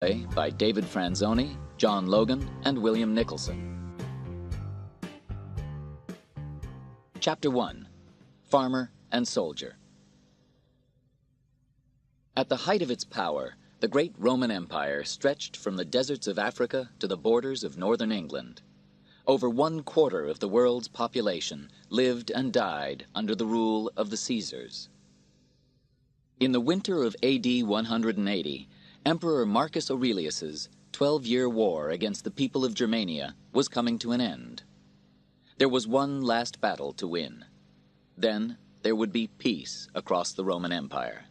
screenplay by David Franzoni, John Logan, and William Nicholson. Chapter 1. Farmer and Soldier. At the height of its power, the great Roman Empire stretched from the deserts of Africa to the borders of northern England. Over 1/4 of the world's population lived and died under the rule of the Caesars. In the winter of AD 180, Emperor Marcus Aurelius's 12-year war against the people of Germania was coming to an end. There was one last battle to win. Then there would be peace across the Roman Empire.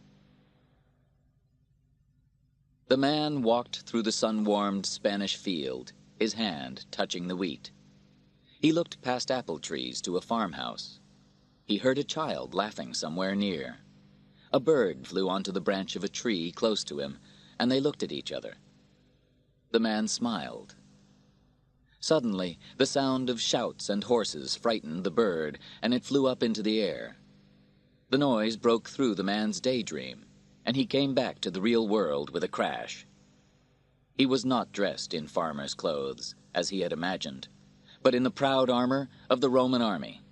The man walked through the sun-warmed Spanish field, his hand touching the wheat. He looked past apple trees to a farmhouse. He heard a child laughing somewhere near. A bird flew onto the branch of a tree close to him, and they looked at each other. The man smiled. Suddenly, the sound of shouts and horses frightened the bird, and it flew up into the air. The noise broke through the man's daydream, and he came back to the real world with a crash. He was not dressed in farmer's clothes, as he had imagined, but in the proud armor of the Roman army.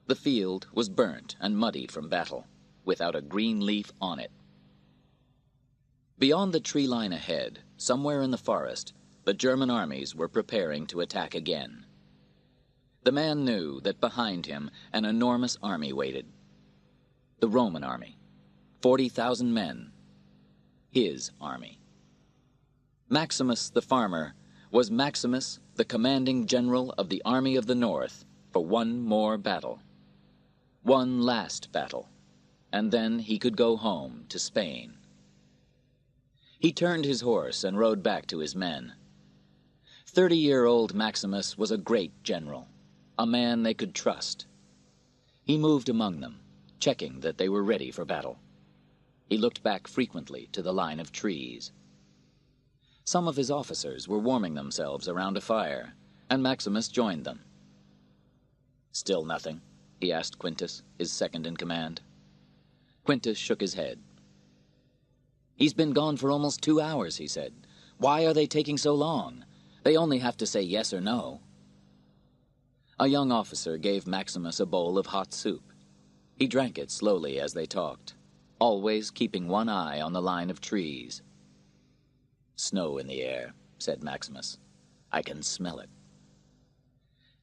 The field was burnt and muddy from battle, without a green leaf on it. Beyond the tree line ahead, somewhere in the forest, the German armies were preparing to attack again. The man knew that behind him an enormous army waited. The Roman army. 40,000 men. His army. Maximus the farmer was Maximus, the commanding general of the Army of the North, for one more battle. One last battle. And then he could go home to Spain. He turned his horse and rode back to his men. 30-year-old Maximus was a great general, a man they could trust. He moved among them, checking that they were ready for battle. He looked back frequently to the line of trees. Some of his officers were warming themselves around a fire, and Maximus joined them. "Still nothing?" he asked Quintus, his second in command. Quintus shook his head. "He's been gone for almost 2 hours," he said. "Why are they taking so long? They only have to say yes or no." A young officer gave Maximus a bowl of hot soup. He drank it slowly as they talked, always keeping one eye on the line of trees. "Snow in the air," said Maximus. "I can smell it."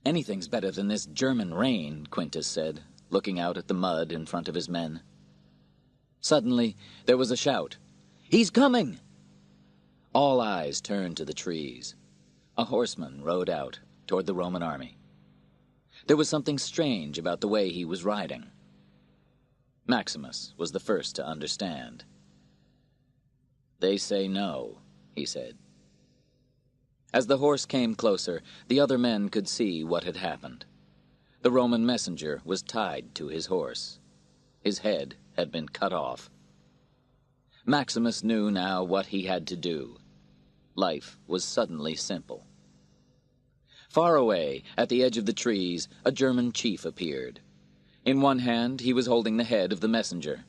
"Anything's better than this German rain," Quintus said, looking out at the mud in front of his men. Suddenly, there was a shout. "He's coming!" All eyes turned to the trees. A horseman rode out toward the Roman army. There was something strange about the way he was riding. Maximus was the first to understand. "They say no," he said. As the horse came closer, the other men could see what had happened. The Roman messenger was tied to his horse. His head had been cut off. Maximus knew now what he had to do. Life was suddenly simple. Far away, at the edge of the trees, a German chief appeared. In one hand, he was holding the head of the messenger.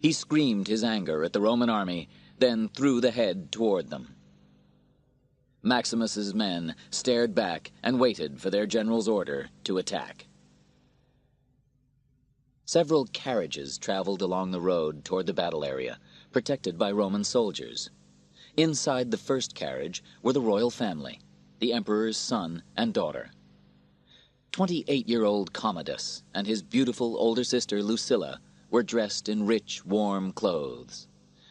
He screamed his anger at the Roman army, then threw the head toward them. Maximus's men stared back and waited for their general's order to attack. Several carriages traveled along the road toward the battle area, protected by Roman soldiers. Inside the first carriage were the royal family, the emperor's son and daughter. 28-year-old Commodus and his beautiful older sister Lucilla were dressed in rich, warm clothes.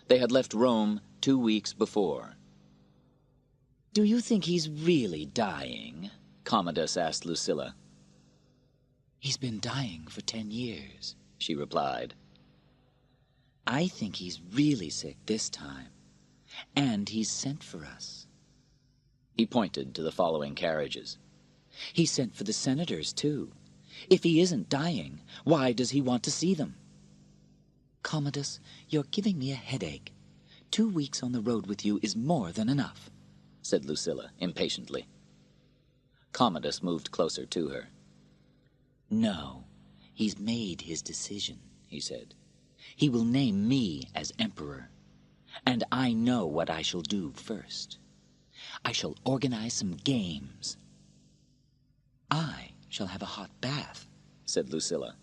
They had left Rome 2 weeks before. "Do you think he's really dying?" Commodus asked Lucilla. "He's been dying for 10 years, she replied. "I think he's really sick this time, and he's sent for us." He pointed to the following carriages. "He sent for the senators, too. If he isn't dying, why does he want to see them?" "Commodus, you're giving me a headache. 2 weeks on the road with you is more than enough," said Lucilla impatiently. Commodus moved closer to her. "No, he's made his decision," he said. "He will name me as emperor. And I know what I shall do first. I shall organize some games. I shall have a hot bath, said Lucilla.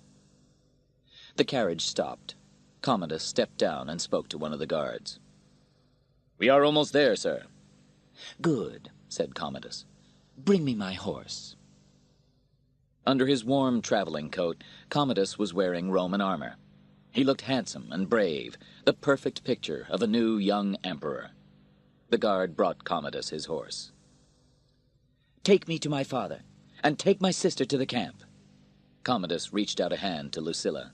The carriage stopped. Commodus stepped down and spoke to one of the guards. "We are almost there, sir." "Good," said Commodus. "Bring me my horse." Under his warm traveling coat, Commodus was wearing Roman armor. He looked handsome and brave, the perfect picture of a new young emperor. The guard brought Commodus his horse. "Take me to my father, and take my sister to the camp." Commodus reached out a hand to Lucilla.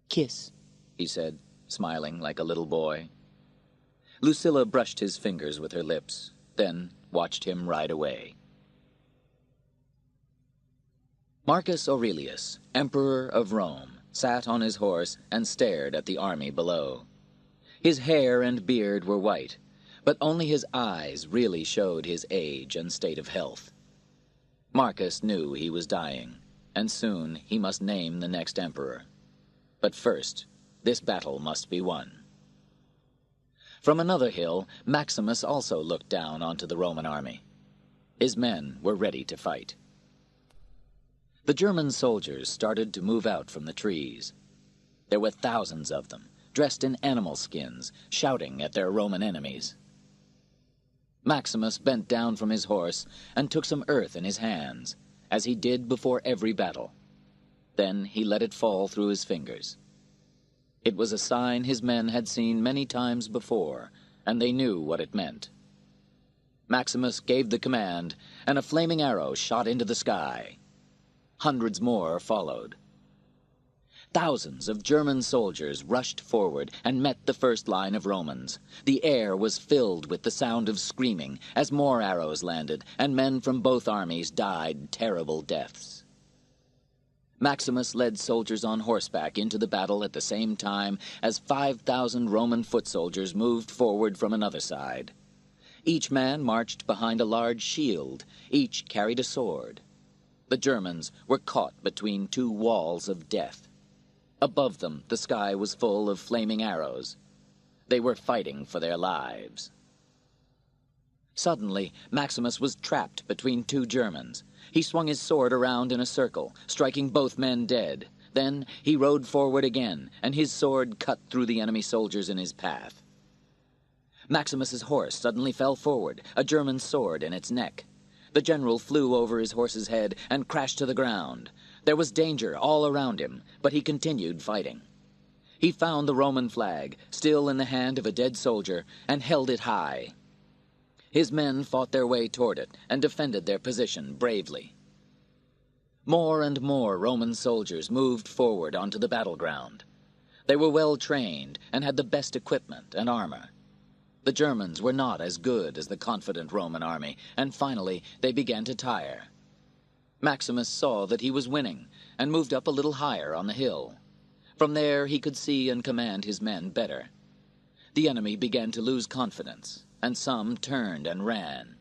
"Kiss," he said, smiling like a little boy. Lucilla brushed his fingers with her lips, then watched him ride away. Marcus Aurelius, Emperor of Rome, sat on his horse and stared at the army below. His hair and beard were white, but only his eyes really showed his age and state of health. Marcus knew he was dying, and soon he must name the next emperor. But first, this battle must be won. From another hill, Maximus also looked down onto the Roman army. His men were ready to fight. The German soldiers started to move out from the trees. There were thousands of them, dressed in animal skins, shouting at their Roman enemies. Maximus bent down from his horse and took some earth in his hands, as he did before every battle. Then he let it fall through his fingers. It was a sign his men had seen many times before, and they knew what it meant. Maximus gave the command, and a flaming arrow shot into the sky. Hundreds more followed. Thousands of German soldiers rushed forward and met the first line of Romans. The air was filled with the sound of screaming as more arrows landed, and men from both armies died terrible deaths. Maximus led soldiers on horseback into the battle at the same time as 5,000 Roman foot soldiers moved forward from another side. Each man marched behind a large shield. Each carried a sword. The Germans were caught between two walls of death. Above them, the sky was full of flaming arrows. They were fighting for their lives. Suddenly, Maximus was trapped between two Germans. He swung his sword around in a circle, striking both men dead. Then he rode forward again, and his sword cut through the enemy soldiers in his path. Maximus's horse suddenly fell forward, a German sword in its neck. The general flew over his horse's head and crashed to the ground. There was danger all around him, but he continued fighting. He found the Roman flag, still in the hand of a dead soldier, and held it high. His men fought their way toward it and defended their position bravely. More and more Roman soldiers moved forward onto the battleground. They were well trained and had the best equipment and armor. The Germans were not as good as the confident Roman army, and finally they began to tire. Maximus saw that he was winning and moved up a little higher on the hill. From there he could see and command his men better. The enemy began to lose confidence, and some turned and ran.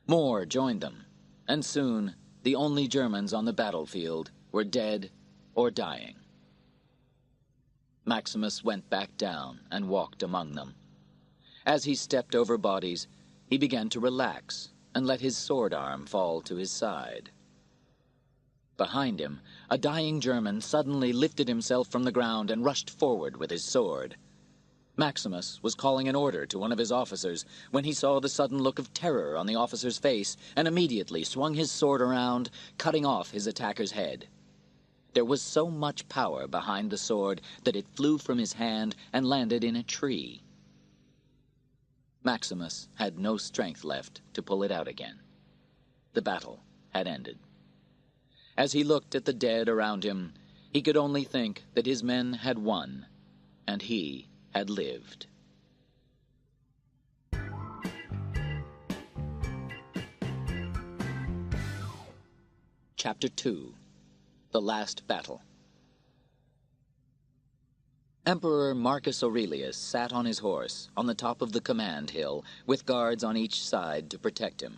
More joined them, and soon the only Germans on the battlefield were dead or dying. Maximus went back down and walked among them. As he stepped over bodies, he began to relax and let his sword arm fall to his side. Behind him, a dying German suddenly lifted himself from the ground and rushed forward with his sword. Maximus was calling an order to one of his officers when he saw the sudden look of terror on the officer's face and immediately swung his sword around, cutting off his attacker's head. There was so much power behind the sword that it flew from his hand and landed in a tree. Maximus had no strength left to pull it out again. The battle had ended. As he looked at the dead around him, he could only think that his men had won, and he had lived. Chapter 2. The Last Battle. Emperor Marcus Aurelius sat on his horse on the top of the command hill with guards on each side to protect him.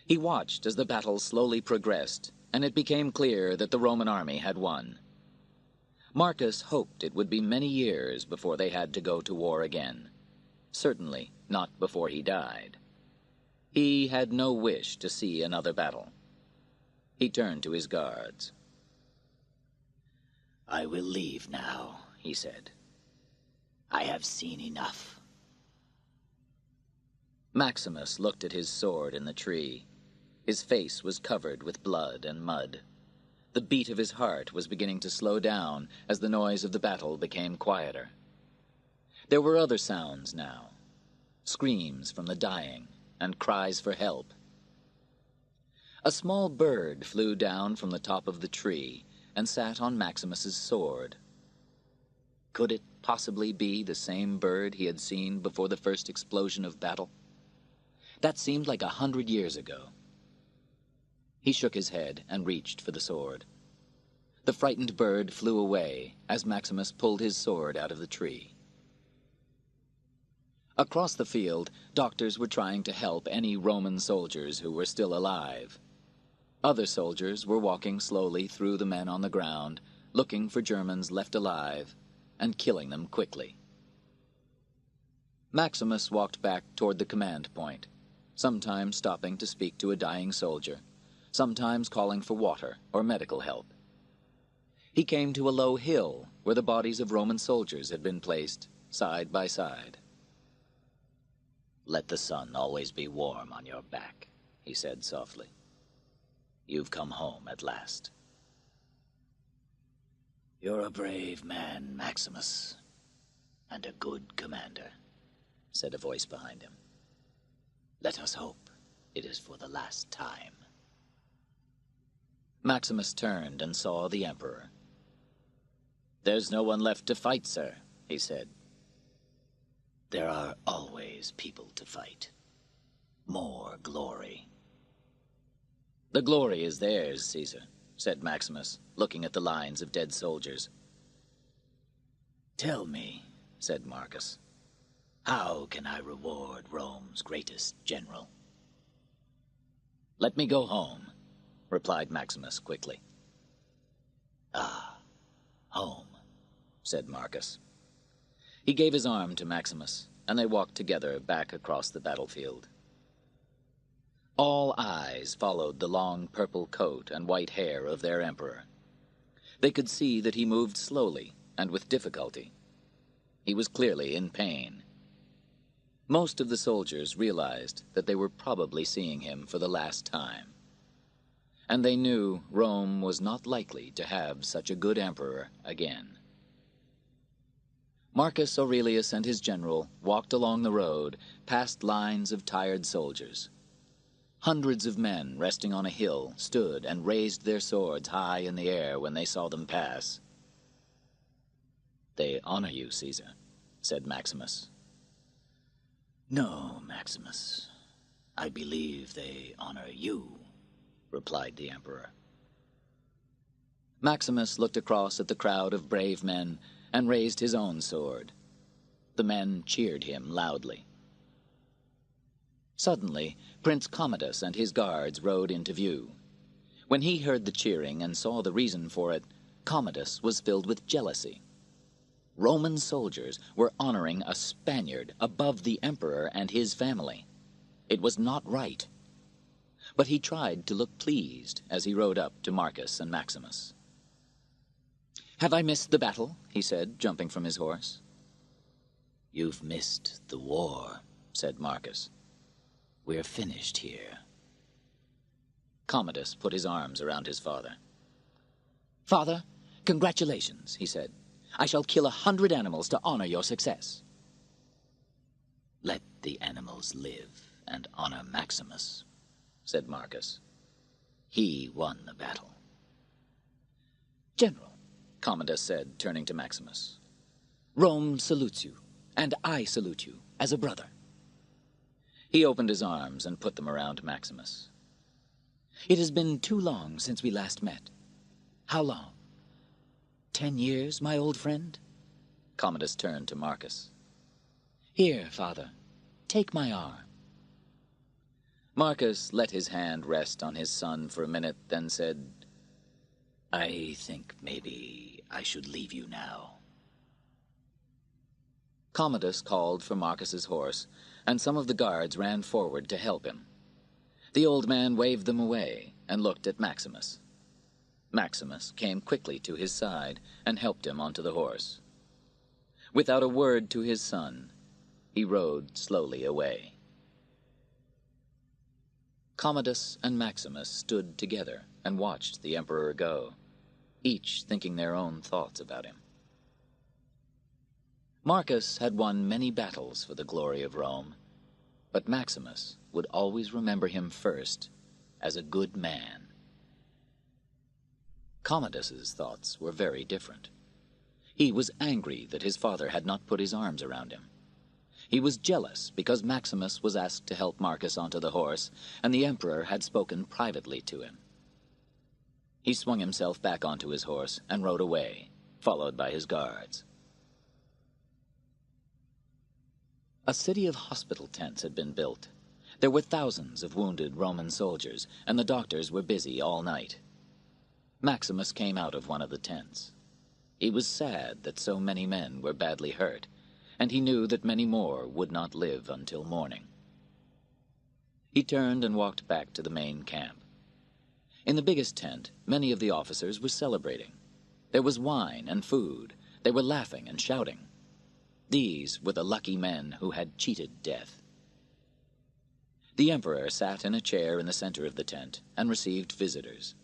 He watched as the battle slowly progressed, and it became clear that the Roman army had won. Marcus hoped it would be many years before they had to go to war again. Certainly not before he died. He had no wish to see another battle. He turned to his guards. "I will leave now," he said. "I have seen enough." Maximus looked at his sword in the tree. His face was covered with blood and mud. The beat of his heart was beginning to slow down as the noise of the battle became quieter. There were other sounds now. Screams from the dying and cries for help. A small bird flew down from the top of the tree and sat on Maximus's sword. Could it possibly be the same bird he had seen before the first explosion of battle? That seemed like 100 years ago. He shook his head and reached for the sword. The frightened bird flew away as Maximus pulled his sword out of the tree. Across the field, doctors were trying to help any Roman soldiers who were still alive. Other soldiers were walking slowly through the men on the ground, looking for Germans left alive and killing them quickly. Maximus walked back toward the command point, sometimes stopping to speak to a dying soldier, sometimes calling for water or medical help. He came to a low hill where the bodies of Roman soldiers had been placed side by side. "Let the sun always be warm on your back," he said softly. "You've come home at last." "You're a brave man, Maximus, and a good commander," said a voice behind him. "Let us hope it is for the last time." Maximus turned and saw the Emperor. "There's no one left to fight, sir," he said. "There are always people to fight. More glory." "The glory is theirs, Caesar," said Maximus, looking at the lines of dead soldiers. "Tell me," said Marcus, "how can I reward Rome's greatest general?" "Let me go home," replied Maximus quickly. "Ah, home," said Marcus. He gave his arm to Maximus, and they walked together back across the battlefield. All eyes followed the long purple coat and white hair of their emperor. They could see that he moved slowly and with difficulty. He was clearly in pain. Most of the soldiers realized that they were probably seeing him for the last time. And they knew Rome was not likely to have such a good emperor again. Marcus Aurelius and his general walked along the road past lines of tired soldiers. Hundreds of men resting on a hill stood and raised their swords high in the air when they saw them pass. "They honor you, Caesar," said Maximus. "No, Maximus. I believe they honor you," replied the emperor. Maximus looked across at the crowd of brave men and raised his own sword. The men cheered him loudly. Suddenly, Prince Commodus and his guards rode into view. When he heard the cheering and saw the reason for it, Commodus was filled with jealousy. Roman soldiers were honoring a Spaniard above the emperor and his family. It was not right. But he tried to look pleased as he rode up to Marcus and Maximus. "Have I missed the battle?" he said, jumping from his horse. "You've missed the war," said Marcus. "We're finished here." Commodus put his arms around his father. "Father, congratulations," he said. "I shall kill 100 animals to honor your success." "Let the animals live and honor Maximus," said Marcus. "He won the battle." "General," Commodus said, turning to Maximus, "Rome salutes you, and I salute you as a brother." He opened his arms and put them around Maximus. "It has been too long since we last met." "How long?" 10 years, my old friend?" Commodus turned to Marcus. "Here, father, take my arm." Marcus let his hand rest on his son for a minute, then said, I think maybe I should leave you now. Commodus called for Marcus's horse, and some of the guards ran forward to help him. The old man waved them away and looked at Maximus. Maximus came quickly to his side and helped him onto the horse. Without a word to his son, he rode slowly away. Commodus and Maximus stood together and watched the emperor go, each thinking their own thoughts about him. Marcus had won many battles for the glory of Rome, but Maximus would always remember him first as a good man. Commodus's thoughts were very different. He was angry that his father had not put his arms around him. He was jealous because Maximus was asked to help Marcus onto the horse, and the emperor had spoken privately to him. He swung himself back onto his horse and rode away, followed by his guards. A city of hospital tents had been built. There were thousands of wounded Roman soldiers, and the doctors were busy all night. Maximus came out of one of the tents. He was sad that so many men were badly hurt, and he knew that many more would not live until morning. He turned and walked back to the main camp. In the biggest tent, many of the officers were celebrating. There was wine and food. They were laughing and shouting. These were the lucky men who had cheated death. The emperor sat in a chair in the center of the tent and received visitors.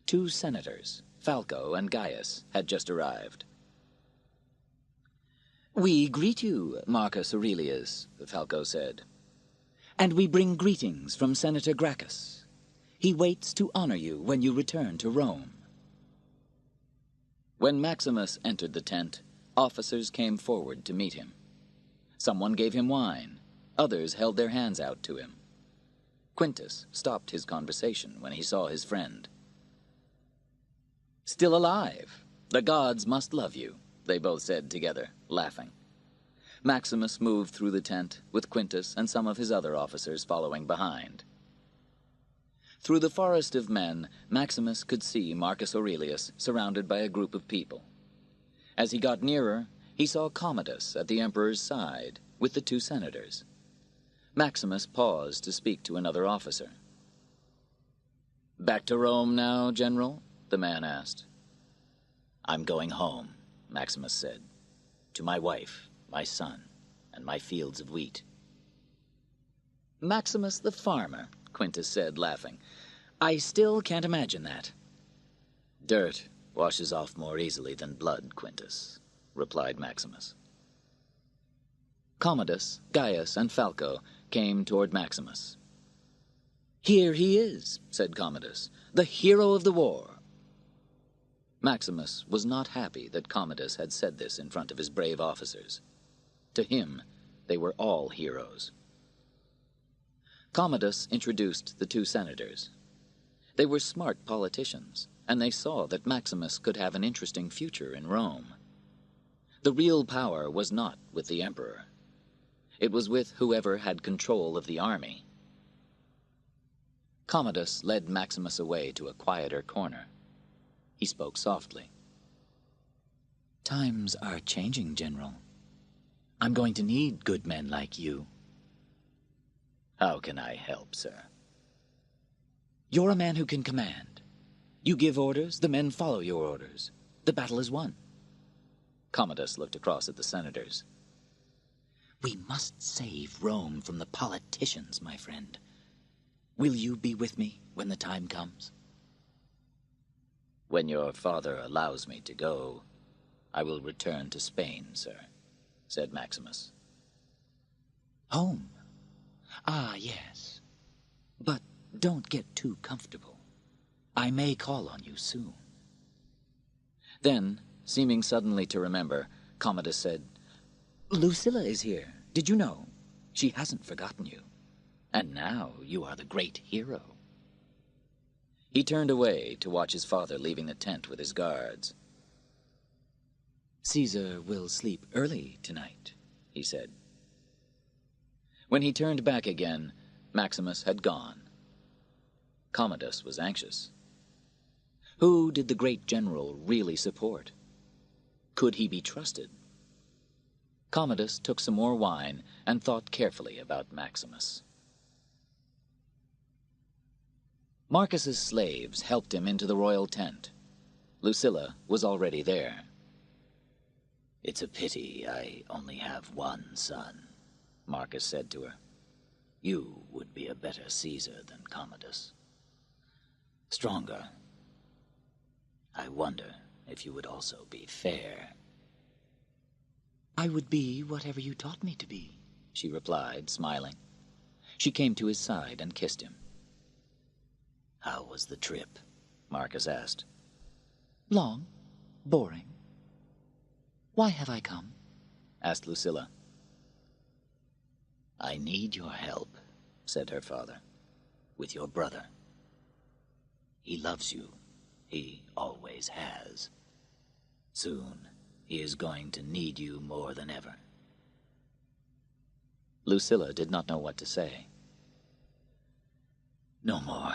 2 senators, Falco and Gaius, had just arrived. "We greet you, Marcus Aurelius," Falco said. "And we bring greetings from Senator Gracchus. He waits to honor you when you return to Rome." When Maximus entered the tent, officers came forward to meet him. Someone gave him wine. Others held their hands out to him. Quintus stopped his conversation when he saw his friend. "Still alive. The gods must love you," they both said together, laughing. Maximus moved through the tent, with Quintus and some of his other officers following behind. Through the forest of men, Maximus could see Marcus Aurelius surrounded by a group of people. As he got nearer, he saw Commodus at the emperor's side, with the 2 senators. Maximus paused to speak to another officer. "Back to Rome now, General?" the man asked. "I'm going home," Maximus said. "To my wife, my son, and my fields of wheat." "Maximus the farmer," Quintus said, laughing. "I still can't imagine that." "Dirt washes off more easily than blood, Quintus," replied Maximus. Commodus, Gaius, and Falco came toward Maximus. "Here he is," said Commodus, "the hero of the war." Maximus was not happy that Commodus had said this in front of his brave officers. To him, they were all heroes. Commodus introduced the 2 senators. They were smart politicians, and they saw that Maximus could have an interesting future in Rome. The real power was not with the emperor. It was with whoever had control of the army. Commodus led Maximus away to a quieter corner. He spoke softly. "Times are changing, General. I'm going to need good men like you." "How can I help, sir?" "You're a man who can command. You give orders, the men follow your orders. The battle is won." Commodus looked across at the senators. "We must save Rome from the politicians, my friend. Will you be with me when the time comes?" "When your father allows me to go, I will return to Spain, sir," said Maximus. "Home? Ah, yes. But don't get too comfortable. I may call on you soon." Then, seeming suddenly to remember, Commodus said, "Lucilla is here. Did you know? She hasn't forgotten you. And now you are the great hero." He turned away to watch his father leaving the tent with his guards. "Caesar will sleep early tonight," he said. When he turned back again, Maximus had gone. Commodus was anxious. Who did the great general really support? Could he be trusted? Commodus took some more wine and thought carefully about Maximus. Marcus's slaves helped him into the royal tent. Lucilla was already there. "It's a pity I only have one son," Marcus said to her. "You would be a better Caesar than Commodus. Stronger. I wonder if you would also be fair." "I would be whatever you taught me to be," she replied, smiling. She came to his side and kissed him. "How was the trip?" Marcus asked. "Long. Boring. Why have I come?" asked Lucilla. "I need your help," said her father, "with your brother. He loves you. He always has. Soon, he is going to need you more than ever." Lucilla did not know what to say. "No more.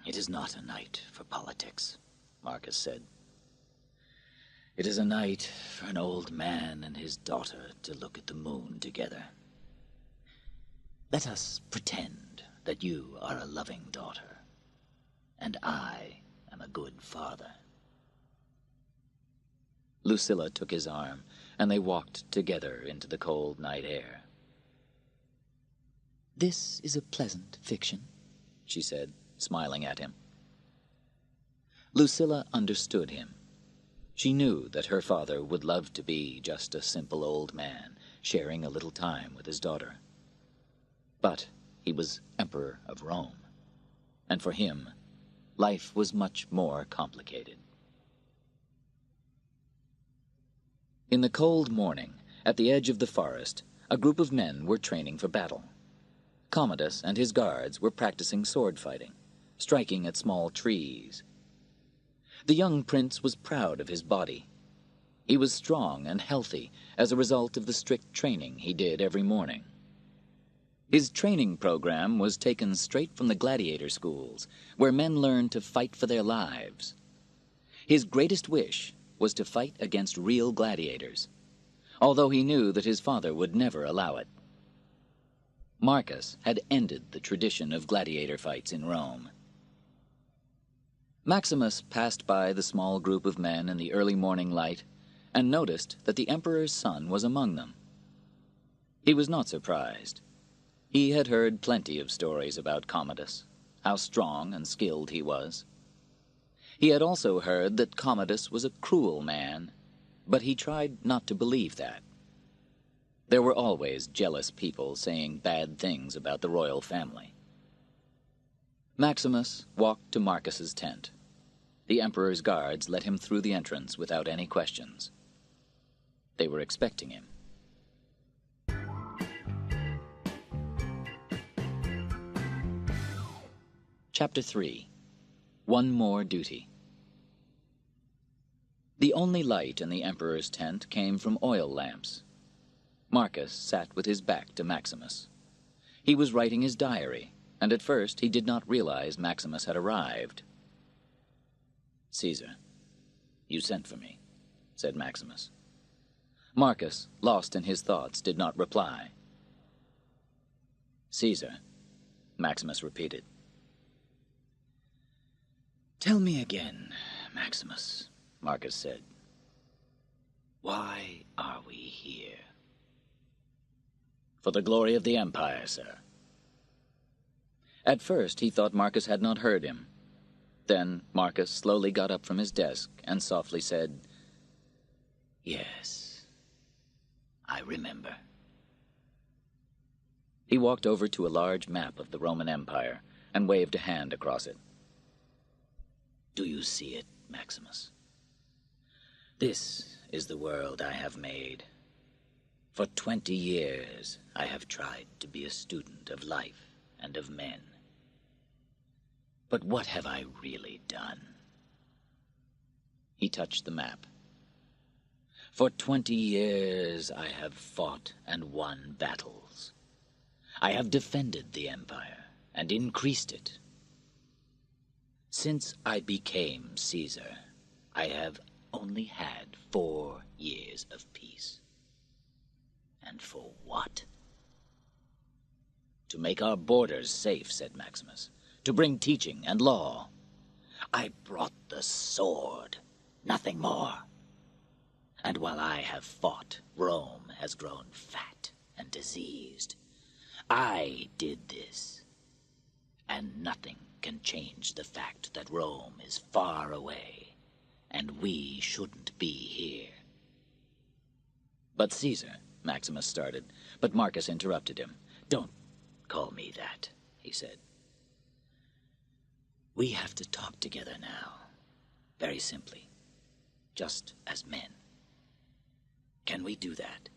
It is not a night for politics," Marcus said. "It is a night for an old man and his daughter to look at the moon together. Let us pretend that you are a loving daughter, and I am a good father." Lucilla took his arm, and they walked together into the cold night air. "This is a pleasant fiction," she said, smiling at him. Lucilla understood him. She knew that her father would love to be just a simple old man, sharing a little time with his daughter. But he was Emperor of Rome, and for him, life was much more complicated. In the cold morning, at the edge of the forest, a group of men were training for battle. Commodus and his guards were practicing sword fighting, striking at small trees. The young prince was proud of his body. He was strong and healthy as a result of the strict training he did every morning. His training program was taken straight from the Gladiator schools, where men learned to fight for their lives. His greatest wish was to fight against real gladiators, although he knew that his father would never allow it. Marcus had ended the tradition of gladiator fights in Rome. Maximus passed by the small group of men in the early morning light and noticed that the emperor's son was among them. He was not surprised. He had heard plenty of stories about Commodus, how strong and skilled he was. He had also heard that Commodus was a cruel man, but he tried not to believe that. There were always jealous people saying bad things about the royal family. Maximus walked to Marcus's tent. The emperor's guards let him through the entrance without any questions. They were expecting him. Chapter 3. One More Duty. The only light in the emperor's tent came from oil lamps. Marcus sat with his back to Maximus. He was writing his diary, and at first he did not realize Maximus had arrived. "Caesar, you sent for me," said Maximus. Marcus, lost in his thoughts, did not reply. "Caesar," Maximus repeated. "Tell me again, Maximus," Marcus said. "Why are we here?" "For the glory of the Empire, sir." At first he thought Marcus had not heard him. Then Marcus slowly got up from his desk and softly said, "Yes, I remember." He walked over to a large map of the Roman Empire and waved a hand across it. "Do you see it, Maximus? This is the world I have made. For 20 years I have tried to be a student of life and of men. But what have I really done?" He touched the map. "For 20 years I have fought and won battles. I have defended the empire and increased it. Since I became Caesar, I have only had 4 years of peace. And for what? To make our borders safe, said Maximus. To bring teaching and law. I brought the sword, nothing more. And while I have fought, Rome has grown fat and diseased. I did this. And nothing can change the fact that Rome is far away, and we shouldn't be here. But Caesar, Maximus started, but Marcus interrupted him. Don't call me that, he said. We have to talk together now, very simply, just as men. Can we do that?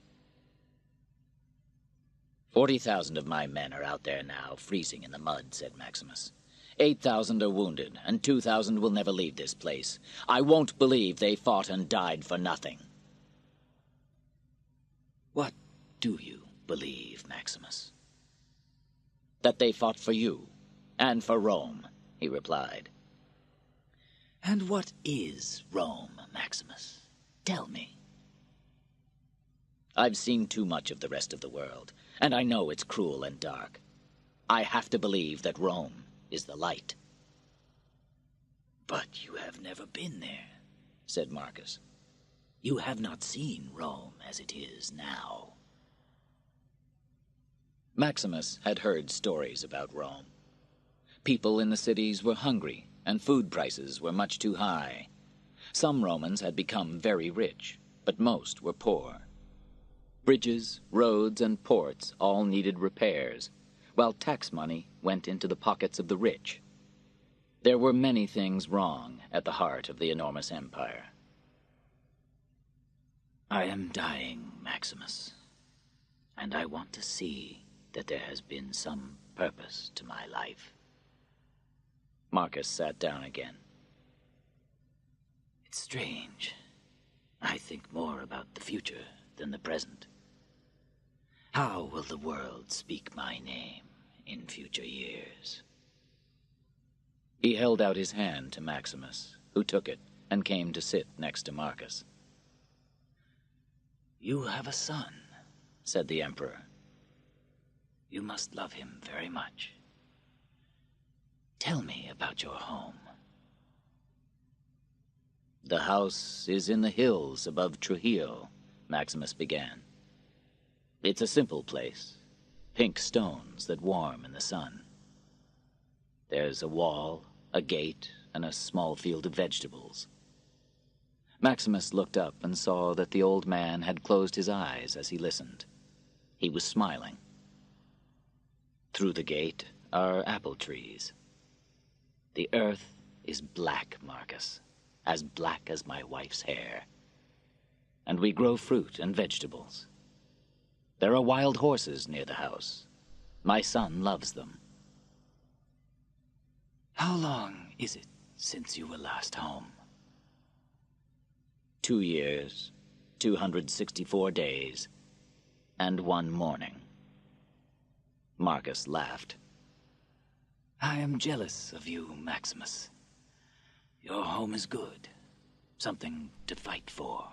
40,000 of my men are out there now, freezing in the mud, said Maximus. 8,000 are wounded, and 2,000 will never leave this place. I won't believe they fought and died for nothing. What do you believe, Maximus? That they fought for you, and for Rome, he replied. And what is Rome, Maximus? Tell me. I've seen too much of the rest of the world, and I know it's cruel and dark. I have to believe that Rome is the light. But you have never been there, said Marcus. You have not seen Rome as it is now. Maximus had heard stories about Rome. People in the cities were hungry, and food prices were much too high. Some Romans had become very rich, but most were poor. Bridges, roads, and ports all needed repairs, while tax money went into the pockets of the rich. There were many things wrong at the heart of the enormous empire. I am dying, Maximus, and I want to see that there has been some purpose to my life. Marcus sat down again. It's strange. I think more about the future than the present. How will the world speak my name in future years? He held out his hand to Maximus, who took it and came to sit next to Marcus. You have a son, said the emperor. You must love him very much. Tell me about your home. The house is in the hills above Trujillo, Maximus began. It's a simple place, pink stones that warm in the sun. There's a wall, a gate, and a small field of vegetables. Maximus looked up and saw that the old man had closed his eyes as he listened. He was smiling. Through the gate are apple trees. The earth is black, Marcus, as black as my wife's hair. And we grow fruit and vegetables. There are wild horses near the house. My son loves them. How long is it since you were last home? 2 years, 264 days, and 1 morning. Marcus laughed. I am jealous of you, Maximus. Your home is good, something to fight for.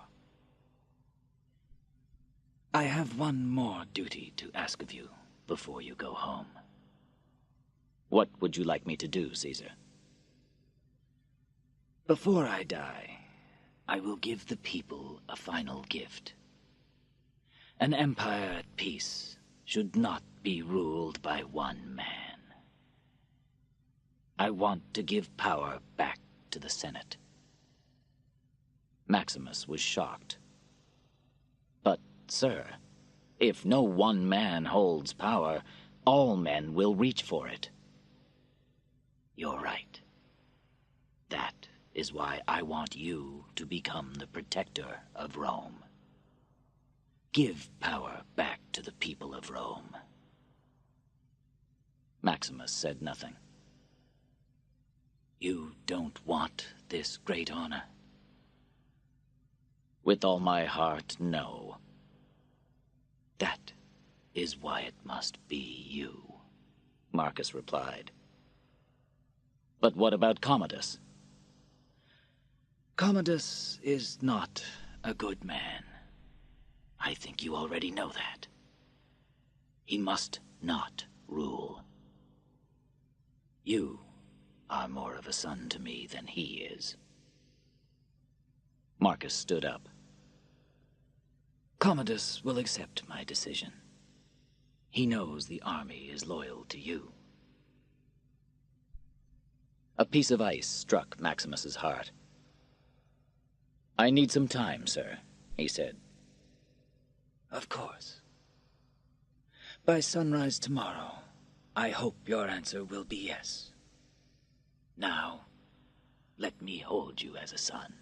I have one more duty to ask of you before you go home. What would you like me to do, Caesar? Before I die, I will give the people a final gift. An empire at peace should not be ruled by one man. I want to give power back to the Senate. Maximus was shocked. But, sir, if no one man holds power, all men will reach for it. You're right. That is why I want you to become the protector of Rome. Give power back to the people of Rome. Maximus said nothing. You don't want this great honor? With all my heart, no. That is why it must be you, Marcus replied. But what about Commodus? Commodus is not a good man. I think you already know that. He must not rule. You are more of a son to me than he is. Marcus stood up. Commodus will accept my decision. He knows the army is loyal to you. A piece of ice struck Maximus's heart. "I need some time, sir," he said. Of course. By sunrise tomorrow, I hope your answer will be yes. Now, let me hold you as a son.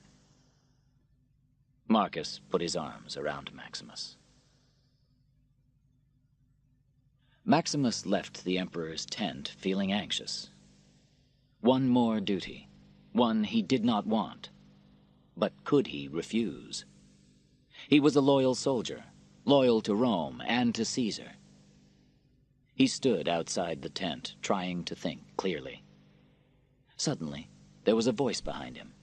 Marcus put his arms around Maximus. Maximus left the Emperor's tent feeling anxious. One more duty, one he did not want. But could he refuse? He was a loyal soldier, loyal to Rome and to Caesar. He stood outside the tent, trying to think clearly. Suddenly, there was a voice behind him.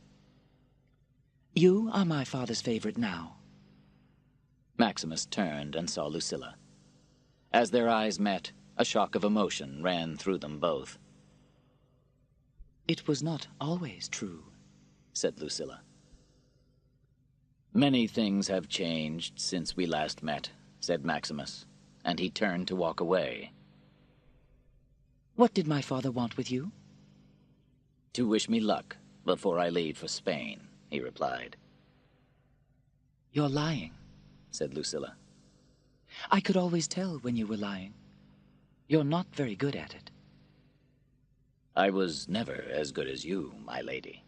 You are my father's favorite now. Maximus turned and saw Lucilla. As their eyes met, a shock of emotion ran through them both. It was not always true, said Lucilla. Many things have changed since we last met, said Maximus, and he turned to walk away. What did my father want with you? To wish me luck before I leave for Spain, he replied. You're lying, said Lucilla. I could always tell when you were lying. You're not very good at it. I was never as good as you, my lady.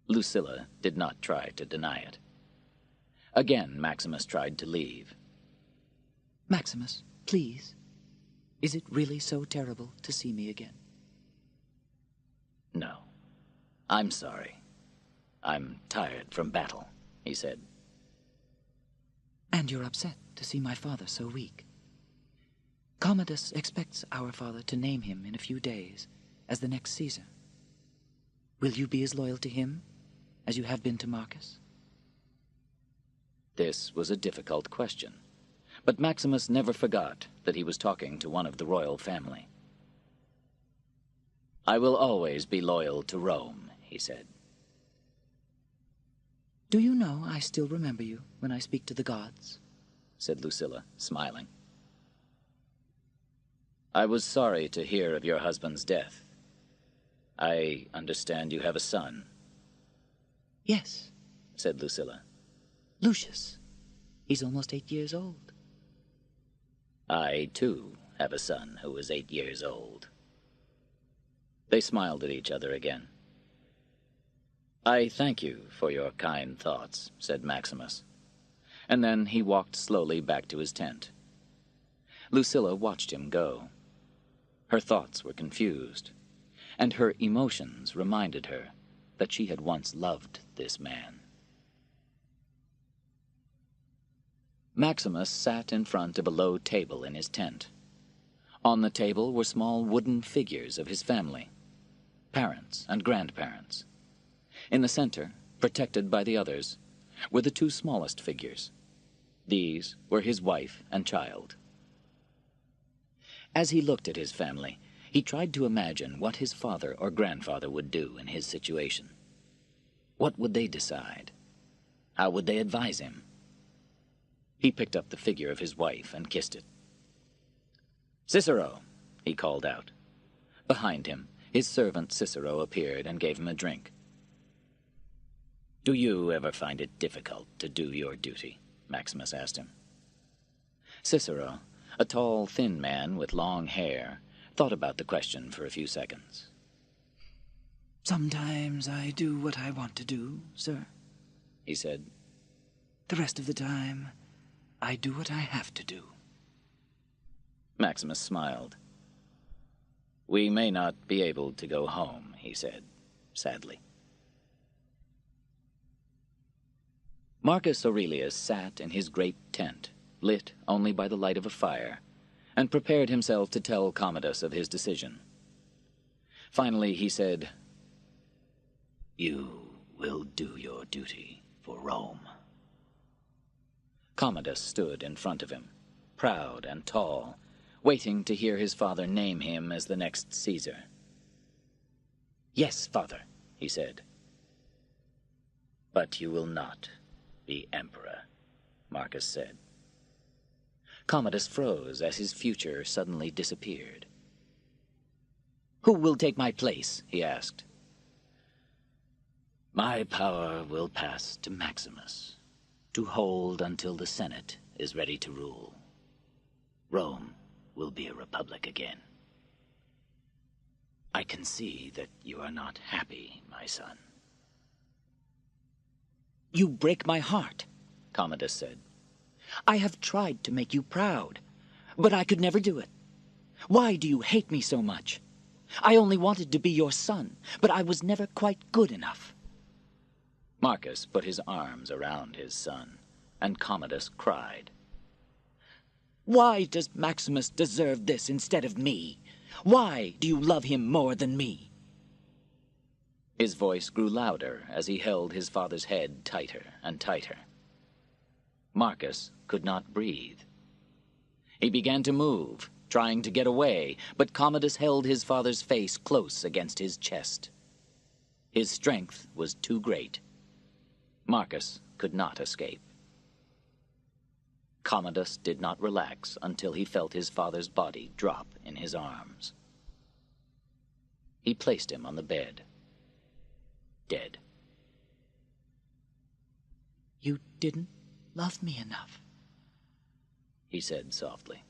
Lucilla did not try to deny it. Again, Maximus tried to leave. Maximus, please. Is it really so terrible to see me again? No. I'm sorry. I'm tired from battle, he said. And you're upset to see my father so weak. Commodus expects our father to name him in a few days as the next Caesar. Will you be as loyal to him as you have been to Marcus? This was a difficult question, but Maximus never forgot that he was talking to one of the royal family. I will always be loyal to Rome, he said. Do you know I still remember you when I speak to the gods? Said Lucilla, smiling. I was sorry to hear of your husband's death. I understand you have a son. Yes, said Lucilla. Lucius. He's almost 8 years old. I, too, have a son who is 8 years old. They smiled at each other again. I thank you for your kind thoughts, said Maximus. And then he walked slowly back to his tent. Lucilla watched him go. Her thoughts were confused, and her emotions reminded her that she had once loved this man. Maximus sat in front of a low table in his tent. On the table were small wooden figures of his family, parents and grandparents. In the center, protected by the others, were the two smallest figures. These were his wife and child. As he looked at his family, he tried to imagine what his father or grandfather would do in his situation. What would they decide? How would they advise him? He picked up the figure of his wife and kissed it. Cicero, he called out. Behind him, his servant Cicero appeared and gave him a drink. Do you ever find it difficult to do your duty? Maximus asked him. Cicero, a tall, thin man with long hair, thought about the question for a few seconds. Sometimes I do what I want to do, sir, he said. The rest of the time, I do what I have to do. Maximus smiled. We may not be able to go home, he said, sadly. Marcus Aurelius sat in his great tent, lit only by the light of a fire, and prepared himself to tell Commodus of his decision. Finally he said, "You will do your duty for Rome." Commodus stood in front of him, proud and tall, waiting to hear his father name him as the next Caesar. "Yes, father," he said. "But you will not be emperor," Marcus said. Commodus froze as his future suddenly disappeared. "Who will take my place?" he asked. "My power will pass to Maximus, to hold until the Senate is ready to rule. Rome will be a republic again." "I can see that you are not happy, my son." "You break my heart," Commodus said. "I have tried to make you proud, but I could never do it. Why do you hate me so much? I only wanted to be your son, but I was never quite good enough." Marcus put his arms around his son, and Commodus cried. "Why does Maximus deserve this instead of me? Why do you love him more than me?" His voice grew louder as he held his father's head tighter and tighter. Marcus could not breathe. He began to move, trying to get away, but Commodus held his father's face close against his chest. His strength was too great. Marcus could not escape. Commodus did not relax until he felt his father's body drop in his arms. He placed him on the bed, dead. "You didn't love me enough," he said softly.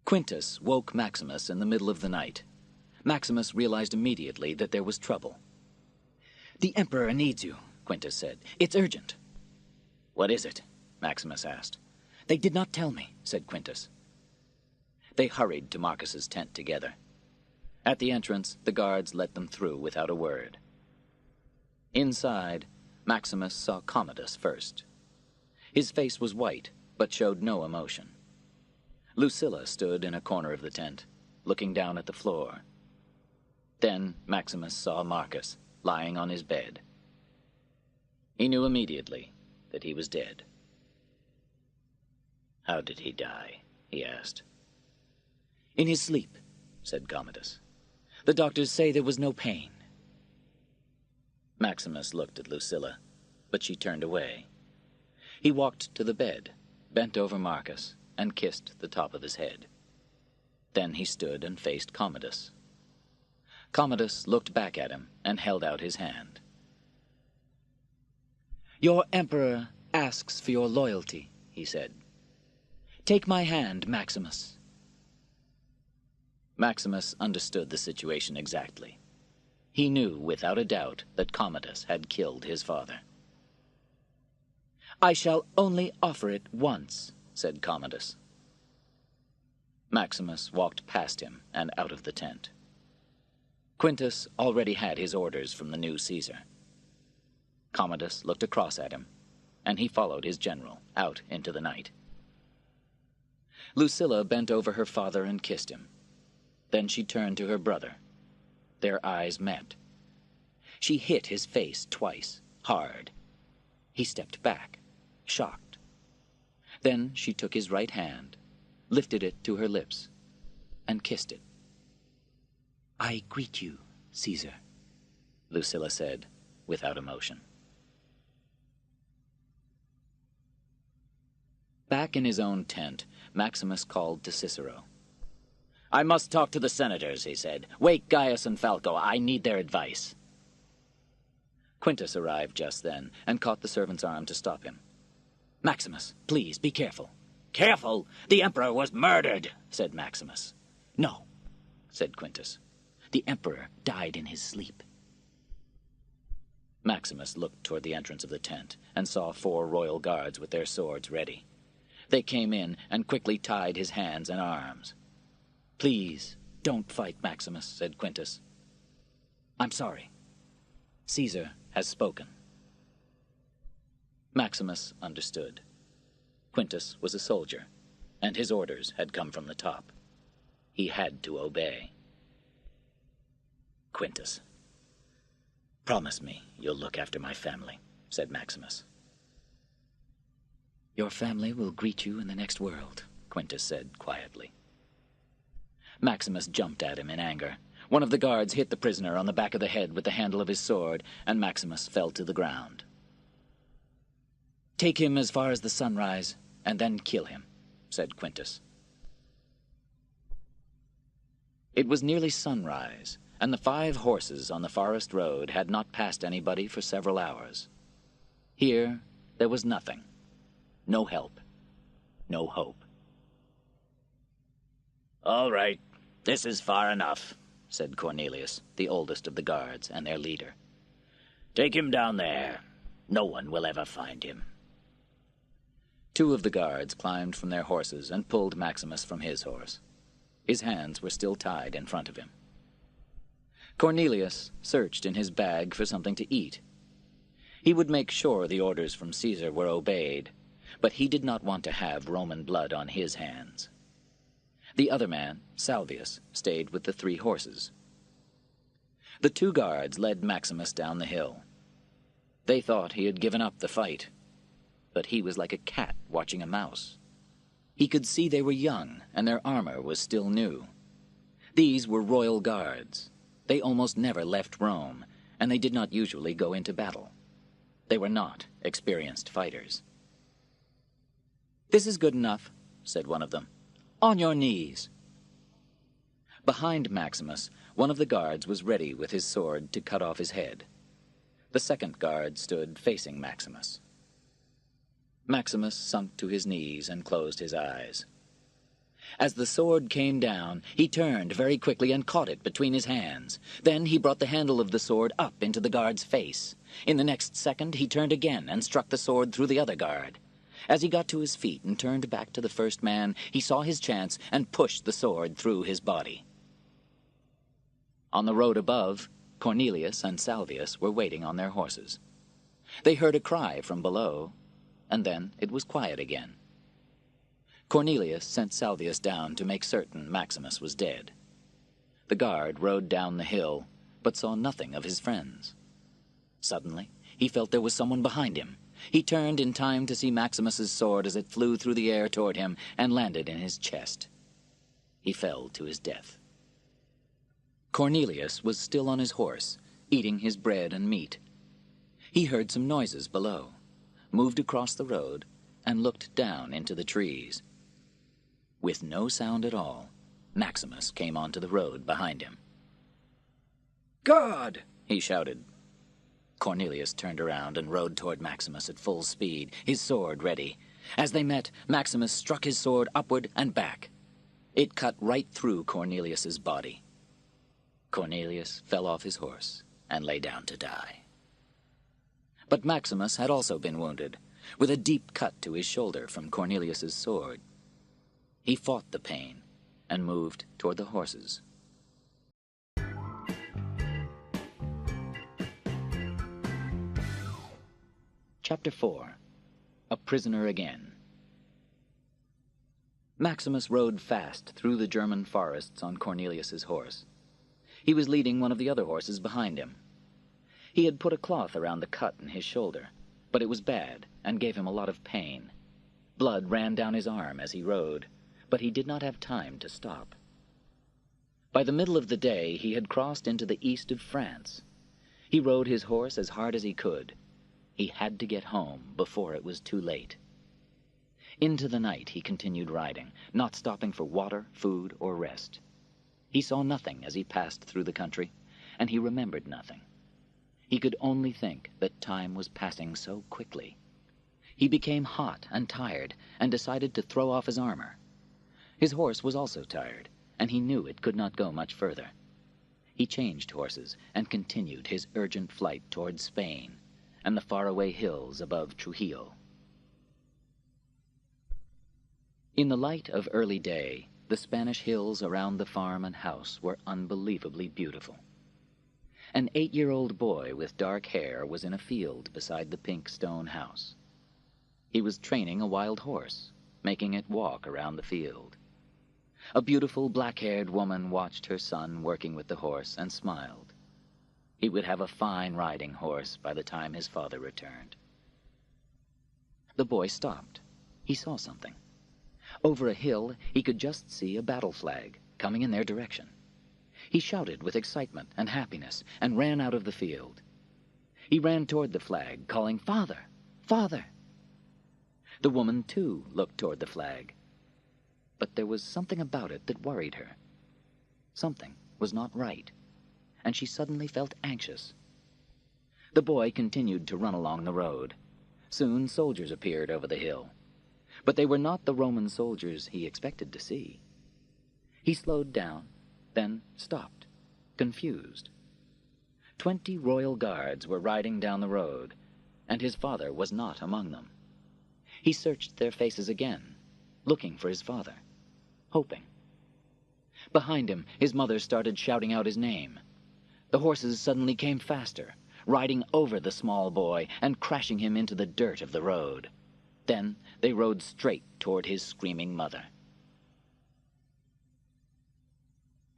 Quintus woke Maximus in the middle of the night. Maximus realized immediately that there was trouble. "The Emperor needs you," Quintus said. "It's urgent." "What is it?" Maximus asked. "They did not tell me," said Quintus. They hurried to Marcus's tent together. At the entrance, the guards let them through without a word. Inside, Maximus saw Commodus first. His face was white, but showed no emotion. Lucilla stood in a corner of the tent, looking down at the floor. Then Maximus saw Marcus, lying on his bed. He knew immediately that he was dead. "How did he die?" he asked. "In his sleep," said Commodus. "The doctors say there was no pain." Maximus looked at Lucilla, but she turned away. He walked to the bed, bent over Marcus, and kissed the top of his head. Then he stood and faced Commodus. Commodus looked back at him and held out his hand. "Your emperor asks for your loyalty," he said. "Take my hand, Maximus." Maximus understood the situation exactly. He knew without a doubt that Commodus had killed his father. "I shall only offer it once," said Commodus. Maximus walked past him and out of the tent. Quintus already had his orders from the new Caesar. Commodus looked across at him, and he followed his general out into the night. Lucilla bent over her father and kissed him. Then she turned to her brother. Their eyes met. She hit his face twice, hard. He stepped back, shocked. Then she took his right hand, lifted it to her lips, and kissed it. "I greet you, Caesar," Lucilla said, without emotion. Back in his own tent, Maximus called to Cicero. "I must talk to the senators," he said. "Wake Gaius and Falco. I need their advice." Quintus arrived just then and caught the servant's arm to stop him. "Maximus, please, be careful." "Careful? The emperor was murdered," said Maximus. "No," said Quintus. "The emperor died in his sleep." Maximus looked toward the entrance of the tent and saw 4 royal guards with their swords ready. They came in and quickly tied his hands and arms. "Please, don't fight, Maximus," said Quintus. "I'm sorry. Caesar has spoken." Maximus understood. Quintus was a soldier, and his orders had come from the top. He had to obey. "Quintus, promise me you'll look after my family," said Maximus. "Your family will greet you in the next world," Quintus said quietly. Maximus jumped at him in anger. One of the guards hit the prisoner on the back of the head with the handle of his sword, and Maximus fell to the ground. "Take him as far as the sunrise, and then kill him," said Quintus. It was nearly sunrise, and the 5 horses on the forest road had not passed anybody for several hours. Here there was nothing. No help. No hope. "All right, this is far enough," said Cornelius, the oldest of the guards and their leader. "Take him down there. No one will ever find him." 2 of the guards climbed from their horses and pulled Maximus from his horse. His hands were still tied in front of him. Cornelius searched in his bag for something to eat. He would make sure the orders from Caesar were obeyed, but he did not want to have Roman blood on his hands. The other man, Salvius, stayed with the 3 horses. The 2 guards led Maximus down the hill. They thought he had given up the fight, but he was like a cat watching a mouse. He could see they were young, and their armor was still new. These were royal guards. They almost never left Rome, and they did not usually go into battle. They were not experienced fighters. "This is good enough," said one of them. "On your knees." Behind Maximus, one of the guards was ready with his sword to cut off his head. The second guard stood facing Maximus. Maximus sunk to his knees and closed his eyes. As the sword came down, he turned very quickly and caught it between his hands. Then he brought the handle of the sword up into the guard's face. In the next second, he turned again and struck the sword through the other guard. As he got to his feet and turned back to the first man, he saw his chance and pushed the sword through his body. On the road above, Cornelius and Salvius were waiting on their horses. They heard a cry from below, and then it was quiet again. Cornelius sent Salvius down to make certain Maximus was dead. The guard rode down the hill, but saw nothing of his friends. Suddenly, he felt there was someone behind him. He turned in time to see Maximus's sword as it flew through the air toward him and landed in his chest. He fell to his death. Cornelius was still on his horse, eating his bread and meat. He heard some noises below, moved across the road, and looked down into the trees. With no sound at all, Maximus came onto the road behind him. "God!" he shouted. Cornelius turned around and rode toward Maximus at full speed, his sword ready. As they met, Maximus struck his sword upward and back. It cut right through Cornelius's body. Cornelius fell off his horse and lay down to die. But Maximus had also been wounded, with a deep cut to his shoulder from Cornelius's sword. He fought the pain and moved toward the horses. Chapter 4. A Prisoner Again. Maximus rode fast through the German forests on Cornelius's horse. He was leading one of the other horses behind him. He had put a cloth around the cut in his shoulder, but it was bad and gave him a lot of pain. Blood ran down his arm as he rode, but he did not have time to stop. By the middle of the day, he had crossed into the east of France. He rode his horse as hard as he could. He had to get home before it was too late. Into the night he continued riding, not stopping for water, food, or rest. He saw nothing as he passed through the country, and he remembered nothing. He could only think that time was passing so quickly. He became hot and tired and decided to throw off his armor. His horse was also tired, and he knew it could not go much further. He changed horses and continued his urgent flight toward Spain and the faraway hills above Trujillo. In the light of early day, the Spanish hills around the farm and house were unbelievably beautiful. An 8-year-old boy with dark hair was in a field beside the pink stone house. He was training a wild horse, making it walk around the field. A beautiful black-haired woman watched her son working with the horse and smiled. He would have a fine riding horse by the time his father returned. The boy stopped. He saw something. Over a hill, he could just see a battle flag coming in their direction. He shouted with excitement and happiness and ran out of the field. He ran toward the flag, calling, "Father! Father!" The woman, too, looked toward the flag. But there was something about it that worried her. Something was not right, and she suddenly felt anxious. The boy continued to run along the road. Soon soldiers appeared over the hill. But they were not the Roman soldiers he expected to see. He slowed down, then stopped, confused. 20 royal guards were riding down the road, and his father was not among them. He searched their faces again, looking for his father, hoping. Behind him, his mother started shouting out his name. The horses suddenly came faster, riding over the small boy and crashing him into the dirt of the road. Then they rode straight toward his screaming mother.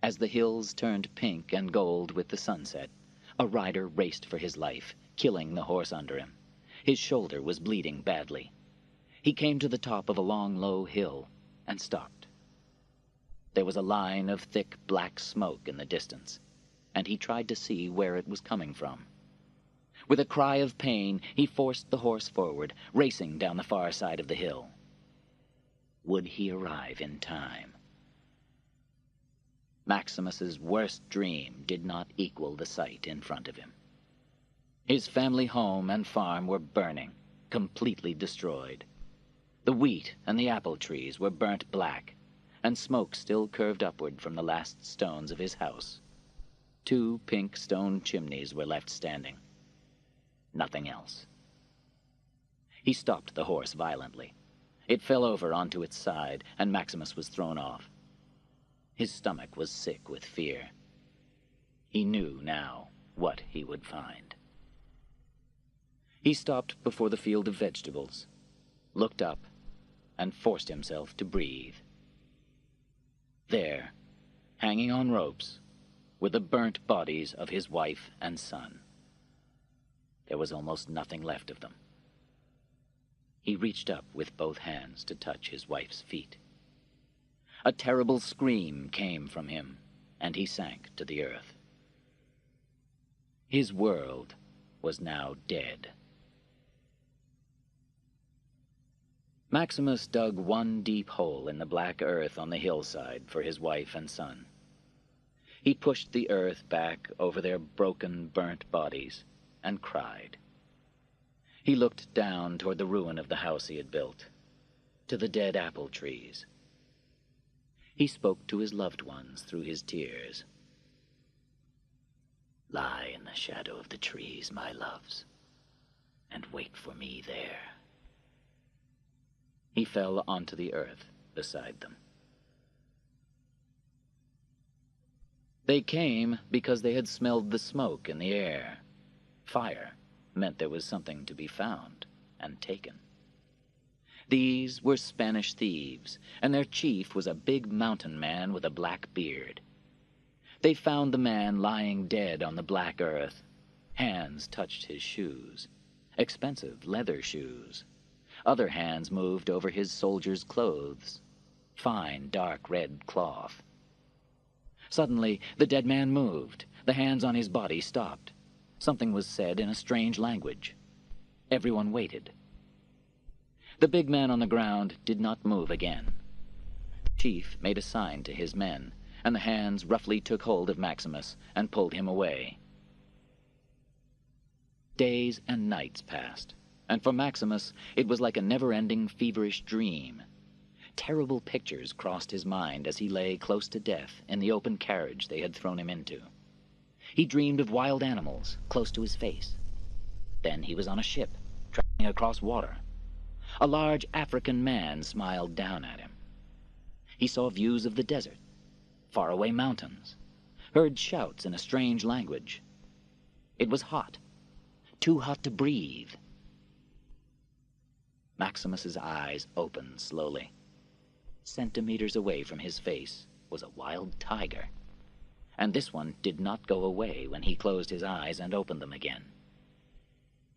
As the hills turned pink and gold with the sunset, a rider raced for his life, killing the horse under him. His shoulder was bleeding badly. He came to the top of a long, low hill and stopped. There was a line of thick black smoke in the distance, and he tried to see where it was coming from. With a cry of pain, he forced the horse forward, racing down the far side of the hill. Would he arrive in time? Maximus's worst dream did not equal the sight in front of him. His family home and farm were burning, completely destroyed. The wheat and the apple trees were burnt black, and smoke still curved upward from the last stones of his house. 2 pink stone chimneys were left standing. Nothing else. He stopped the horse violently. It fell over onto its side, and Maximus was thrown off. His stomach was sick with fear. He knew now what he would find. He stopped before the field of vegetables, looked up, and forced himself to breathe. There, hanging on ropes, were the burnt bodies of his wife and son. There was almost nothing left of them. He reached up with both hands to touch his wife's feet. A terrible scream came from him, and he sank to the earth. His world was now dead. Maximus dug one deep hole in the black earth on the hillside for his wife and son. He pushed the earth back over their broken, burnt bodies and cried. He looked down toward the ruin of the house he had built, to the dead apple trees. He spoke to his loved ones through his tears. "Lie in the shadow of the trees, my loves, and wait for me there." He fell onto the earth beside them. They came because they had smelled the smoke in the air. Fire meant there was something to be found and taken. These were Spanish thieves, and their chief was a big mountain man with a black beard. They found the man lying dead on the black earth. Hands touched his shoes, expensive leather shoes. Other hands moved over his soldier's clothes, fine dark red cloth. Suddenly, the dead man moved. The hands on his body stopped. Something was said in a strange language. Everyone waited. The big man on the ground did not move again. The chief made a sign to his men, and the hands roughly took hold of Maximus and pulled him away. Days and nights passed, and for Maximus it was like a never-ending feverish dream. Terrible pictures crossed his mind as he lay close to death in the open carriage they had thrown him into. He dreamed of wild animals close to his face. Then he was on a ship, traveling across water. A large African man smiled down at him. He saw views of the desert, faraway mountains, heard shouts in a strange language. It was hot, too hot to breathe. Maximus's eyes opened slowly. Centimeters away from his face was a wild tiger, and this one did not go away when he closed his eyes and opened them again.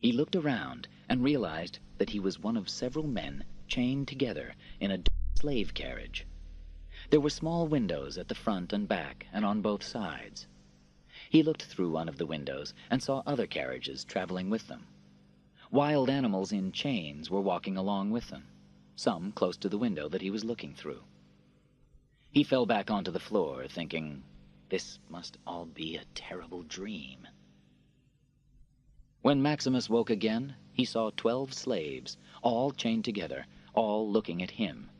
He looked around and realized that he was one of several men chained together in a slave carriage. There were small windows at the front and back and on both sides. He looked through one of the windows and saw other carriages traveling with them. Wild animals in chains were walking along with them, some close to the window that he was looking through. He fell back onto the floor, thinking, this must all be a terrible dream. When Maximus woke again, he saw 12 slaves, all chained together, all looking at him.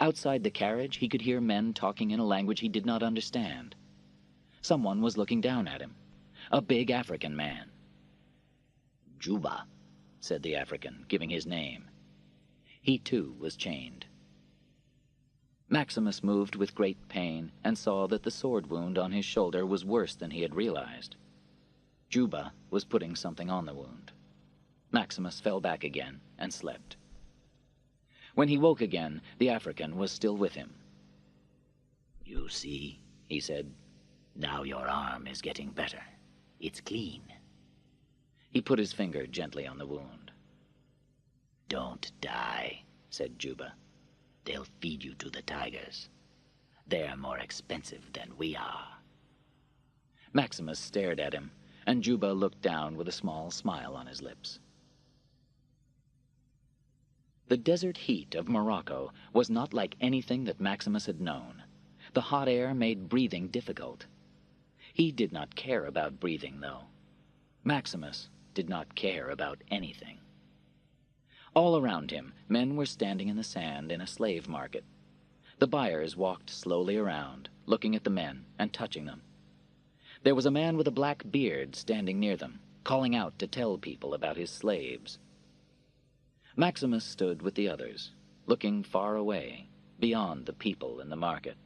Outside the carriage, he could hear men talking in a language he did not understand. Someone was looking down at him, a big African man. "Juba," said the African, giving his name. He too was chained. Maximus moved with great pain and saw that the sword wound on his shoulder was worse than he had realized. Juba was putting something on the wound. Maximus fell back again and slept. When he woke again, the African was still with him. "You see," he said, "now your arm is getting better. It's clean." He put his finger gently on the wound. "Don't die," said Juba. "They'll feed you to the tigers. They're more expensive than we are." Maximus stared at him, and Juba looked down with a small smile on his lips. The desert heat of Morocco was not like anything that Maximus had known. The hot air made breathing difficult. He did not care about breathing, though. Maximus did not care about anything. All around him, men were standing in the sand in a slave market. The buyers walked slowly around, looking at the men and touching them. There was a man with a black beard standing near them, calling out to tell people about his slaves. Maximus stood with the others, looking far away, beyond the people in the market.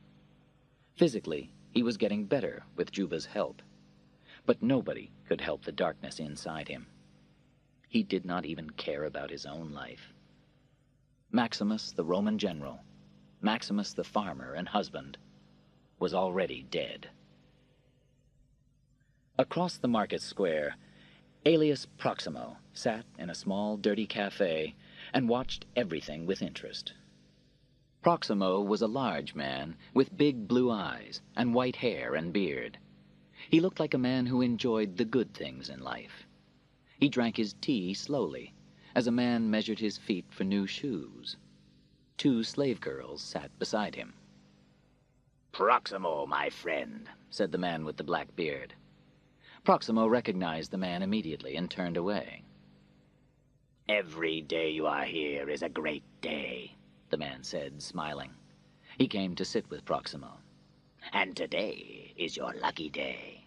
Physically, he was getting better with Juba's help, but nobody could help the darkness inside him. He did not even care about his own life. Maximus, the Roman general, Maximus the farmer and husband, was already dead. Across the market square, Aelius Proximo sat in a small, dirty cafe and watched everything with interest. Proximo was a large man with big blue eyes and white hair and beard. He looked like a man who enjoyed the good things in life. He drank his tea slowly, as a man measured his feet for new shoes. 2 slave girls sat beside him. "Proximo, my friend," said the man with the black beard. Proximo recognized the man immediately and turned away. "Every day you are here is a great day," the man said, smiling. He came to sit with Proximo. "And today is your lucky day."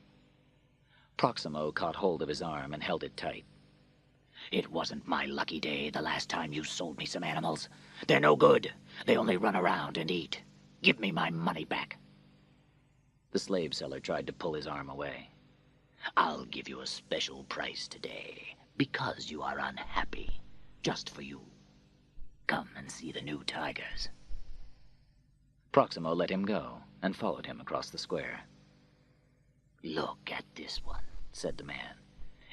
Proximo caught hold of his arm and held it tight. "It wasn't my lucky day the last time you sold me some animals. They're no good. They only run around and eat. Give me my money back." The slave seller tried to pull his arm away. "I'll give you a special price today, because you are unhappy, just for you. Come and see the new tigers." Proximo let him go and followed him across the square. "Look at this one," said the man.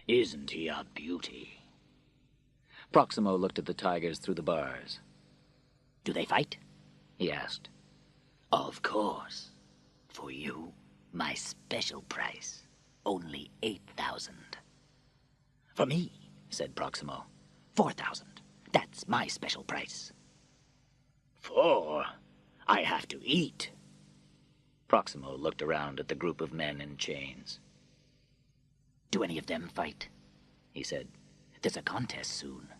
"Isn't he a beauty?" Proximo looked at the tigers through the bars. "Do they fight?" he asked. "Of course. For you, my special price. Only 8,000. "For me," said Proximo, 4,000. That's my special price." "4? I have to eat." Proximo looked around at the group of men in chains. "Do any of them fight?" he said. "There's a contest soon."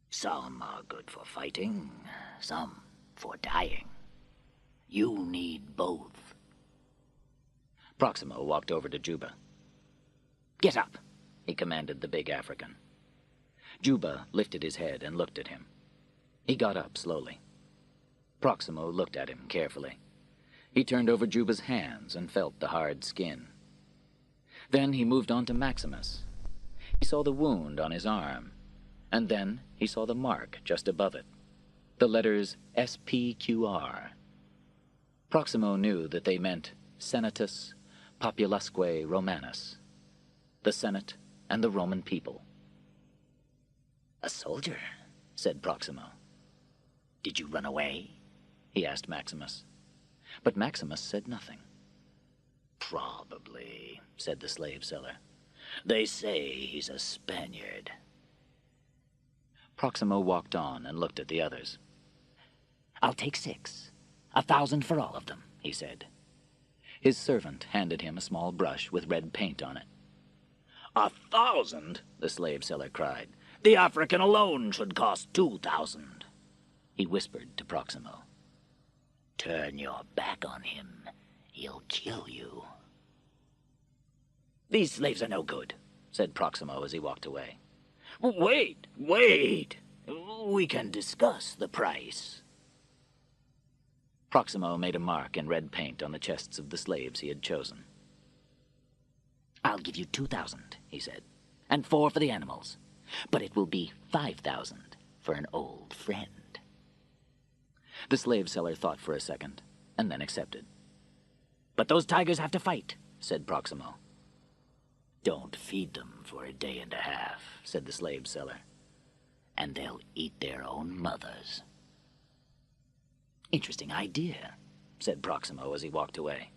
"Some are good for fighting, some for dying. You need both." Proximo walked over to Juba. "Get up," he commanded the big African. Juba lifted his head and looked at him. He got up slowly. Proximo looked at him carefully. He turned over Juba's hands and felt the hard skin. Then he moved on to Maximus. He saw the wound on his arm, and then he saw the mark just above it. the letters SPQR. Proximo knew that they meant Senatus Populusque Romanus, the Senate and the Roman people. "A soldier," said Proximo. "Did you run away?" he asked Maximus. But Maximus said nothing. "Probably," said the slave seller. "They say he's a Spaniard." Proximo walked on and looked at the others. "I'll take 6. 1,000 for all of them," he said. His servant handed him a small brush with red paint on it. 1,000? the slave seller cried. "The African alone should cost 2,000. He whispered to Proximo. "Turn your back on him. He'll kill you." "These slaves are no good," said Proximo as he walked away. Wait! We can discuss the price." Proximo made a mark in red paint on the chests of the slaves he had chosen. "I'll give you 2,000, he said, "and 4 for the animals. But it will be 5,000 for an old friend." The slave seller thought for a second, and then accepted. "But those tigers have to fight," said Proximo. "Don't feed them for a day and a half," said the slave seller, "and they'll eat their own mothers." "Interesting idea," said Proximo as he walked away.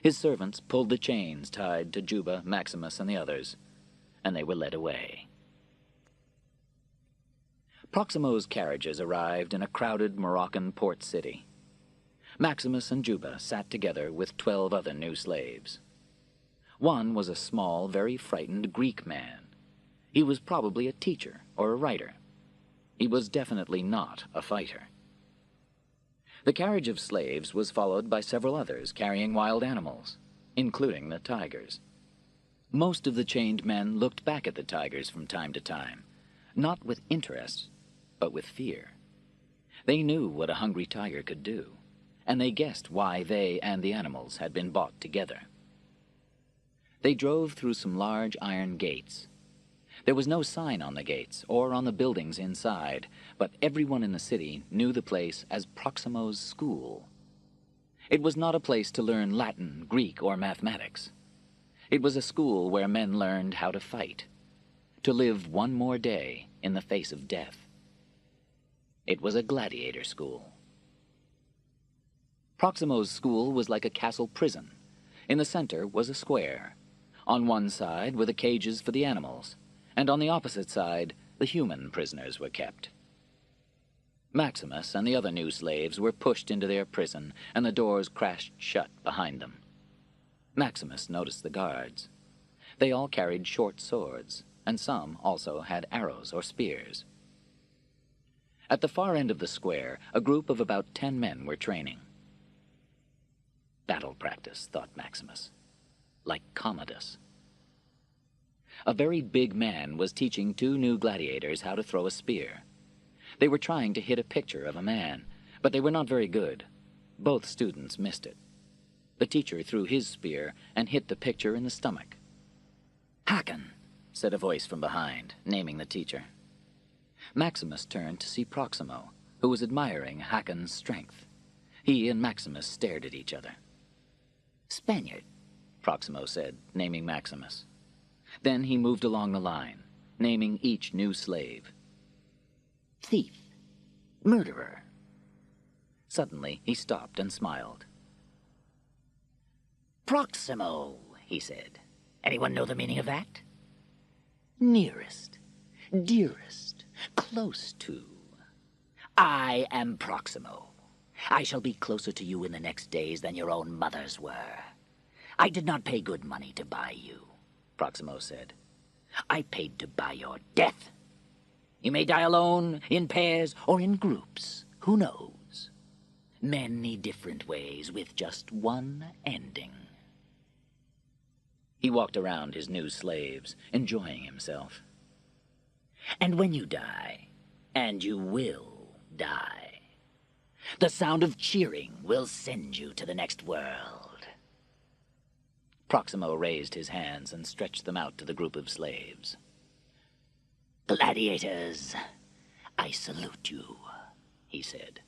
His servants pulled the chains tied to Juba, Maximus, and the others, and they were led away. Proximo's carriages arrived in a crowded Moroccan port city. Maximus and Juba sat together with 12 other new slaves. One was a small, very frightened Greek man. He was probably a teacher or a writer. He was definitely not a fighter. The carriage of slaves was followed by several others carrying wild animals, including the tigers. Most of the chained men looked back at the tigers from time to time, not with interest, but with fear. They knew what a hungry tiger could do, and they guessed why they and the animals had been bought together. They drove through some large iron gates. There was no sign on the gates or on the buildings inside, but everyone in the city knew the place as Proximo's school. It was not a place to learn Latin, Greek, or mathematics. It was a school where men learned how to fight, to live one more day in the face of death. It was a gladiator school. Proximo's school was like a castle prison. In the center was a square. On one side were the cages for the animals, and on the opposite side the human prisoners were kept. Maximus and the other new slaves were pushed into their prison, and the doors crashed shut behind them. Maximus noticed the guards. They all carried short swords, and some also had arrows or spears. At the far end of the square, a group of about 10 men were training. Battle practice, thought Maximus. Like Commodus. A very big man was teaching 2 new gladiators how to throw a spear. They were trying to hit a picture of a man, but they were not very good. Both students missed it. The teacher threw his spear and hit the picture in the stomach. "Hacken," said a voice from behind, naming the teacher. Maximus turned to see Proximo, who was admiring Hacken's strength. He and Maximus stared at each other. "Spaniard," Proximo said, naming Maximus. Then he moved along the line, naming each new slave. "Thief. Murderer." Suddenly he stopped and smiled. "Proximo," he said. "Anyone know the meaning of that?" "Nearest, dearest, close to." "I am Proximo. I shall be closer to you in the next days than your own mothers were. I did not pay good money to buy you," Proximo said. "I paid to buy your death. You may die alone, in pairs, or in groups. Who knows? Many different ways with just one ending." He walked around his new slaves, enjoying himself. "And when you die, and you will die, the sound of cheering will send you to the next world." Proximo raised his hands and stretched them out to the group of slaves. "Gladiators, I salute you. he said.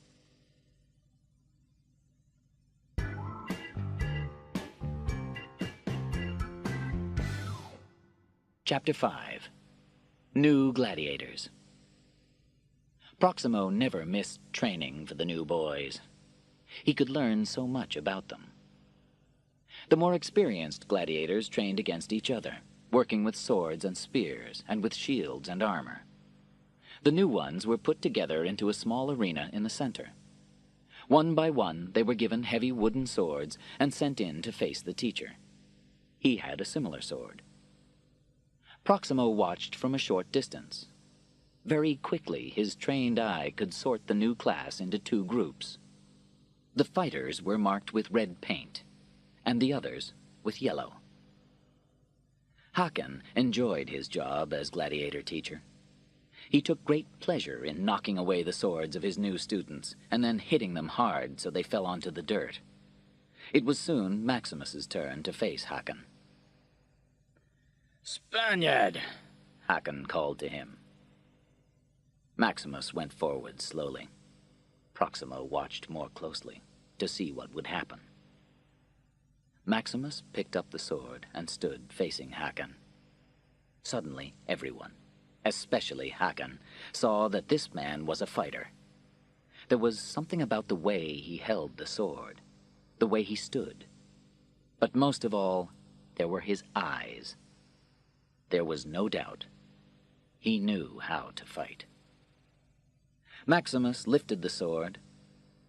Chapter 5. New Gladiators. Proximo never missed training for the new boys. He could learn so much about them. The more experienced gladiators trained against each other, working with swords and spears and with shields and armor. The new ones were put together into a small arena in the center. One by one, they were given heavy wooden swords and sent in to face the teacher. He had a similar sword. Proximo watched from a short distance. Very quickly, his trained eye could sort the new class into two groups. The fighters were marked with red paint, and the others with yellow. Hakan enjoyed his job as gladiator teacher. He took great pleasure in knocking away the swords of his new students and then hitting them hard so they fell onto the dirt. It was soon Maximus's turn to face Hakan. "Spaniard!" Hakan called to him. Maximus went forward slowly. Proximo watched more closely to see what would happen. Maximus picked up the sword and stood facing Hakan. Suddenly, everyone, especially Hakan, saw that this man was a fighter. There was something about the way he held the sword, the way he stood. But most of all, there were his eyes. There was no doubt. He knew how to fight. Maximus lifted the sword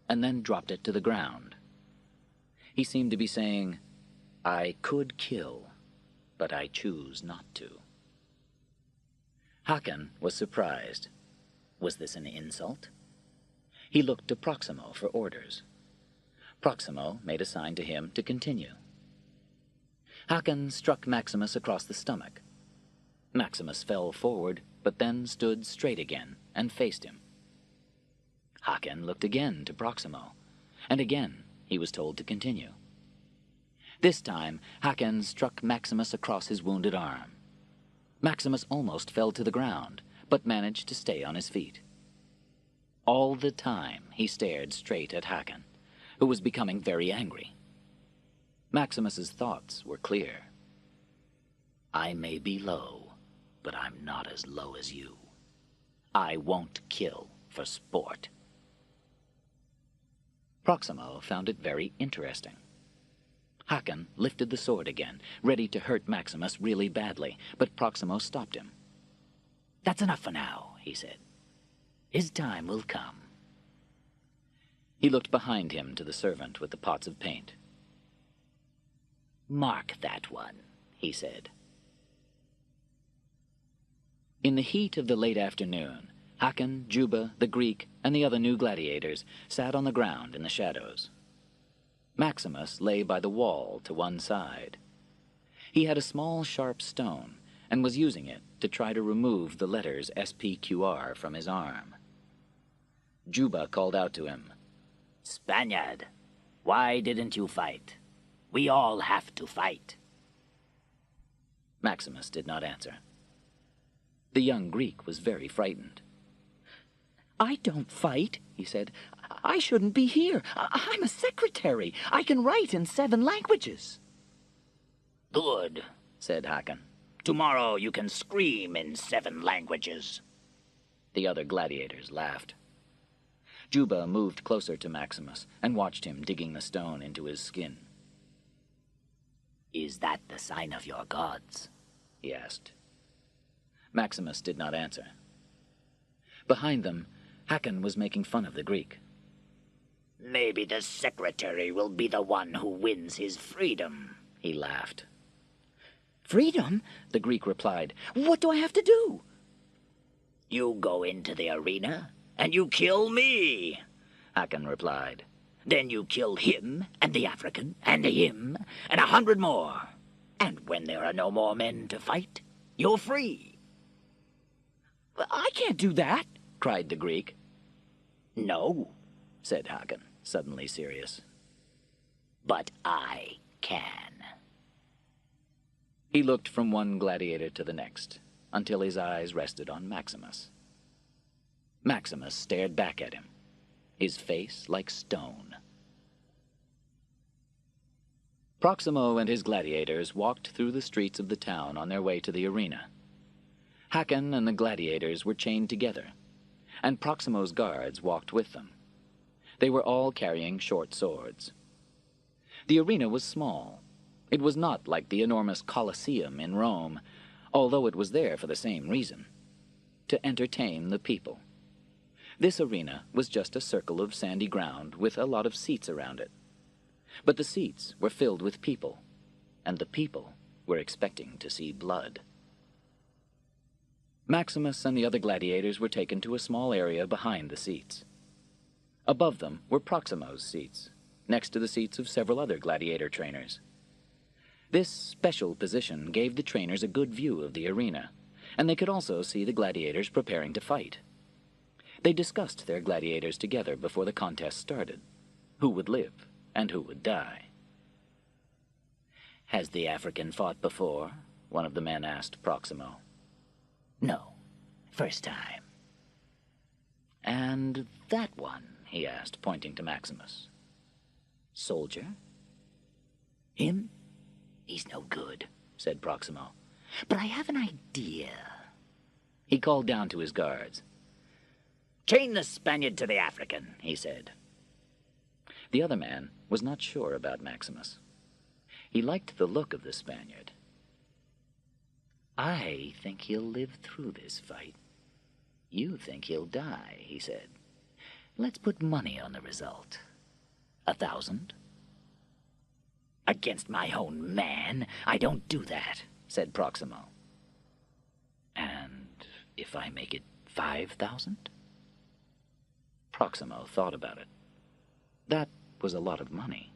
and then dropped it to the ground. He seemed to be saying, "I could kill, but I choose not to." Hakan was surprised. Was this an insult? He looked to Proximo for orders. Proximo made a sign to him to continue. Hakan struck Maximus across the stomach. Maximus fell forward, but then stood straight again and faced him. Hakan looked again to Proximo, and again he was told to continue. This time, Hakan struck Maximus across his wounded arm. Maximus almost fell to the ground, but managed to stay on his feet. All the time, he stared straight at Hakan, who was becoming very angry. Maximus's thoughts were clear. "I may be low, but I'm not as low as you. I won't kill for sport." Proximo found it very interesting. Hakan lifted the sword again, ready to hurt Maximus really badly, but Proximo stopped him. "That's enough for now," he said. "His time will come." He looked behind him to the servant with the pots of paint. "Mark that one," he said. In the heat of the late afternoon, Hakan, Juba, the Greek, and the other new gladiators sat on the ground in the shadows. Maximus lay by the wall to one side. He had a small sharp stone and was using it to try to remove the letters SPQR from his arm. Juba called out to him, "Spaniard, why didn't you fight? We all have to fight." Maximus did not answer. The young Greek was very frightened. "I don't fight," he said. "I shouldn't be here. I'm a secretary. I can write in 7 languages. "Good," said Hakan. "Tomorrow you can scream in 7 languages." The other gladiators laughed. Juba moved closer to Maximus and watched him digging the stone into his skin. "Is that the sign of your gods?" he asked. Maximus did not answer. Behind them, Hakan was making fun of the Greek. "Maybe the secretary will be the one who wins his freedom," he laughed. "Freedom?" the Greek replied. "What do I have to do?" "You go into the arena, and you kill me," Hakan replied. "Then you kill him, and the African, and him, and 100 more. And when there are no more men to fight, you're free." "I can't do that," cried the Greek. "No," said Hakan, suddenly serious. "But I can." He looked from one gladiator to the next, until his eyes rested on Maximus. Maximus stared back at him. his face like stone. Proximo and his gladiators walked through the streets of the town on their way to the arena. Hakon and the gladiators were chained together, and Proximo's guards walked with them. They were all carrying short swords. The arena was small. It was not like the enormous Colosseum in Rome, although it was there for the same reason: to entertain the people. This arena was just a circle of sandy ground with a lot of seats around it. But the seats were filled with people, and the people were expecting to see blood. Maximus and the other gladiators were taken to a small area behind the seats. Above them were Proximo's seats, next to the seats of several other gladiator trainers. This special position gave the trainers a good view of the arena, and they could also see the gladiators preparing to fight. They discussed their gladiators together before the contest started: who would live and who would die. "Has the African fought before?" one of the men asked Proximo. "No, first time." "And that one?" he asked, pointing to Maximus. "Soldier?" "Him? He's no good," said Proximo. "But I have an idea." He called down to his guards. "Chain the Spaniard to the African," he said. The other man was not sure about Maximus. He liked the look of the Spaniard. "I think he'll live through this fight. You think he'll die," he said. "Let's put money on the result. 1,000? "Against my own man, I don't do that," said Proximo. "And if I make it 5,000? Proximo thought about it. That was a lot of money.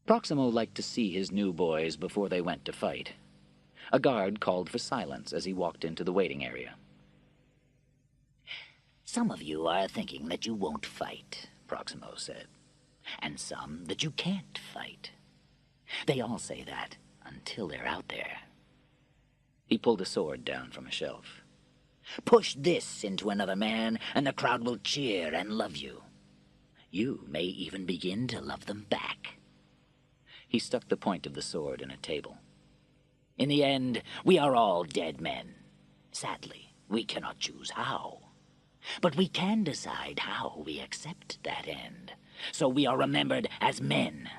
Proximo liked to see his new boys before they went to fight. A guard called for silence as he walked into the waiting area. "Some of you are thinking that you won't fight," Proximo said, "and some that you can't fight. They all say that until they're out there." He pulled a sword down from a shelf. "Push this into another man, and the crowd will cheer and love you. You may even begin to love them back." He stuck the point of the sword in a table. "In the end, we are all dead men. Sadly, we cannot choose how. But we can decide how we accept that end, so we are remembered as men.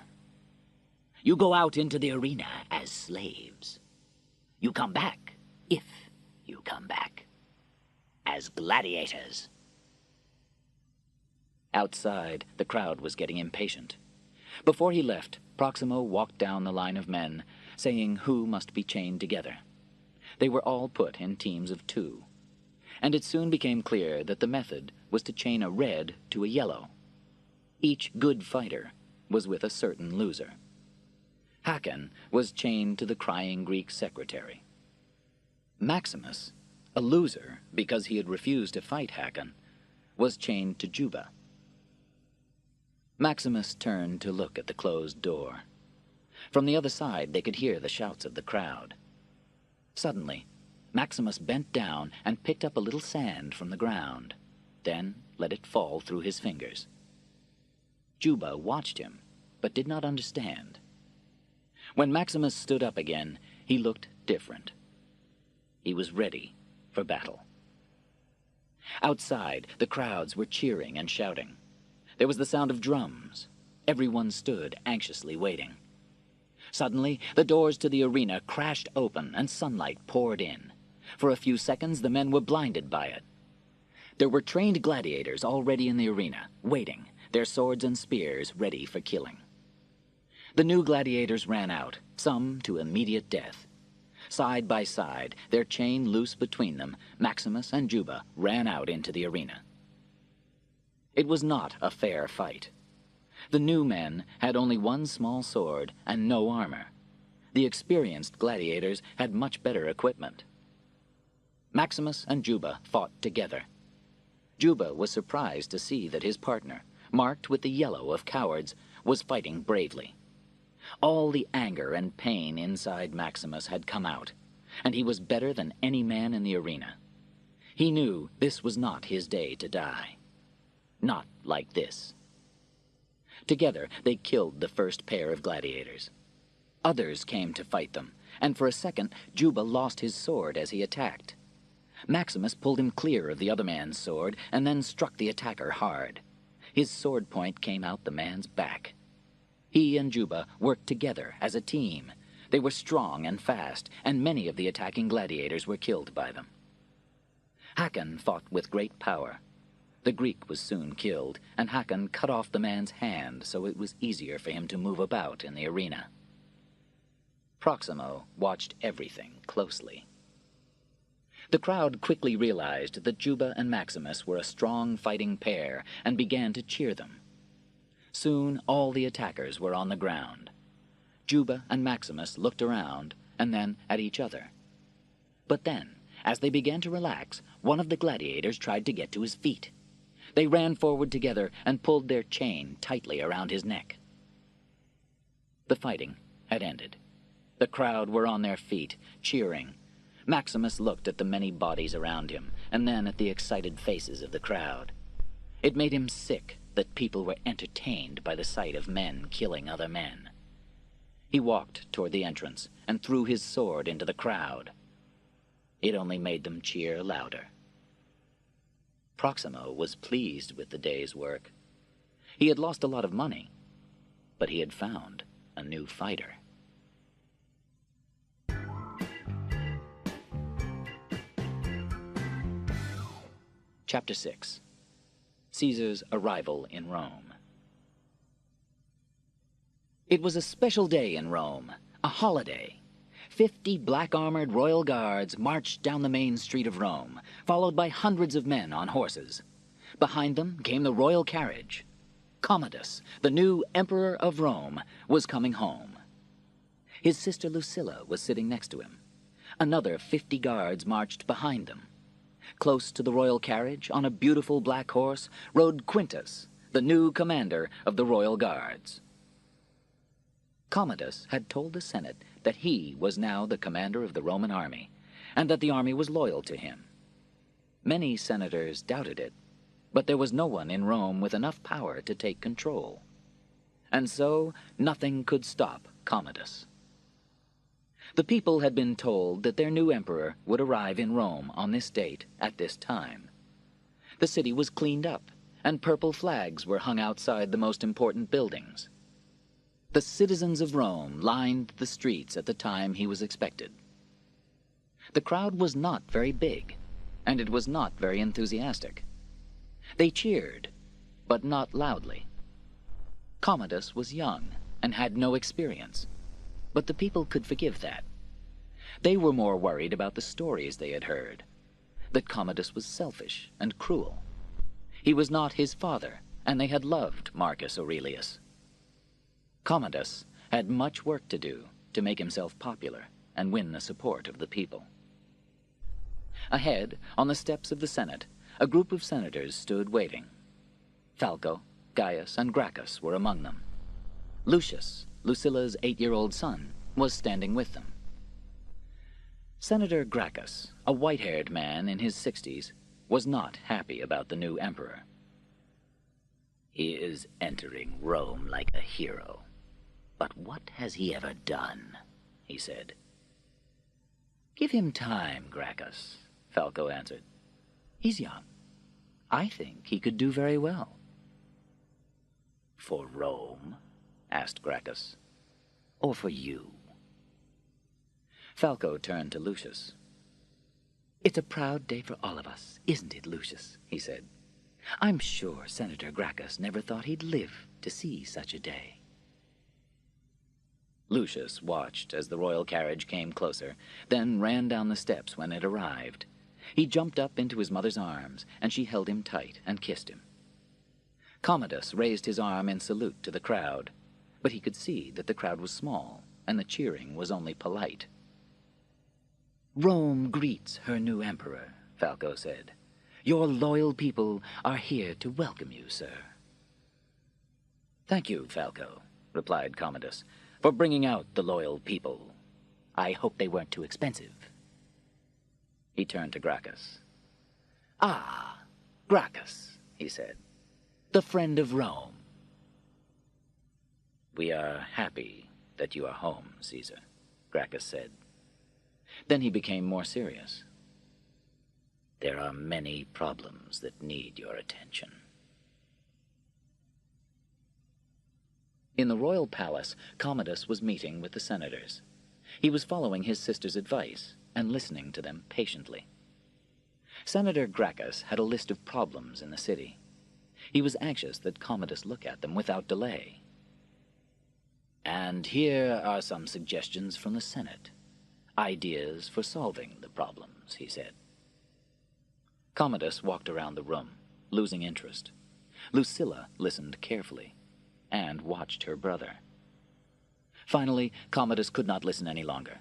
You go out into the arena as slaves. You come back, if you come back, as gladiators." Outside, the crowd was getting impatient. Before he left, Proximo walked down the line of men, saying who must be chained together. They were all put in teams of 2, and it soon became clear that the method was to chain a red to a yellow. Each good fighter was with a certain loser. Hakon was chained to the crying Greek secretary. Maximus, a loser because he had refused to fight Hakon, was chained to Juba. Maximus turned to look at the closed door. From the other side they could hear the shouts of the crowd. Suddenly, Maximus bent down and picked up a little sand from the ground, then let it fall through his fingers. Juba watched him, but did not understand. When Maximus stood up again, he looked different. He was ready for battle. Outside, the crowds were cheering and shouting. There was the sound of drums. Everyone stood anxiously waiting. Suddenly, the doors to the arena crashed open and sunlight poured in. For a few seconds, the men were blinded by it. There were trained gladiators already in the arena, waiting, their swords and spears ready for killing. The new gladiators ran out, some to immediate death. Side by side, their chain loose between them, Maximus and Juba ran out into the arena. It was not a fair fight. The new men had only one small sword and no armor. The experienced gladiators had much better equipment. Maximus and Juba fought together. Juba was surprised to see that his partner, marked with the yellow of cowards, was fighting bravely. All the anger and pain inside Maximus had come out, and he was better than any man in the arena. He knew this was not his day to die. Not like this. Together, they killed the first pair of gladiators. Others came to fight them, and for a second, Juba lost his sword as he attacked. Maximus pulled him clear of the other man's sword and then struck the attacker hard. His sword point came out the man's back. He and Juba worked together as a team. They were strong and fast, and many of the attacking gladiators were killed by them. Hakon fought with great power. The Greek was soon killed, and Hakon cut off the man's hand so it was easier for him to move about in the arena. Proximo watched everything closely. The crowd quickly realized that Juba and Maximus were a strong fighting pair and began to cheer them. Soon all the attackers were on the ground. Juba and Maximus looked around and then at each other. But then, as they began to relax, one of the gladiators tried to get to his feet. They ran forward together and pulled their chain tightly around his neck. The fighting had ended. The crowd were on their feet, cheering. Maximus looked at the many bodies around him, and then at the excited faces of the crowd. It made him sick that people were entertained by the sight of men killing other men. He walked toward the entrance and threw his sword into the crowd. It only made them cheer louder. Proximo was pleased with the day's work. He had lost a lot of money, but he had found a new fighter. Chapter 6. Caesar's Arrival in Rome. It was a special day in Rome, a holiday. 50 black-armored royal guards marched down the main street of Rome, followed by hundreds of men on horses. Behind them came the royal carriage. Commodus, the new emperor of Rome, was coming home. His sister Lucilla was sitting next to him. Another 50 guards marched behind them. Close to the royal carriage, on a beautiful black horse, rode Quintus, the new commander of the royal guards. Commodus had told the Senate that he was now the commander of the Roman army, and that the army was loyal to him. Many senators doubted it, but there was no one in Rome with enough power to take control. And so nothing could stop Commodus. The people had been told that their new emperor would arrive in Rome on this date at this time. The city was cleaned up, and purple flags were hung outside the most important buildings. The citizens of Rome lined the streets at the time he was expected. The crowd was not very big, and it was not very enthusiastic. They cheered, but not loudly. Commodus was young and had no experience, but the people could forgive that. They were more worried about the stories they had heard, that Commodus was selfish and cruel. He was not his father, and they had loved Marcus Aurelius. Commodus had much work to do to make himself popular and win the support of the people. Ahead, on the steps of the Senate, a group of senators stood waiting. Falco, Gaius, and Gracchus were among them. Lucius, Lucilla's 8-year-old son, was standing with them. Senator Gracchus, a white-haired man in his 60s, was not happy about the new emperor. He is entering Rome like a hero. But what has he ever done? He said. Give him time, Gracchus, Falco answered. He's young. I think he could do very well. For Rome? Asked Gracchus. Or for you? Falco turned to Lucius. It's a proud day for all of us, isn't it, Lucius? He said. I'm sure Senator Gracchus never thought he'd live to see such a day. Lucius watched as the royal carriage came closer, then ran down the steps when it arrived. He jumped up into his mother's arms, and she held him tight and kissed him. Commodus raised his arm in salute to the crowd, but he could see that the crowd was small, and the cheering was only polite. Rome greets her new emperor, Falco said. Your loyal people are here to welcome you, sir. Thank you, Falco, replied Commodus, for bringing out the loyal people. I hope they weren't too expensive. He turned to Gracchus. Ah, Gracchus, he said, the friend of Rome. We are happy that you are home, Caesar, Gracchus said. Then he became more serious. There are many problems that need your attention. In the royal palace, Commodus was meeting with the senators. He was following his sister's advice and listening to them patiently. Senator Gracchus had a list of problems in the city. He was anxious that Commodus look at them without delay. And here are some suggestions from the Senate. Ideas for solving the problems, he said. Commodus walked around the room, losing interest. Lucilla listened carefully and watched her brother. Finally, Commodus could not listen any longer.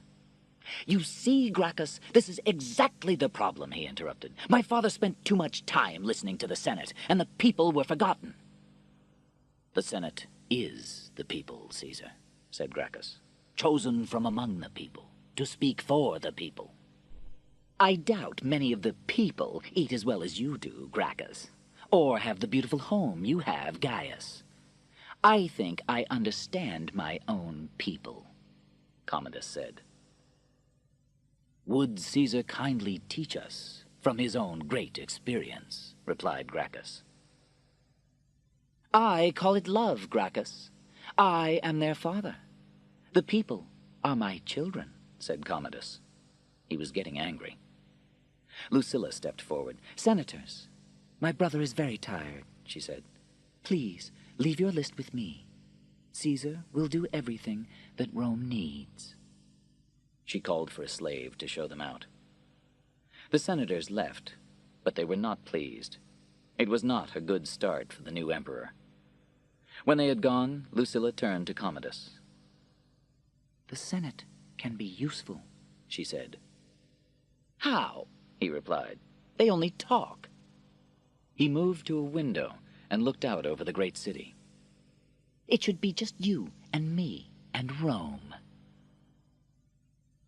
You see, Gracchus, this is exactly the problem, he interrupted. My father spent too much time listening to the Senate, and the people were forgotten. The Senate is the people, Caesar, said Gracchus. Chosen from among the people, to speak for the people. I doubt many of the people eat as well as you do, Gracchus, or have the beautiful home you have, Gaius. I think I understand my own people, Commodus said. Would Caesar kindly teach us from his own great experience, replied Gracchus. I call it love, Gracchus. I am their father. The people are my children, said Commodus. He was getting angry. Lucilla stepped forward. Senators, my brother is very tired, she said. Please, leave your list with me. Caesar will do everything that Rome needs. She called for a slave to show them out. The senators left, but they were not pleased. It was not a good start for the new emperor. When they had gone, Lucilla turned to Commodus. The Senate can be useful, she said. How? He replied. They only talk. He moved to a window and looked out over the great city. It should be just you and me and Rome.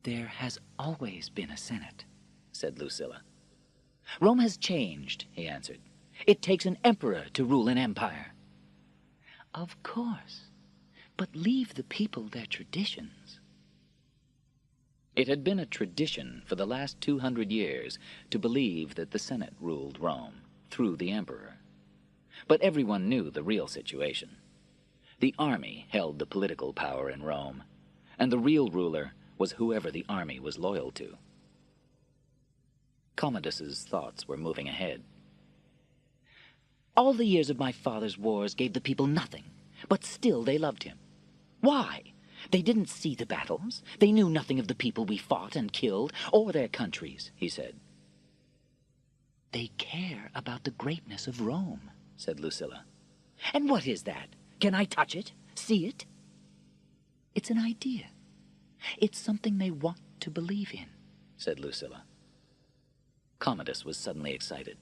There has always been a Senate, said Lucilla. Rome has changed, he answered. It takes an emperor to rule an empire. Of course, but leave the people their traditions. It had been a tradition for the last 200 years to believe that the Senate ruled Rome through the emperor. But everyone knew the real situation. The army held the political power in Rome, and the real ruler was whoever the army was loyal to. Commodus's thoughts were moving ahead. All the years of my father's wars gave the people nothing, but still they loved him. Why? They didn't see the battles. They knew nothing of the people we fought and killed, or their countries, he said. They care about the greatness of Rome, said Lucilla. And what is that? Can I touch it? See it? It's an idea. It's something they want to believe in, said Lucilla. Commodus was suddenly excited.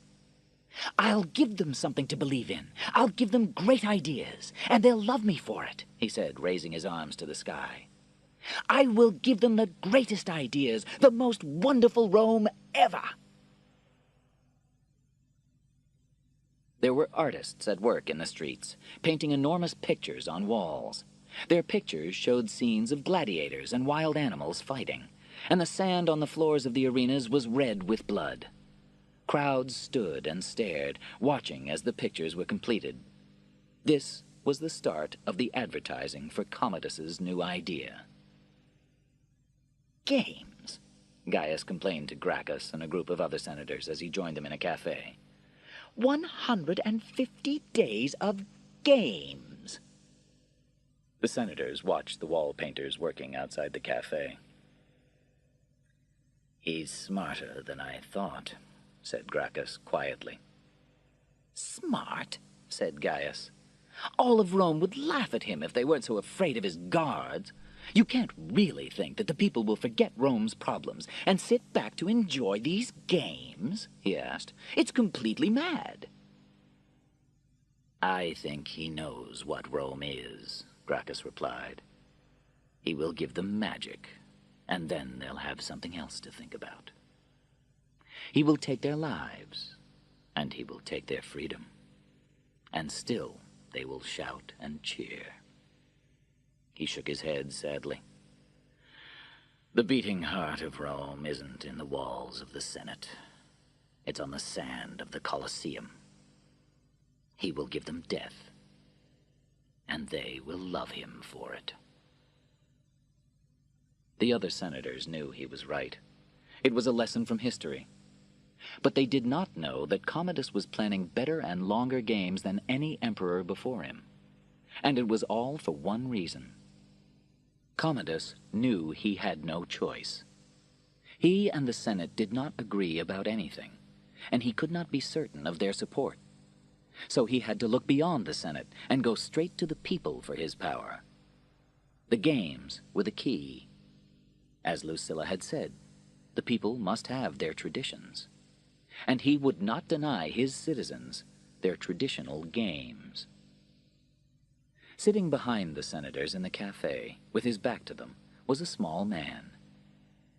I'll give them something to believe in. I'll give them great ideas, and they'll love me for it, he said, raising his arms to the sky. I will give them the greatest ideas, the most wonderful Rome ever. There were artists at work in the streets, painting enormous pictures on walls. Their pictures showed scenes of gladiators and wild animals fighting, and the sand on the floors of the arenas was red with blood. Crowds stood and stared, watching as the pictures were completed. This was the start of the advertising for Commodus's new idea. Games, Gaius complained to Gracchus and a group of other senators as he joined them in a cafe. 150 days of games. The senators watched the wall painters working outside the cafe. He's smarter than I thought, said Gracchus quietly. Smart, said Gaius. All of Rome would laugh at him if they weren't so afraid of his guards. You can't really think that the people will forget Rome's problems and sit back to enjoy these games? He asked. It's completely mad. I think he knows what Rome is, Gracchus replied. He will give them magic, and then they'll have something else to think about. He will take their lives, and he will take their freedom. And still they will shout and cheer. He shook his head sadly. The beating heart of Rome isn't in the walls of the Senate. It's on the sand of the Colosseum. He will give them death, and they will love him for it. The other senators knew he was right. It was a lesson from history. But they did not know that Commodus was planning better and longer games than any emperor before him. And it was all for one reason. Commodus knew he had no choice. He and the Senate did not agree about anything, and he could not be certain of their support. So he had to look beyond the Senate and go straight to the people for his power. The games were the key. As Lucilla had said, the people must have their traditions, and he would not deny his citizens their traditional games. Sitting behind the senators in the cafe, with his back to them, was a small man.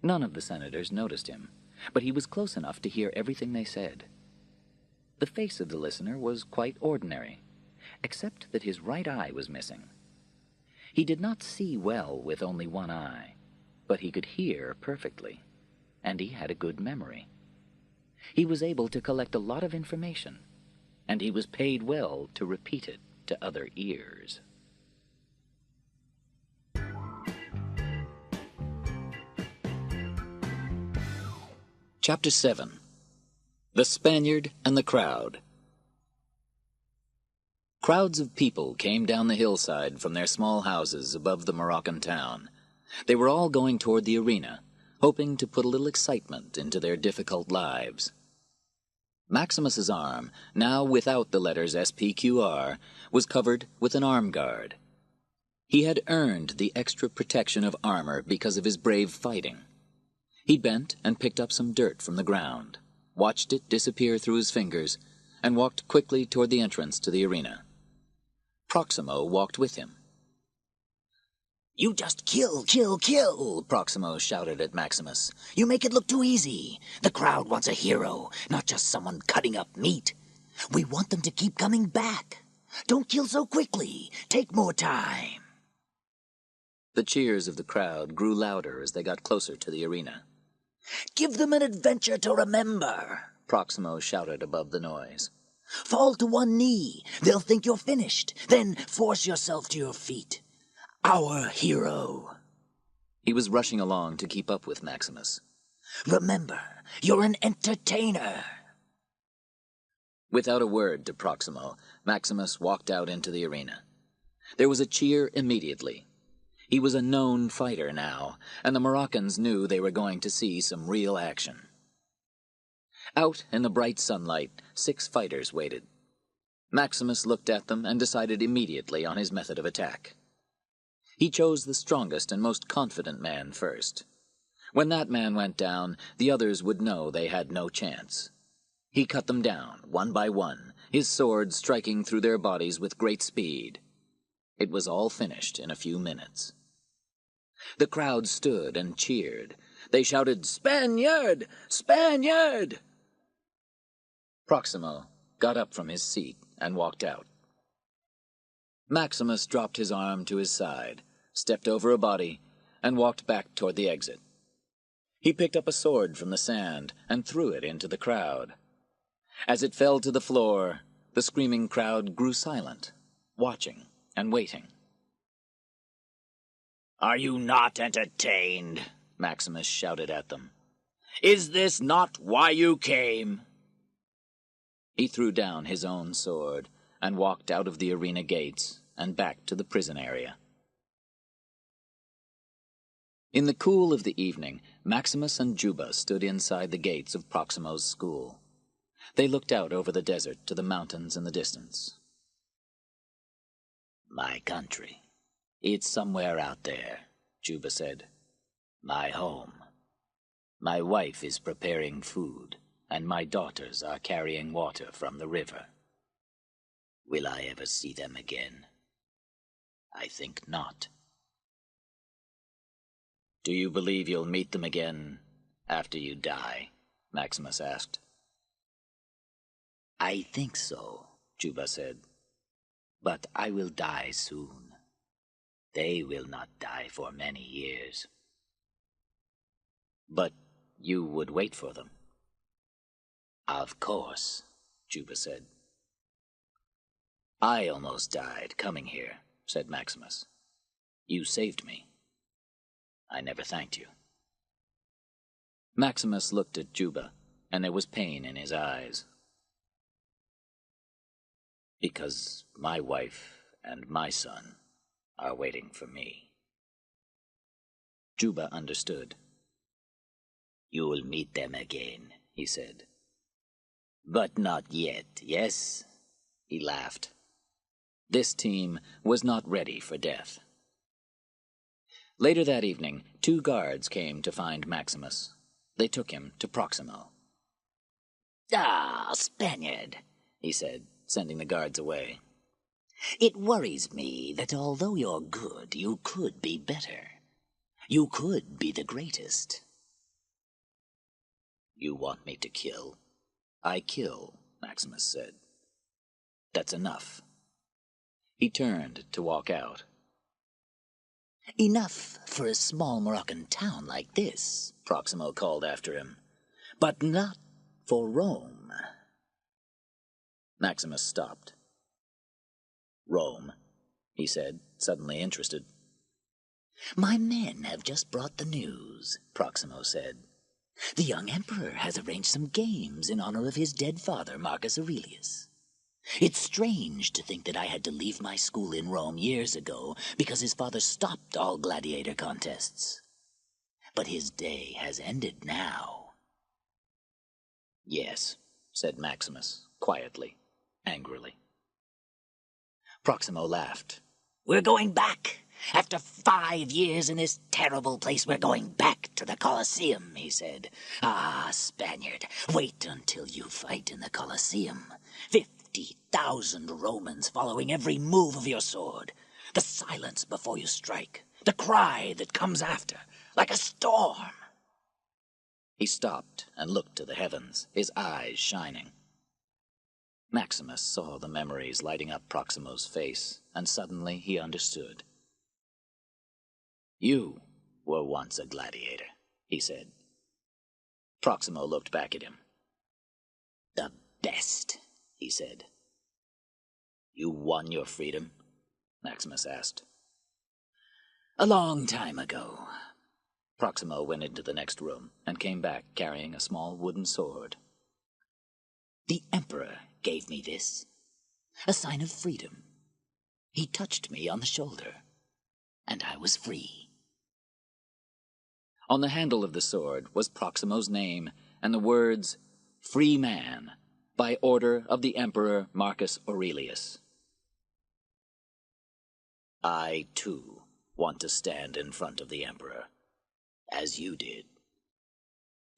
None of the senators noticed him, but he was close enough to hear everything they said. The face of the listener was quite ordinary, except that his right eye was missing. He did not see well with only one eye, but he could hear perfectly, and he had a good memory. He was able to collect a lot of information, and he was paid well to repeat it to other ears. Chapter 7. The Spaniard and the Crowd. Crowds of people came down the hillside from their small houses above the Moroccan town. They were all going toward the arena, hoping to put a little excitement into their difficult lives. Maximus's arm, now without the letters SPQR, was covered with an arm guard. He had earned the extra protection of armor because of his brave fighting. He bent and picked up some dirt from the ground, watched it disappear through his fingers, and walked quickly toward the entrance to the arena. Proximo walked with him. "You just kill, Proximo shouted at Maximus. "You make it look too easy. The crowd wants a hero, not just someone cutting up meat. We want them to keep coming back. Don't kill so quickly. Take more time." The cheers of the crowd grew louder as they got closer to the arena. "Give them an adventure to remember," Proximo shouted above the noise. "Fall to one knee. They'll think you're finished. Then force yourself to your feet. Our hero." He was rushing along to keep up with Maximus. "Remember, you're an entertainer." Without a word to Proximo, Maximus walked out into the arena. There was a cheer immediately. He was a known fighter now, and the Moroccans knew they were going to see some real action. Out in the bright sunlight, 6 fighters waited. Maximus looked at them and decided immediately on his method of attack. He chose the strongest and most confident man first. When that man went down, the others would know they had no chance. He cut them down, one by one, his sword striking through their bodies with great speed. It was all finished in a few minutes. The crowd stood and cheered. They shouted, "Spaniard! Spaniard!" Proximo got up from his seat and walked out. Maximus dropped his arm to his side, stepped over a body, and walked back toward the exit. He picked up a sword from the sand and threw it into the crowd. As it fell to the floor, the screaming crowd grew silent, watching and waiting. "Are you not entertained?" Maximus shouted at them. "Is this not why you came?" He threw down his own sword and walked out of the arena gates and back to the prison area. In the cool of the evening, Maximus and Juba stood inside the gates of Proximo's school. They looked out over the desert to the mountains in the distance. "My country. It's somewhere out there," Juba said. "My home. My wife is preparing food, and my daughters are carrying water from the river. Will I ever see them again? I think not." "Do you believe you'll meet them again after you die?" Maximus asked. I think so, Juba said. But I will die soon. They will not die for many years. But you would wait for them. Of course, Juba said. I almost died coming here, said Maximus. You saved me. I never thanked you. Maximus looked at Juba, and there was pain in his eyes. Because my wife and my son are waiting for me. Juba understood. You'll meet them again, he said. But not yet, yes? He laughed. This team was not ready for death. Later that evening, 2 guards came to find Maximus. They took him to Proximo. Ah, Spaniard, he said, sending the guards away. It worries me that although you're good, you could be better. You could be the greatest. You want me to kill? I kill, Maximus said. That's enough. He turned to walk out. Enough for a small Moroccan town like this, Proximo called after him. But not for Rome. Maximus stopped. Rome, he said, suddenly interested. My men have just brought the news, Proximo said. The young emperor has arranged some games in honor of his dead father, Marcus Aurelius. It's strange to think that I had to leave my school in Rome years ago because his father stopped all gladiator contests. But his day has ended now. Yes, said Maximus, quietly, angrily. Proximo laughed. We're going back. After 5 years in this terrible place, we're going back to the Colosseum, he said. Ah, Spaniard, wait until you fight in the Colosseum. 50,000 Romans following every move of your sword. The silence before you strike. The cry that comes after, like a storm. He stopped and looked to the heavens, his eyes shining. Maximus saw the memories lighting up Proximo's face, and suddenly he understood. You were once a gladiator, he said. Proximo looked back at him. The best, he said. You won your freedom? Maximus asked. A long time ago. Proximo went into the next room and came back carrying a small wooden sword. The emperor gave me this, a sign of freedom. He touched me on the shoulder, and I was free. On the handle of the sword was Proximo's name and the words, "Free Man, by order of the Emperor Marcus Aurelius." I, too, want to stand in front of the emperor, as you did.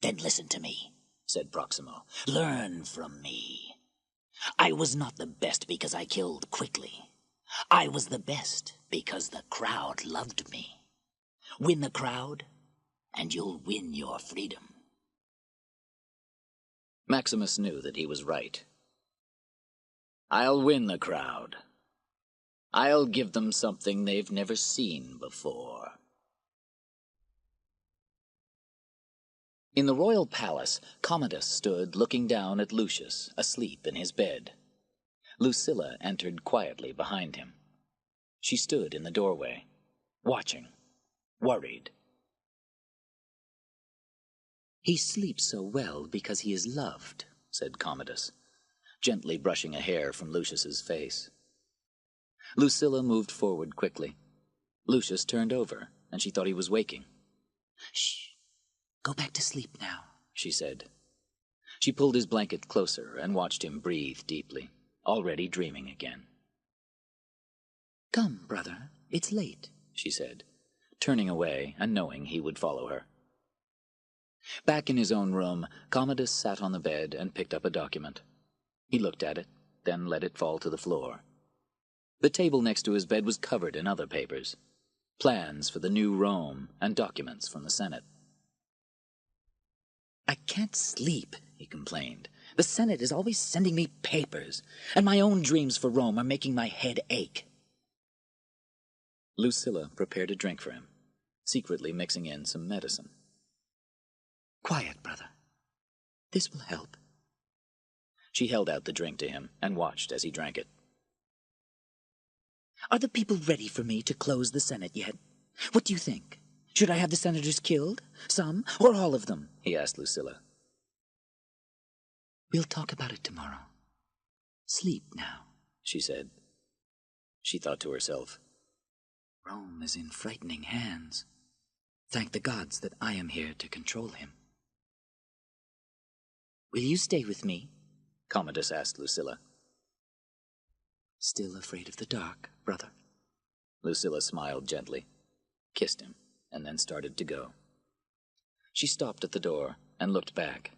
Then listen to me, said Proximo. Learn from me. I was not the best because I killed quickly. I was the best because the crowd loved me. Win the crowd, and you'll win your freedom. Maximus knew that he was right. I'll win the crowd. I'll give them something they've never seen before. In the royal palace, Commodus stood looking down at Lucius, asleep in his bed. Lucilla entered quietly behind him. She stood in the doorway, watching, worried. He sleeps so well because he is loved, said Commodus, gently brushing a hair from Lucius's face. Lucilla moved forward quickly. Lucius turned over, and she thought he was waking. Shh. Go back to sleep now, she said. She pulled his blanket closer and watched him breathe deeply, already dreaming again. Come, brother, it's late, she said, turning away and knowing he would follow her. Back in his own room, Commodus sat on the bed and picked up a document. He looked at it, then let it fall to the floor. The table next to his bed was covered in other papers, plans for the new Rome and documents from the Senate. I can't sleep, he complained. The Senate is always sending me papers, and my own dreams for Rome are making my head ache. Lucilla prepared a drink for him, secretly mixing in some medicine. Quiet, brother. This will help. She held out the drink to him and watched as he drank it. Are the people ready for me to close the Senate yet? What do you think? Should I have the senators killed? Some or all of them? He asked Lucilla. We'll talk about it tomorrow. Sleep now, she said. She thought to herself, Rome is in frightening hands. Thank the gods that I am here to control him. Will you stay with me? Commodus asked Lucilla. Still afraid of the dark, brother? Lucilla smiled gently, kissed him, and then started to go. She stopped at the door and looked back.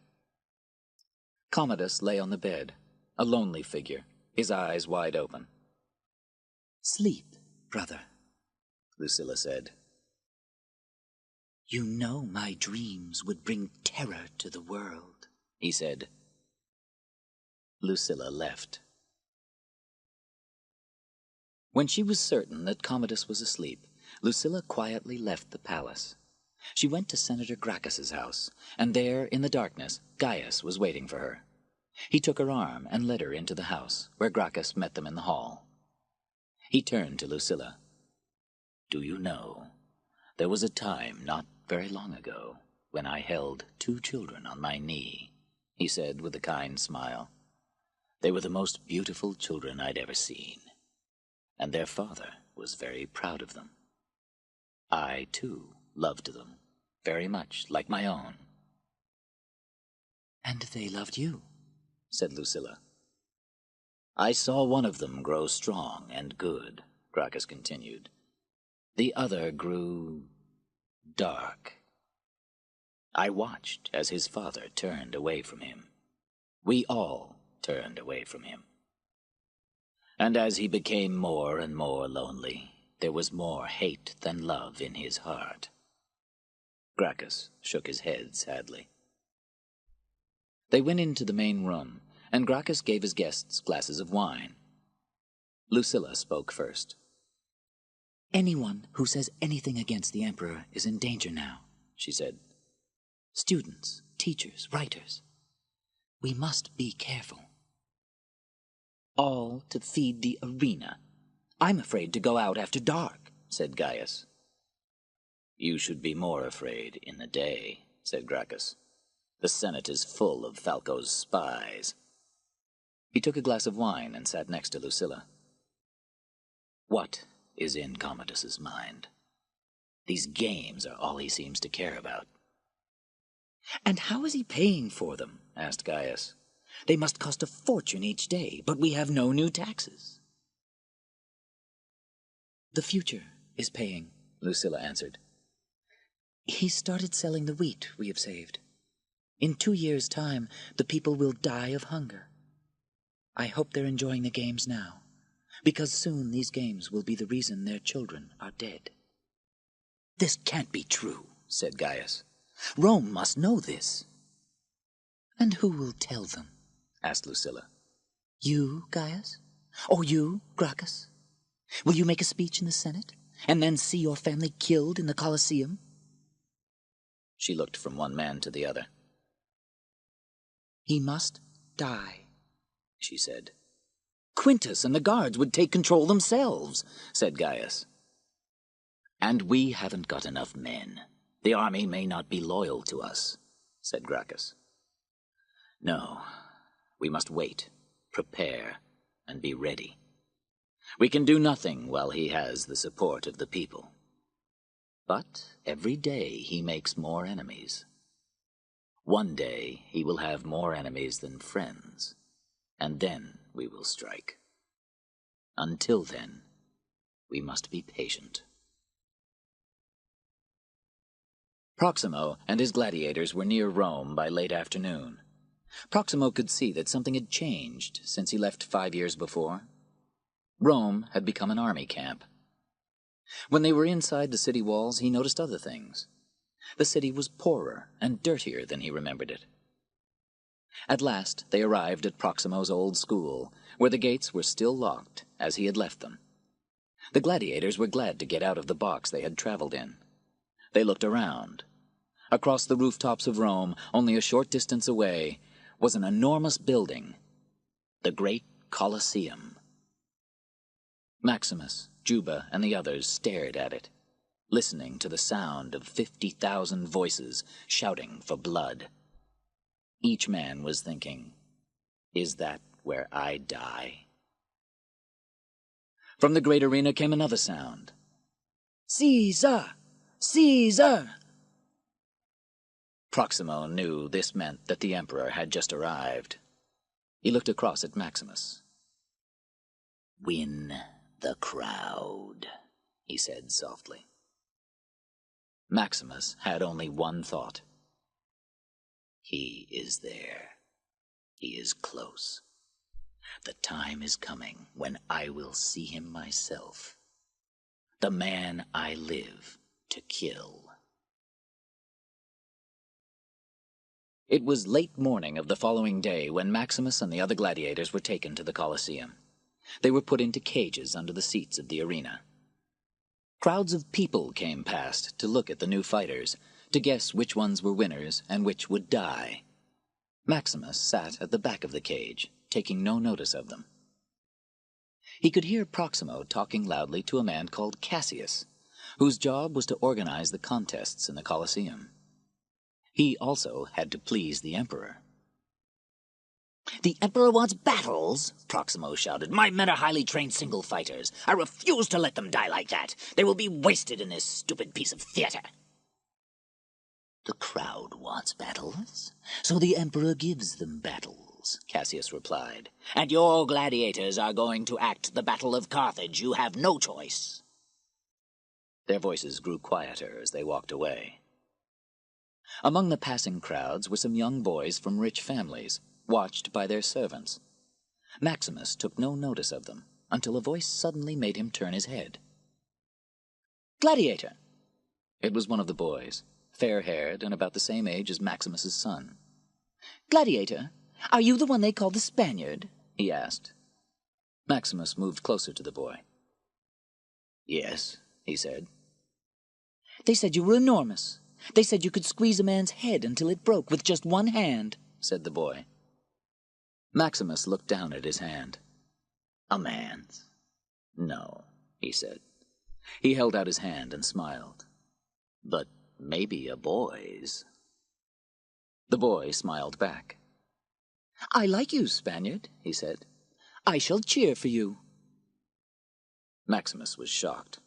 Commodus lay on the bed, a lonely figure, his eyes wide open. Sleep, brother, Lucilla said. You know my dreams would bring terror to the world, he said. Lucilla left. When she was certain that Commodus was asleep, Lucilla quietly left the palace. She went to Senator Gracchus's house, and there, in the darkness, Gaius was waiting for her. He took her arm and led her into the house, where Gracchus met them in the hall. He turned to Lucilla. Do you know, there was a time not very long ago when I held 2 children on my knee, he said with a kind smile. They were the most beautiful children I'd ever seen, and their father was very proud of them. I, too, loved them, very much like my own. And they loved you, said Lucilla. I saw one of them grow strong and good, Gracchus continued. The other grew dark. I watched as his father turned away from him. We all turned away from him. And as he became more and more lonely, there was more hate than love in his heart. Gracchus shook his head sadly. They went into the main room, and Gracchus gave his guests glasses of wine. Lucilla spoke first. Anyone who says anything against the emperor is in danger now, she said. Students, teachers, writers. We must be careful. All to feed the arena. I'm afraid to go out after dark, said Gaius. You should be more afraid in the day, said Gracchus. The Senate is full of Falco's spies. He took a glass of wine and sat next to Lucilla. What is in Commodus's mind? These games are all he seems to care about. And how is he paying for them? Asked Gaius. They must cost a fortune each day, but we have no new taxes. The future is paying, Lucilla answered. He started selling the wheat we have saved. In 2 years' time, the people will die of hunger. I hope they're enjoying the games now, because soon these games will be the reason their children are dead. This can't be true, said Gaius. Rome must know this. And who will tell them? Asked Lucilla. You, Gaius? Or you, Gracchus? Will you make a speech in the Senate, and then see your family killed in the Colosseum? She looked from one man to the other. He must die, she said. Quintus and the guards would take control themselves, said Gaius. And we haven't got enough men. The army may not be loyal to us, said Gracchus. No, we must wait, prepare, and be ready. We can do nothing while he has the support of the people. But every day he makes more enemies. One day he will have more enemies than friends, and then we will strike. Until then, we must be patient. Proximo and his gladiators were near Rome by late afternoon. Proximo could see that something had changed since he left 5 years before. Rome had become an army camp. When they were inside the city walls, he noticed other things. The city was poorer and dirtier than he remembered it. At last they arrived at Proximo's old school, where the gates were still locked, as he had left them. The gladiators were glad to get out of the box they had traveled in. They looked around. Across the rooftops of Rome, only a short distance away, was an enormous building, the great Colosseum. Maximus, Juba, and the others stared at it, listening to the sound of 50,000 voices shouting for blood. Each man was thinking, "Is that where I die?" From the great arena came another sound. "Caesar! Caesar!" Proximo knew this meant that the emperor had just arrived. He looked across at Maximus. "Win the crowd," he said softly. Maximus had only one thought. He is there. He is close. The time is coming when I will see him myself. The man I live to kill. It was late morning of the following day when Maximus and the other gladiators were taken to the Colosseum. They were put into cages under the seats of the arena. Crowds of people came past to look at the new fighters, to guess which ones were winners and which would die. Maximus sat at the back of the cage, taking no notice of them. He could hear Proximo talking loudly to a man called Cassius, whose job was to organize the contests in the Colosseum. He also had to please the emperor. "The emperor wants battles," Proximo shouted. "My men are highly trained single fighters. I refuse to let them die like that. They will be wasted in this stupid piece of theater." "The crowd wants battles, so the emperor gives them battles," Cassius replied. "And your gladiators are going to act the Battle of Carthage. You have no choice." Their voices grew quieter as they walked away. Among the passing crowds were some young boys from rich families, watched by their servants. Maximus took no notice of them, until a voice suddenly made him turn his head. "Gladiator!" It was one of the boys, fair-haired and about the same age as Maximus's son. "Gladiator, are you the one they call the Spaniard?" he asked. Maximus moved closer to the boy. "Yes," he said. "They said you were enormous. They said you could squeeze a man's head until it broke with just one hand," said the boy. Maximus looked down at his hand. "A man's? No," he said. He held out his hand and smiled. "But maybe a boy's." The boy smiled back. "I like you, Spaniard," he said. "I shall cheer for you." Maximus was shocked.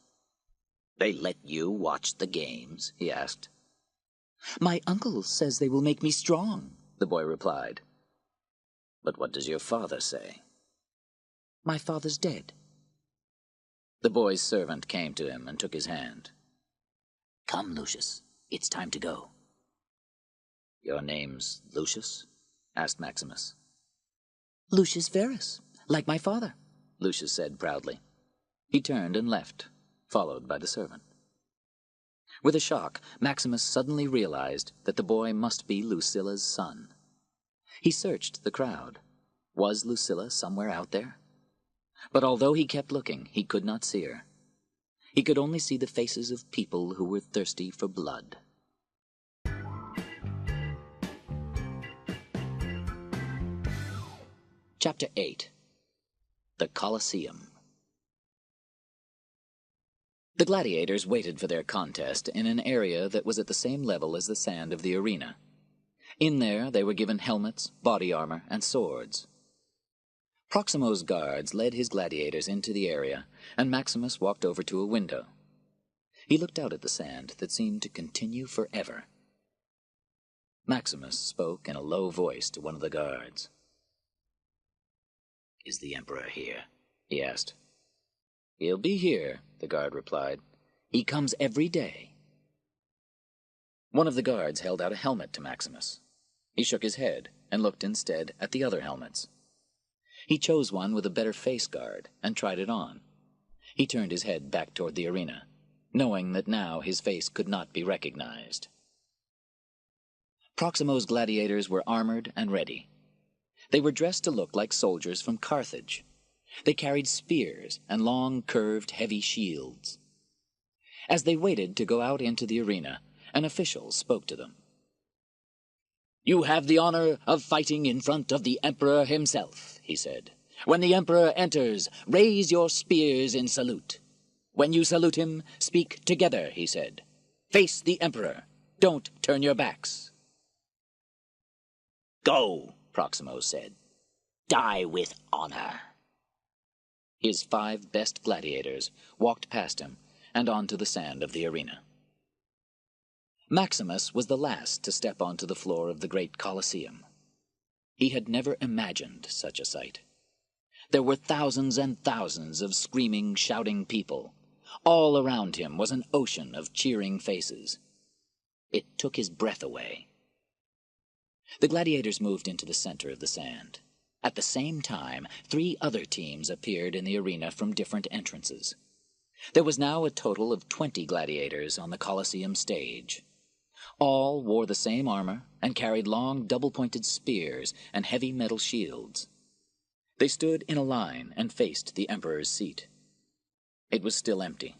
"They let you watch the games?" he asked. "My uncle says they will make me strong," the boy replied. "But what does your father say?" "My father's dead." The boy's servant came to him and took his hand. "Come, Lucius. It's time to go." "Your name's Lucius?" asked Maximus. "Lucius Verus, like my father," Lucius said proudly. He turned and left, followed by the servant. With a shock, Maximus suddenly realized that the boy must be Lucilla's son. He searched the crowd. Was Lucilla somewhere out there? But although he kept looking, he could not see her. He could only see the faces of people who were thirsty for blood. Chapter 8. The Colosseum. The gladiators waited for their contest in an area that was at the same level as the sand of the arena. In there they were given helmets, body armor, and swords. Proximo's guards led his gladiators into the area, and Maximus walked over to a window. He looked out at the sand that seemed to continue forever. Maximus spoke in a low voice to one of the guards. "Is the emperor here?" he asked. "He'll be here," the guard replied. "He comes every day." One of the guards held out a helmet to Maximus. He shook his head and looked instead at the other helmets. He chose one with a better face guard and tried it on. He turned his head back toward the arena, knowing that now his face could not be recognized. Proximo's gladiators were armored and ready, They were dressed to look like soldiers from Carthage. They carried spears and long, curved, heavy shields. As they waited to go out into the arena, an official spoke to them. "You have the honor of fighting in front of the Emperor himself," he said. "When the Emperor enters, raise your spears in salute. When you salute him, speak together," he said. "Face the Emperor. Don't turn your backs." "Go," Proximo said. "Die with honor." His 5 best gladiators walked past him and onto the sand of the arena. Maximus was the last to step onto the floor of the great Colosseum. He had never imagined such a sight. There were thousands and thousands of screaming, shouting people. All around him was an ocean of cheering faces. It took his breath away. The gladiators moved into the center of the sand. At the same time, 3 other teams appeared in the arena from different entrances. There was now a total of 20 gladiators on the Colosseum stage. All wore the same armor and carried long double-pointed spears and heavy metal shields. They stood in a line and faced the Emperor's seat. It was still empty.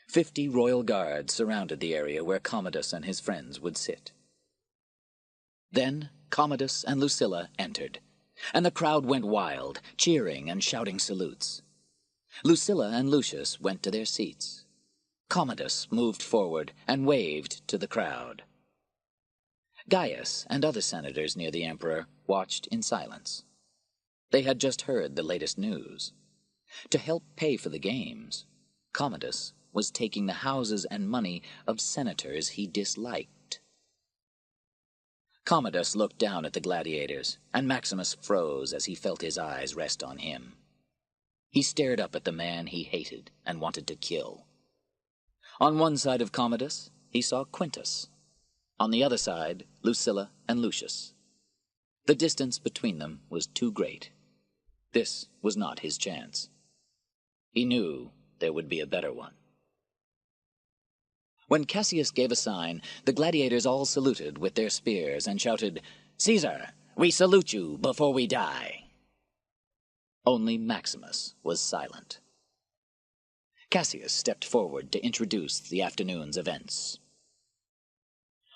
50 royal guards surrounded the area where Commodus and his friends would sit. Then Commodus and Lucilla entered, and the crowd went wild, cheering and shouting salutes. Lucilla and Lucius went to their seats. Commodus moved forward and waved to the crowd. Gaius and other senators near the Emperor watched in silence. They had just heard the latest news. To help pay for the games, Commodus was taking the houses and money of senators he disliked. Commodus looked down at the gladiators, and Maximus froze as he felt his eyes rest on him. He stared up at the man he hated and wanted to kill. On one side of Commodus, he saw Quintus. On the other side, Lucilla and Lucius. The distance between them was too great. This was not his chance. He knew there would be a better one. When Cassius gave a sign, the gladiators all saluted with their spears and shouted, "Caesar, we salute you before we die." Only Maximus was silent. Cassius stepped forward to introduce the afternoon's events.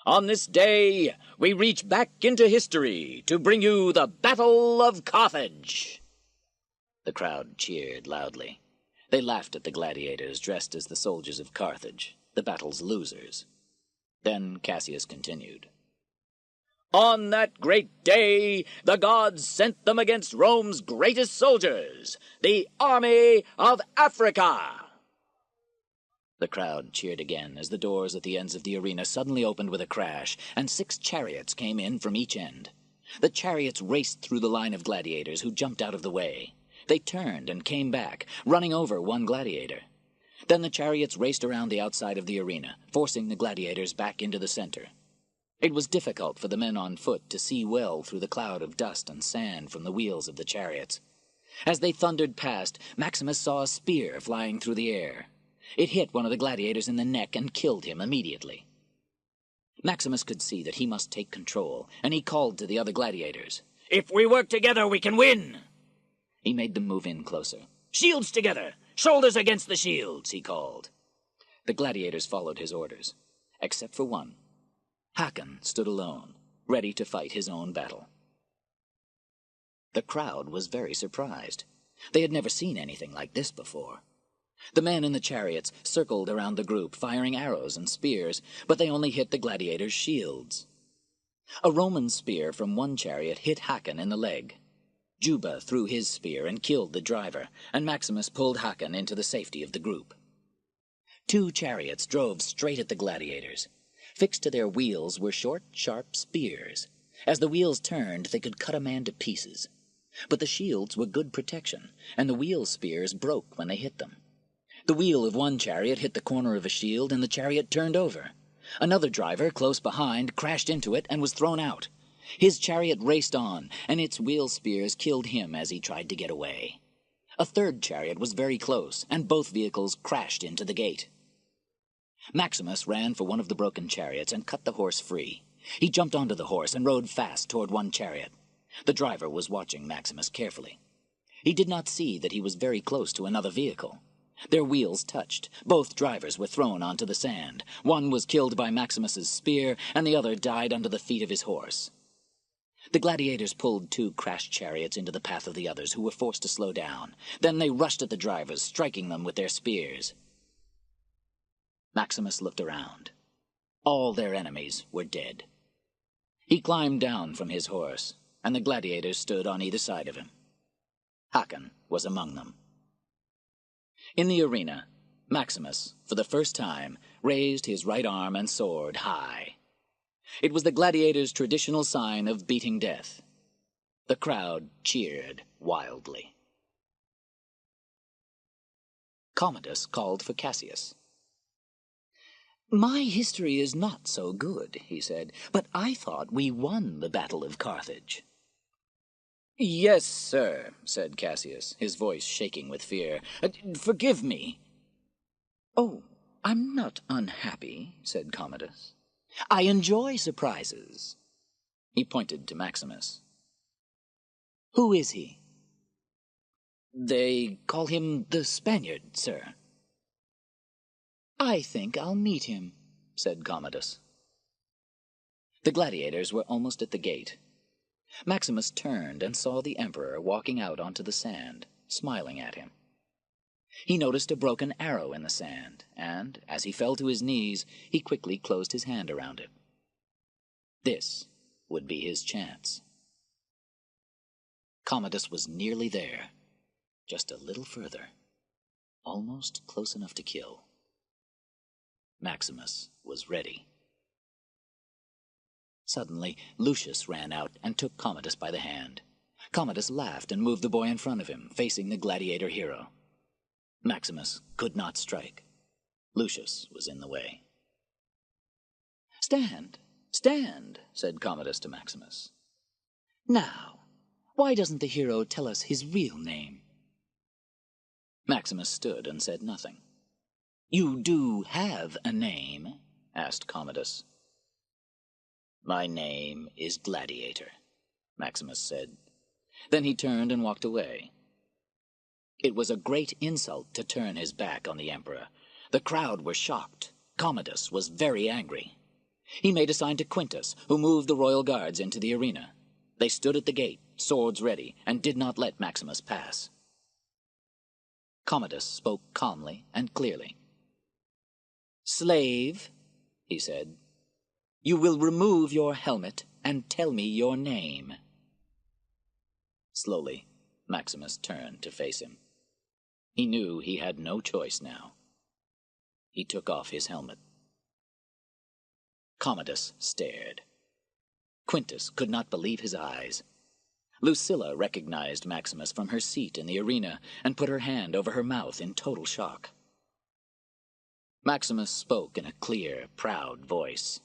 "On this day, we reach back into history to bring you the Battle of Carthage." The crowd cheered loudly. They laughed at the gladiators dressed as the soldiers of Carthage, the battle's losers. Then Cassius continued. "On that great day, the gods sent them against Rome's greatest soldiers, the army of Africa." The crowd cheered again as the doors at the ends of the arena suddenly opened with a crash, and 6 chariots came in from each end. The chariots raced through the line of gladiators who jumped out of the way. They turned and came back, running over one gladiator. Then the chariots raced around the outside of the arena, forcing the gladiators back into the center. It was difficult for the men on foot to see well through the cloud of dust and sand from the wheels of the chariots. As they thundered past, Maximus saw a spear flying through the air. It hit one of the gladiators in the neck and killed him immediately. Maximus could see that he must take control, and he called to the other gladiators. "If we work together, we can win!" He made them move in closer. "Shields together! Shoulders against the shields!" he called. The gladiators followed his orders, except for one. Hakon stood alone, ready to fight his own battle. The crowd was very surprised. They had never seen anything like this before. The men in the chariots circled around the group, firing arrows and spears, but they only hit the gladiators' shields. A Roman spear from one chariot hit Hakon in the leg. Juba threw his spear and killed the driver, and Maximus pulled Hakon into the safety of the group. 2 chariots drove straight at the gladiators. Fixed to their wheels were short, sharp spears. As the wheels turned, they could cut a man to pieces. But the shields were good protection, and the wheel spears broke when they hit them. The wheel of one chariot hit the corner of a shield, and the chariot turned over. Another driver, close behind, crashed into it and was thrown out. His chariot raced on, and its wheel spears killed him as he tried to get away. A third chariot was very close, and both vehicles crashed into the gate. Maximus ran for one of the broken chariots and cut the horse free. He jumped onto the horse and rode fast toward one chariot. The driver was watching Maximus carefully. He did not see that he was very close to another vehicle. Their wheels touched. Both drivers were thrown onto the sand. One was killed by Maximus's spear, and the other died under the feet of his horse. The gladiators pulled 2 crashed chariots into the path of the others, who were forced to slow down. Then they rushed at the drivers, striking them with their spears. Maximus looked around. All their enemies were dead. He climbed down from his horse, and the gladiators stood on either side of him. Hakan was among them. In the arena, Maximus, for the first time, raised his right arm and sword high. It was the gladiators' traditional sign of beating death. The crowd cheered wildly. Commodus called for Cassius. "My history is not so good," he said, "but I thought we won the Battle of Carthage." "Yes, sir," said Cassius, his voice shaking with fear. "Forgive me." "Oh, I'm not unhappy," said Commodus. "I enjoy surprises." He pointed to Maximus. "Who is he?" "They call him the Spaniard, sir." "I think I'll meet him," said Commodus. The gladiators were almost at the gate. Maximus turned and saw the emperor walking out onto the sand, smiling at him. He noticed a broken arrow in the sand, and, as he fell to his knees, he quickly closed his hand around it. This would be his chance. Commodus was nearly there, just a little further, almost close enough to kill. Maximus was ready. Suddenly, Lucius ran out and took Commodus by the hand. Commodus laughed and moved the boy in front of him, facing the gladiator hero. Maximus could not strike. Lucius was in the way. "Stand, stand," said Commodus to Maximus. "Now, why doesn't the hero tell us his real name?" Maximus stood and said nothing. "You do have a name?" asked Commodus. "My name is Gladiator," Maximus said. Then he turned and walked away. It was a great insult to turn his back on the emperor. The crowd were shocked. Commodus was very angry. He made a sign to Quintus, who moved the royal guards into the arena. They stood at the gate, swords ready, and did not let Maximus pass. Commodus spoke calmly and clearly. "Slave," he said, "you will remove your helmet and tell me your name." Slowly, Maximus turned to face him. He knew he had no choice now. He took off his helmet. Commodus stared. Quintus could not believe his eyes. Lucilla recognized Maximus from her seat in the arena and put her hand over her mouth in total shock. Maximus spoke in a clear, proud voice.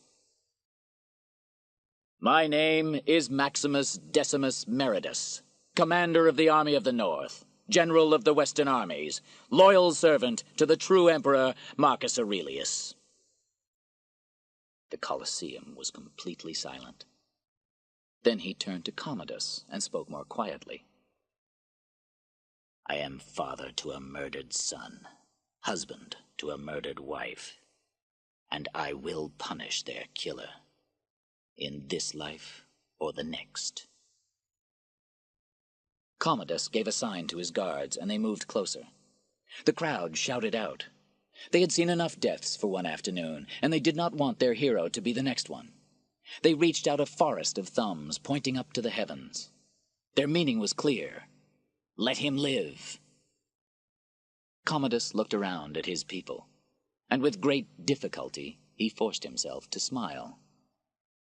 "My name is Maximus Decimus Meridus, commander of the Army of the North, general of the Western armies, loyal servant to the true emperor Marcus Aurelius." The Colosseum was completely silent. Then he turned to Commodus and spoke more quietly. "I am father to a murdered son, husband to a murdered wife, and I will punish their killer, in this life or the next." Commodus gave a sign to his guards, and they moved closer. The crowd shouted out. They had seen enough deaths for one afternoon, and they did not want their hero to be the next one. They reached out a forest of thumbs, pointing up to the heavens. Their meaning was clear. Let him live. Commodus looked around at his people, and with great difficulty he forced himself to smile.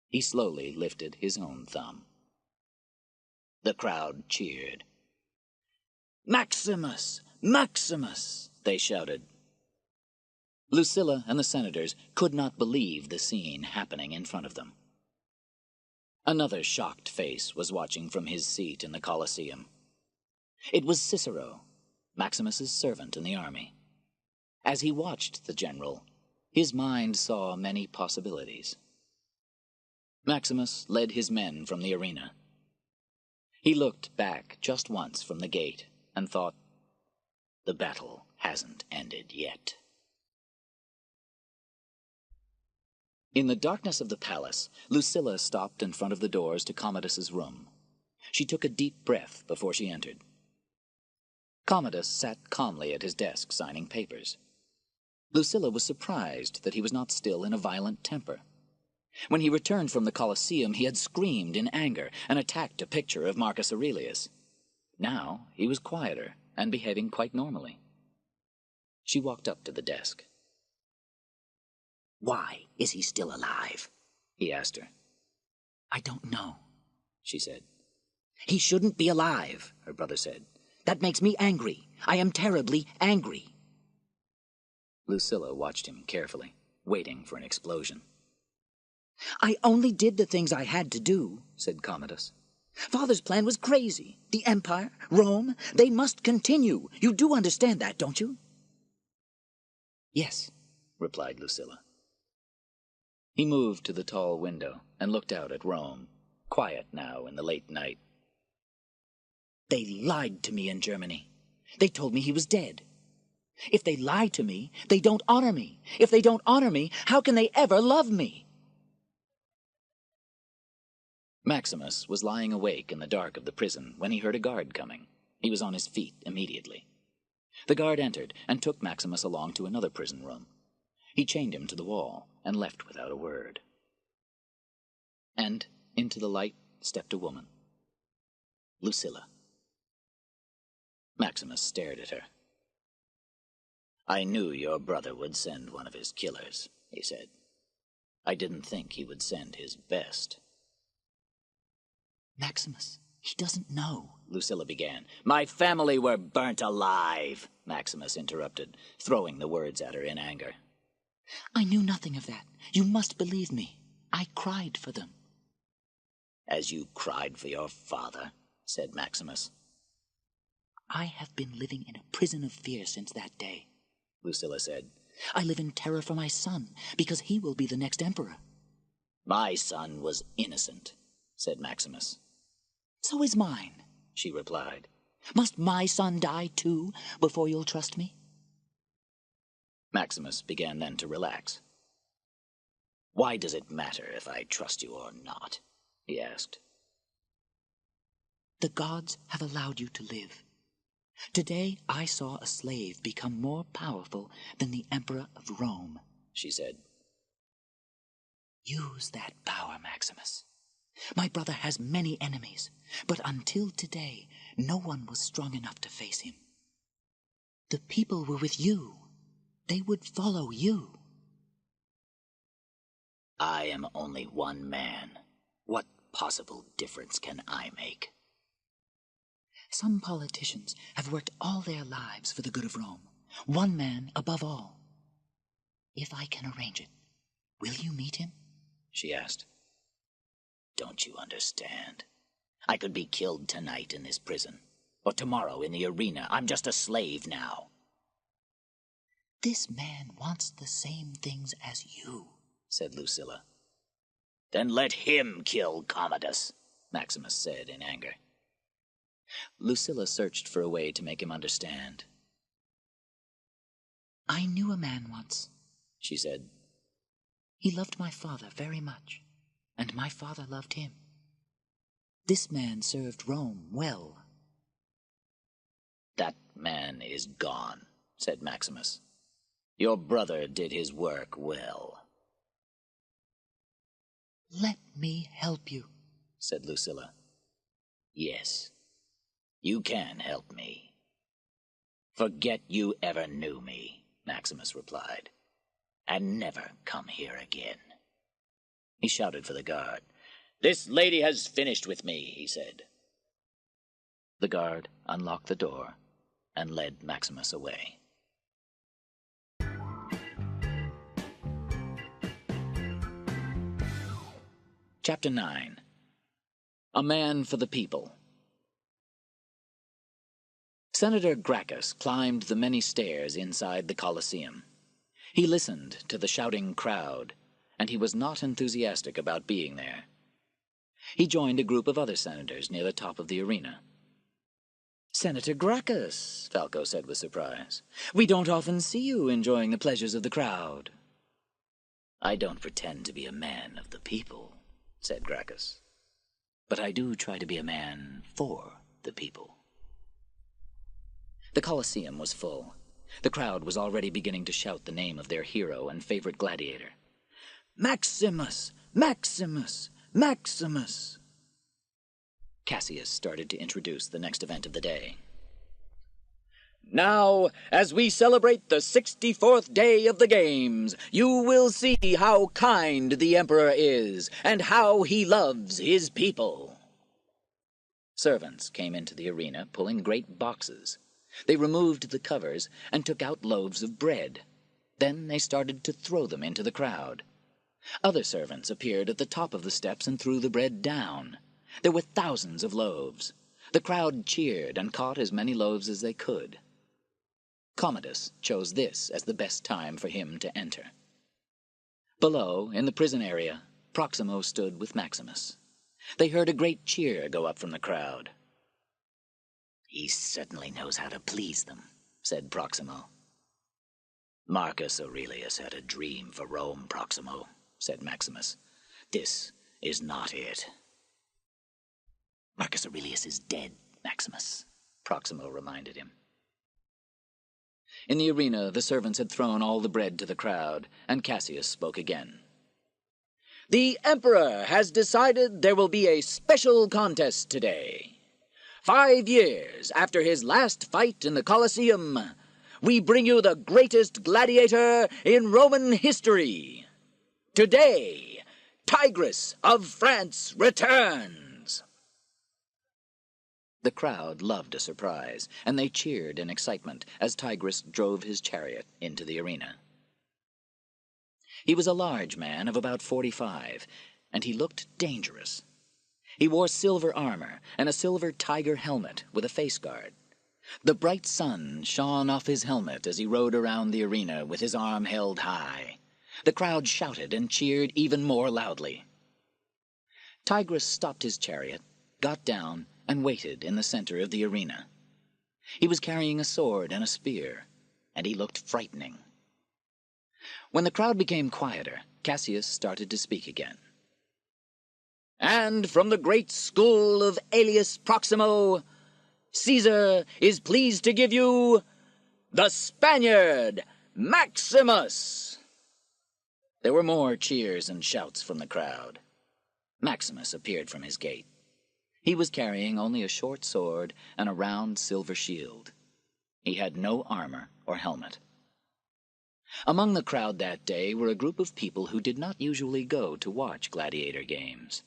He slowly lifted his own thumb. The crowd cheered. "Maximus! Maximus!" they shouted. Lucilla and the senators could not believe the scene happening in front of them. Another shocked face was watching from his seat in the Colosseum. It was Cicero, Maximus's servant in the army. As he watched the general, his mind saw many possibilities. Maximus led his men from the arena. He looked back just once from the gate and thought, the battle hasn't ended yet. In the darkness of the palace, Lucilla stopped in front of the doors to Commodus's room. She took a deep breath before she entered. Commodus sat calmly at his desk signing papers. Lucilla was surprised that he was not still in a violent temper. When he returned from the Colosseum, he had screamed in anger and attacked a picture of Marcus Aurelius. Now he was quieter and behaving quite normally. She walked up to the desk. Why is he still alive? He asked her. I don't know, she said. He shouldn't be alive, her brother said. That makes me angry. I am terribly angry. Lucilla watched him carefully, waiting for an explosion. I only did the things I had to do, said Commodus. Father's plan was crazy. The Empire, Rome, they must continue. You do understand that, don't you? Yes, replied Lucilla. He moved to the tall window and looked out at Rome, quiet now in the late night. They lied to me in Germany. They told me he was dead. If they lie to me, they don't honor me. If they don't honor me, how can they ever love me? Maximus was lying awake in the dark of the prison when he heard a guard coming. He was on his feet immediately. The guard entered and took Maximus along to another prison room. He chained him to the wall and left without a word. And into the light stepped a woman. Lucilla. Maximus stared at her. I knew your brother would send one of his killers, he said. I didn't think he would send his best. Maximus, he doesn't know, Lucilla began. My family were burnt alive, Maximus interrupted, throwing the words at her in anger. I knew nothing of that. You must believe me. I cried for them. As you cried for your father, said Maximus. I have been living in a prison of fear since that day, Lucilla said. I live in terror for my son, because he will be the next emperor. My son was innocent, said Maximus. So is mine, she replied. Must my son die too, before you'll trust me? Maximus began then to relax. Why does it matter if I trust you or not? He asked. The gods have allowed you to live. Today I saw a slave become more powerful than the Emperor of Rome, she said. Use that power, Maximus. My brother has many enemies, but until today, no one was strong enough to face him. The people were with you. They would follow you. I am only one man. What possible difference can I make? Some politicians have worked all their lives for the good of Rome, one man above all. If I can arrange it, will you meet him? She asked. Don't you understand? I could be killed tonight in this prison, or tomorrow in the arena. I'm just a slave now. This man wants the same things as you, said Lucilla. Then let him kill Commodus, Maximus said in anger. Lucilla searched for a way to make him understand. I knew a man once, she said. He loved my father very much, and my father loved him. This man served Rome well. That man is gone, said Maximus. Your brother did his work well. Let me help you, said Lucilla. Yes, you can help me. Forget you ever knew me, Maximus replied, and never come here again. He shouted for the guard. This lady has finished with me, he said. The guard unlocked the door and led Maximus away. Chapter 9. A Man for the People. Senator Gracchus climbed the many stairs inside the Colosseum. He listened to the shouting crowd, and he was not enthusiastic about being there. He joined a group of other senators near the top of the arena. "Senator Gracchus," Falco said with surprise. "We don't often see you enjoying the pleasures of the crowd." "I don't pretend to be a man of the people," said Gracchus. "But I do try to be a man for the people." The Colosseum was full. The crowd was already beginning to shout the name of their hero and favorite gladiator. "Maximus! Maximus! Maximus!" Cassius started to introduce the next event of the day. "Now, as we celebrate the 64th day of the games, you will see how kind the Emperor is and how he loves his people." Servants came into the arena pulling great boxes. They removed the covers and took out loaves of bread. Then they started to throw them into the crowd. Other servants appeared at the top of the steps and threw the bread down. There were thousands of loaves. The crowd cheered and caught as many loaves as they could. Commodus chose this as the best time for him to enter. Below, in the prison area, Proximo stood with Maximus. They heard a great cheer go up from the crowd. "He certainly knows how to please them," said Proximo. "Marcus Aurelius had a dream for Rome, Proximo," said Maximus. "This is not it." "Marcus Aurelius is dead, Maximus," Proximo reminded him. In the arena, the servants had thrown all the bread to the crowd, and Cassius spoke again. "The Emperor has decided there will be a special contest today. 5 years after his last fight in the Colosseum, we bring you the greatest gladiator in Roman history. Today, Tigress of France returns." The crowd loved a surprise, and they cheered in excitement as Tigress drove his chariot into the arena. He was a large man of about 45, and he looked dangerous. He wore silver armor and a silver tiger helmet with a face guard. The bright sun shone off his helmet as he rode around the arena with his arm held high. The crowd shouted and cheered even more loudly. Tigress stopped his chariot, got down, and waited in the center of the arena. He was carrying a sword and a spear, and he looked frightening. When the crowd became quieter, Cassius started to speak again. "And from the great school of Aelius Proximo, Caesar is pleased to give you the Spaniard, Maximus!" There were more cheers and shouts from the crowd. Maximus appeared from his gate. He was carrying only a short sword and a round silver shield. He had no armor or helmet. Among the crowd that day were a group of people who did not usually go to watch gladiator games.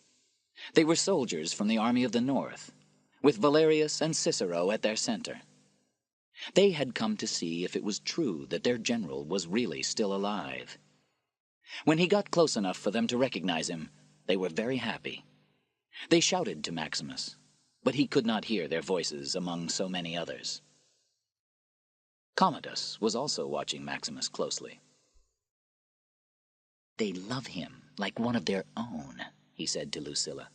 They were soldiers from the army of the North, with Valerius and Cicero at their center. They had come to see if it was true that their general was really still alive. When he got close enough for them to recognize him, they were very happy. They shouted to Maximus, but he could not hear their voices among so many others. Commodus was also watching Maximus closely. "They love him like one of their own," he said to Lucilla.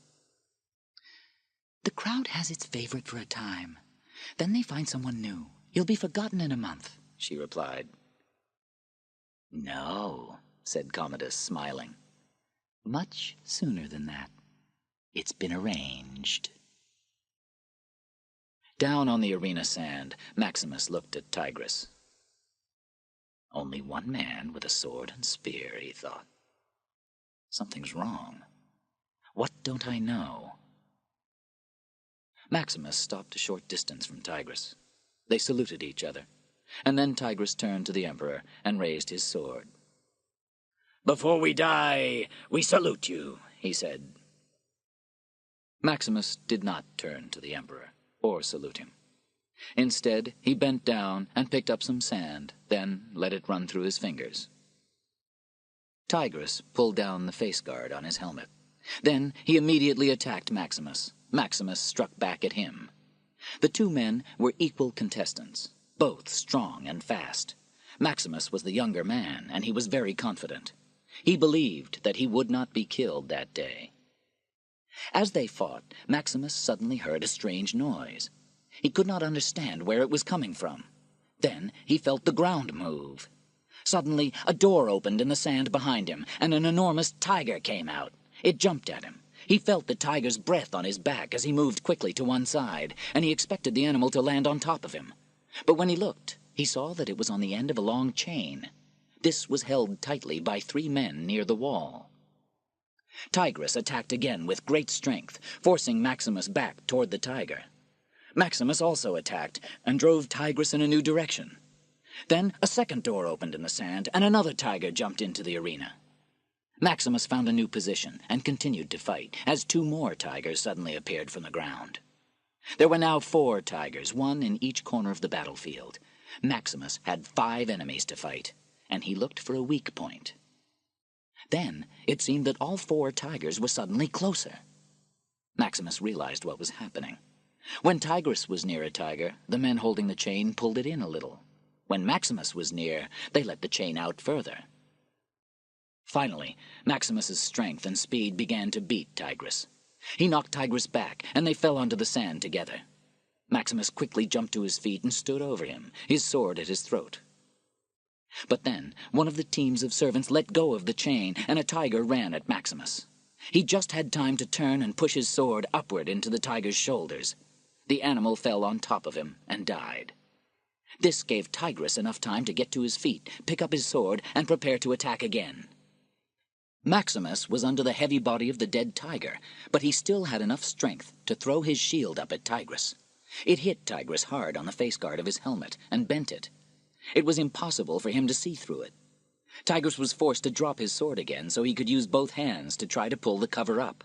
"The crowd has its favorite for a time. Then they find someone new. You'll be forgotten in a month," she replied. "No," said Commodus, smiling. "Much sooner than that. It's been arranged." Down on the arena sand, Maximus looked at Tigress. "Only one man with a sword and spear," he thought. "Something's wrong. What don't I know?" Maximus stopped a short distance from Tigress. They saluted each other, and then Tigress turned to the Emperor and raised his sword. "Before we die, we salute you," he said. Maximus did not turn to the Emperor or salute him. Instead, he bent down and picked up some sand, then let it run through his fingers. Tigress pulled down the face guard on his helmet. Then he immediately attacked Maximus. Maximus struck back at him. The two men were equal contestants, both strong and fast. Maximus was the younger man, and he was very confident. He believed that he would not be killed that day. As they fought, Maximus suddenly heard a strange noise. He could not understand where it was coming from. Then he felt the ground move. Suddenly, a door opened in the sand behind him, and an enormous tiger came out. It jumped at him. He felt the tiger's breath on his back as he moved quickly to one side, and he expected the animal to land on top of him. But when he looked, he saw that it was on the end of a long chain. This was held tightly by 3 men near the wall. Tigress attacked again with great strength, forcing Maximus back toward the tiger. Maximus also attacked and drove Tigress in a new direction. Then a second door opened in the sand, and another tiger jumped into the arena. Maximus found a new position and continued to fight, as 2 more tigers suddenly appeared from the ground. There were now 4 tigers, 1 in each corner of the battlefield. Maximus had 5 enemies to fight, and he looked for a weak point. Then it seemed that all 4 tigers were suddenly closer. Maximus realized what was happening. When Tigress was near a tiger, the men holding the chain pulled it in a little. When Maximus was near, they let the chain out further. Finally, Maximus's strength and speed began to beat Tigress. He knocked Tigress back, and they fell onto the sand together. Maximus quickly jumped to his feet and stood over him, his sword at his throat. But then one of the teams of servants let go of the chain, and a tiger ran at Maximus. He just had time to turn and push his sword upward into the tiger's shoulders. The animal fell on top of him and died. This gave Tigress enough time to get to his feet, pick up his sword, and prepare to attack again. Maximus was under the heavy body of the dead tiger, but he still had enough strength to throw his shield up at Tigress. It hit Tigress hard on the face guard of his helmet and bent it. It was impossible for him to see through it. Tigress was forced to drop his sword again so he could use both hands to try to pull the cover up.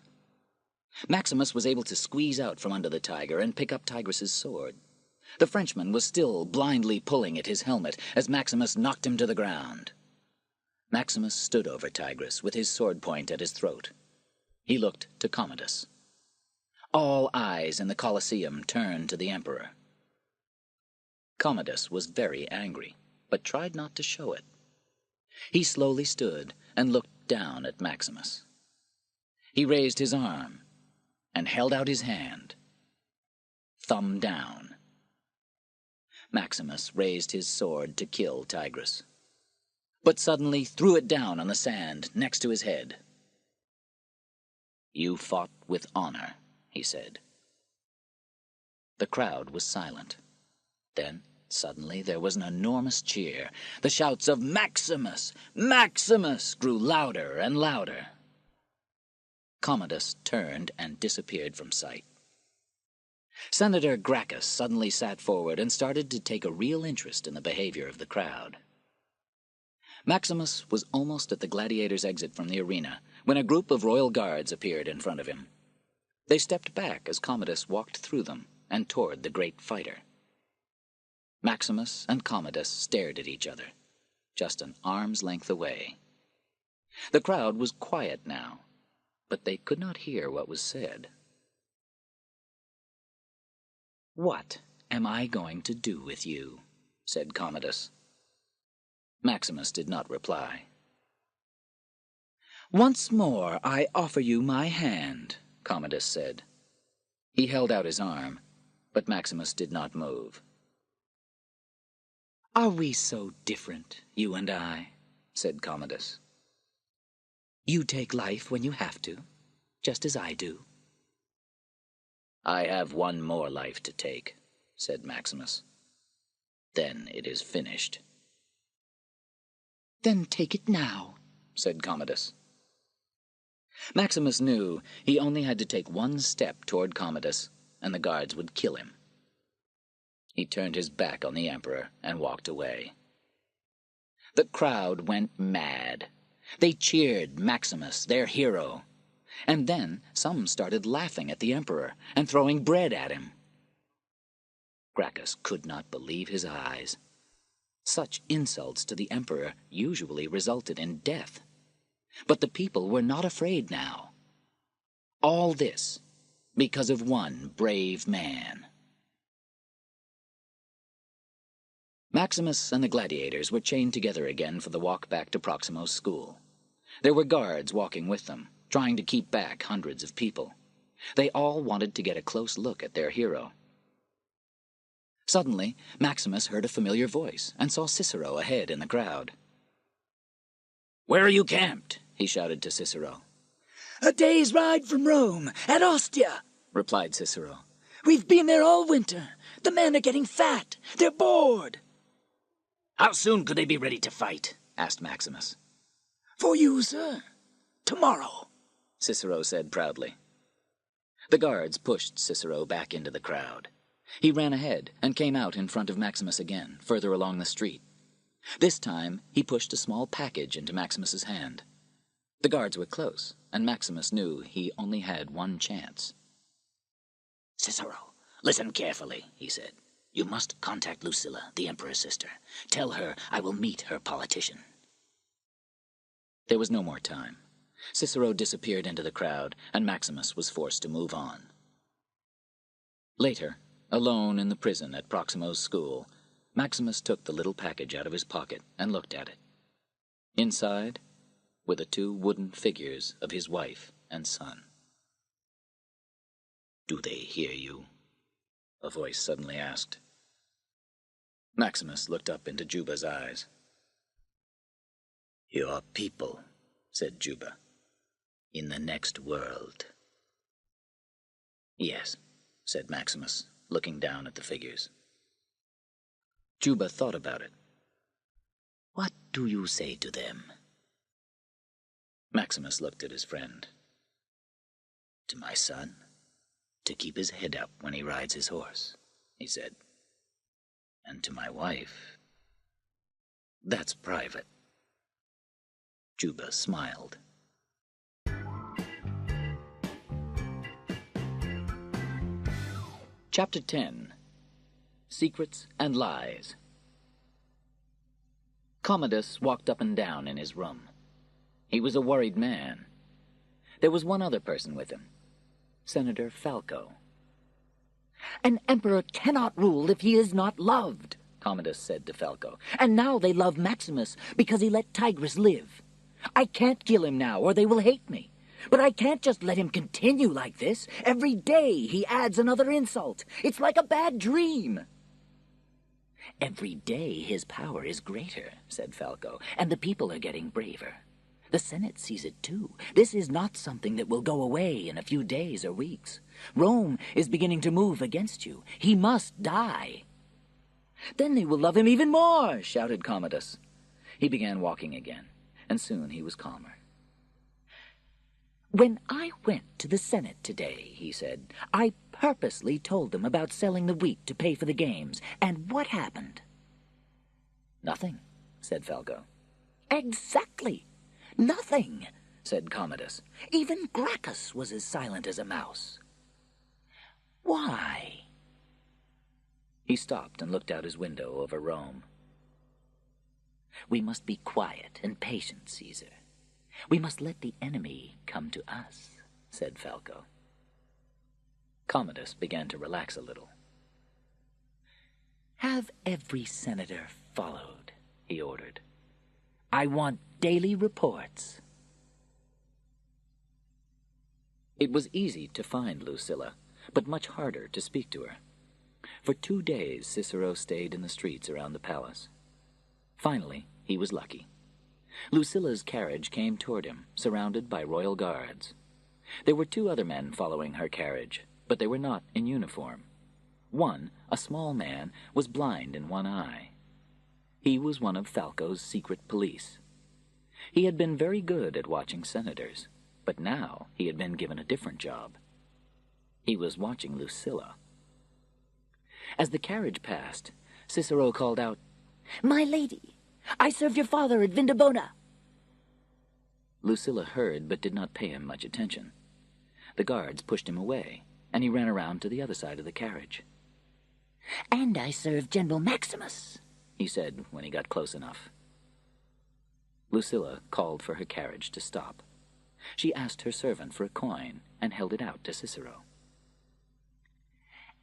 Maximus was able to squeeze out from under the tiger and pick up Tigress's sword. The Frenchman was still blindly pulling at his helmet as Maximus knocked him to the ground. Maximus stood over Tigress with his sword point at his throat. He looked to Commodus. All eyes in the Colosseum turned to the emperor. Commodus was very angry, but tried not to show it. He slowly stood and looked down at Maximus. He raised his arm and held out his hand, thumb down. Maximus raised his sword to kill Tigress, but suddenly threw it down on the sand next to his head. "You fought with honor," he said. The crowd was silent. Then, suddenly, there was an enormous cheer. The shouts of "Maximus! Maximus!" grew louder and louder. Commodus turned and disappeared from sight. Senator Gracchus suddenly sat forward and started to take a real interest in the behavior of the crowd. Maximus was almost at the Gladiator's exit from the arena when a group of royal guards appeared in front of him. They stepped back as Commodus walked through them and toward the great fighter. Maximus and Commodus stared at each other, just an arm's length away. The crowd was quiet now, but they could not hear what was said. "What am I going to do with you?" said Commodus. Maximus did not reply. "Once more I offer you my hand," Commodus said. He held out his arm, but Maximus did not move. "Are we so different, you and I?" said Commodus. "You take life when you have to, just as I do." "I have one more life to take," said Maximus. "Then it is finished." "Then take it now," said Commodus. Maximus knew he only had to take one step toward Commodus, and the guards would kill him. He turned his back on the emperor and walked away. The crowd went mad. They cheered Maximus, their hero. And then some started laughing at the emperor and throwing bread at him. Gracchus could not believe his eyes. Such insults to the emperor usually resulted in death. But the people were not afraid now. All this because of one brave man. Maximus and the gladiators were chained together again for the walk back to Proximo's school. There were guards walking with them, trying to keep back hundreds of people. They all wanted to get a close look at their hero. Suddenly, Maximus heard a familiar voice and saw Cicero ahead in the crowd. "Where are you camped?" he shouted to Cicero. "A day's ride from Rome, at Ostia," replied Cicero. "We've been there all winter. The men are getting fat. They're bored." "How soon could they be ready to fight?" asked Maximus. "For you, sir. Tomorrow," Cicero said proudly. The guards pushed Cicero back into the crowd. He ran ahead and came out in front of Maximus again, further along the street. This time, he pushed a small package into Maximus's hand. The guards were close, and Maximus knew he only had one chance. "Cicero, listen carefully," he said. "You must contact Lucilla, the Emperor's sister. Tell her I will meet her politician." There was no more time. Cicero disappeared into the crowd, and Maximus was forced to move on. Later, alone in the prison at Proximo's school, Maximus took the little package out of his pocket and looked at it. Inside were the 2 wooden figures of his wife and son. "Do they hear you?" a voice suddenly asked. Maximus looked up into Juba's eyes. "Your people," said Juba, "in the next world." "Yes," said Maximus, looking down at the figures. Juba thought about it. "What do you say to them?" Maximus looked at his friend. "To my son, to keep his head up when he rides his horse," he said. "And to my wife, that's private." Juba smiled. Chapter 10. Secrets and Lies. Commodus walked up and down in his room. He was a worried man. There was one other person with him, Senator Falco. "An emperor cannot rule if he is not loved," Commodus said to Falco. "And now they love Maximus because he let Tigris live. I can't kill him now, or they will hate me. But I can't just let him continue like this. Every day he adds another insult. It's like a bad dream." "Every day his power is greater," said Falco, "and the people are getting braver. The Senate sees it too. This is not something that will go away in a few days or weeks. Rome is beginning to move against you. He must die." "Then they will love him even more," shouted Commodus. He began walking again, and soon he was calmer. "When I went to the Senate today," he said, "I purposely told them about selling the wheat to pay for the games. And what happened?" "Nothing," said Falco. "Exactly. Nothing," said Commodus. "Even Gracchus was as silent as a mouse. Why?" He stopped and looked out his window over Rome. "We must be quiet and patient, Caesar. We must let the enemy come to us," said Falco. Commodus began to relax a little. "Have every senator followed," he ordered. "I want daily reports." It was easy to find Lucilla, but much harder to speak to her. For 2 days Cicero stayed in the streets around the palace. Finally, he was lucky. Lucilla's carriage came toward him, surrounded by royal guards. There were 2 other men following her carriage, but they were not in uniform. One, a small man, was blind in one eye. He was one of Falco's secret police. He had been very good at watching senators, but now he had been given a different job. He was watching Lucilla. As the carriage passed, Cicero called out, "My lady, I serve your father at Vindobona." Lucilla heard but did not pay him much attention. The guards pushed him away, and he ran around to the other side of the carriage. "And I serve General Maximus," he said when he got close enough. Lucilla called for her carriage to stop. She asked her servant for a coin and held it out to Cicero.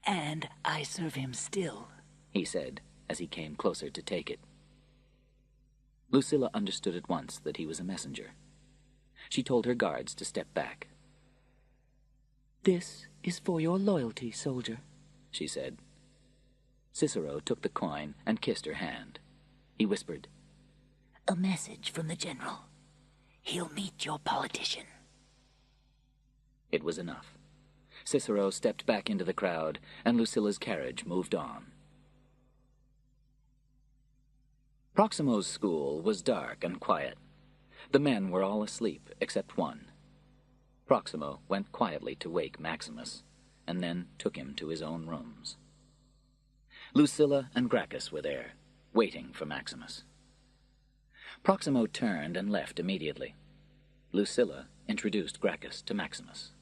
"And I serve him still," he said as he came closer to take it. Lucilla understood at once that he was a messenger. She told her guards to step back. "This is for your loyalty, soldier," she said. Cicero took the coin and kissed her hand. He whispered, "A message from the general. He'll meet your politician." It was enough. Cicero stepped back into the crowd, and Lucilla's carriage moved on. Proximo's school was dark and quiet. The men were all asleep, except one. Proximo went quietly to wake Maximus, and then took him to his own rooms. Lucilla and Gracchus were there, waiting for Maximus. Proximo turned and left immediately. Lucilla introduced Gracchus to Maximus.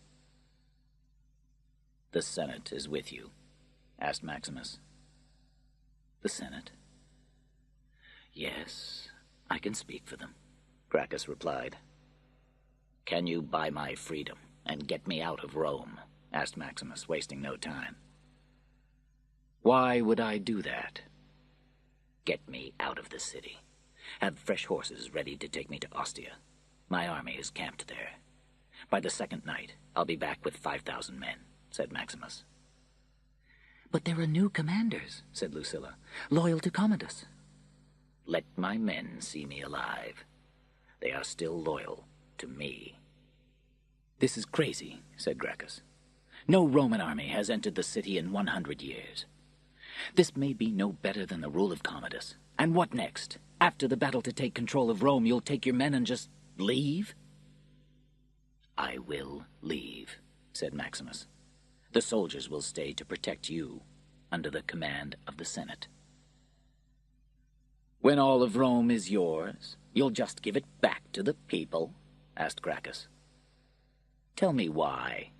"The Senate is with you?" asked Maximus. "The Senate?" "Yes, I can speak for them," Gracchus replied. "Can you buy my freedom and get me out of Rome?" asked Maximus, wasting no time. "Why would I do that?" "Get me out of the city. Have fresh horses ready to take me to Ostia. My army is camped there. By the second night, I'll be back with 5,000 men," said Maximus. "But there are new commanders," said Lucilla, "loyal to Commodus." "Let my men see me alive. They are still loyal to me." "This is crazy," said Gracchus. "No Roman army has entered the city in 100 years. This may be no better than the rule of Commodus. And what next? After the battle to take control of Rome, you'll take your men and just leave?" "I will leave," said Maximus. "The soldiers will stay to protect you under the command of the Senate." "When all of Rome is yours, you'll just give it back to the people?" asked Gracchus. "Tell me why."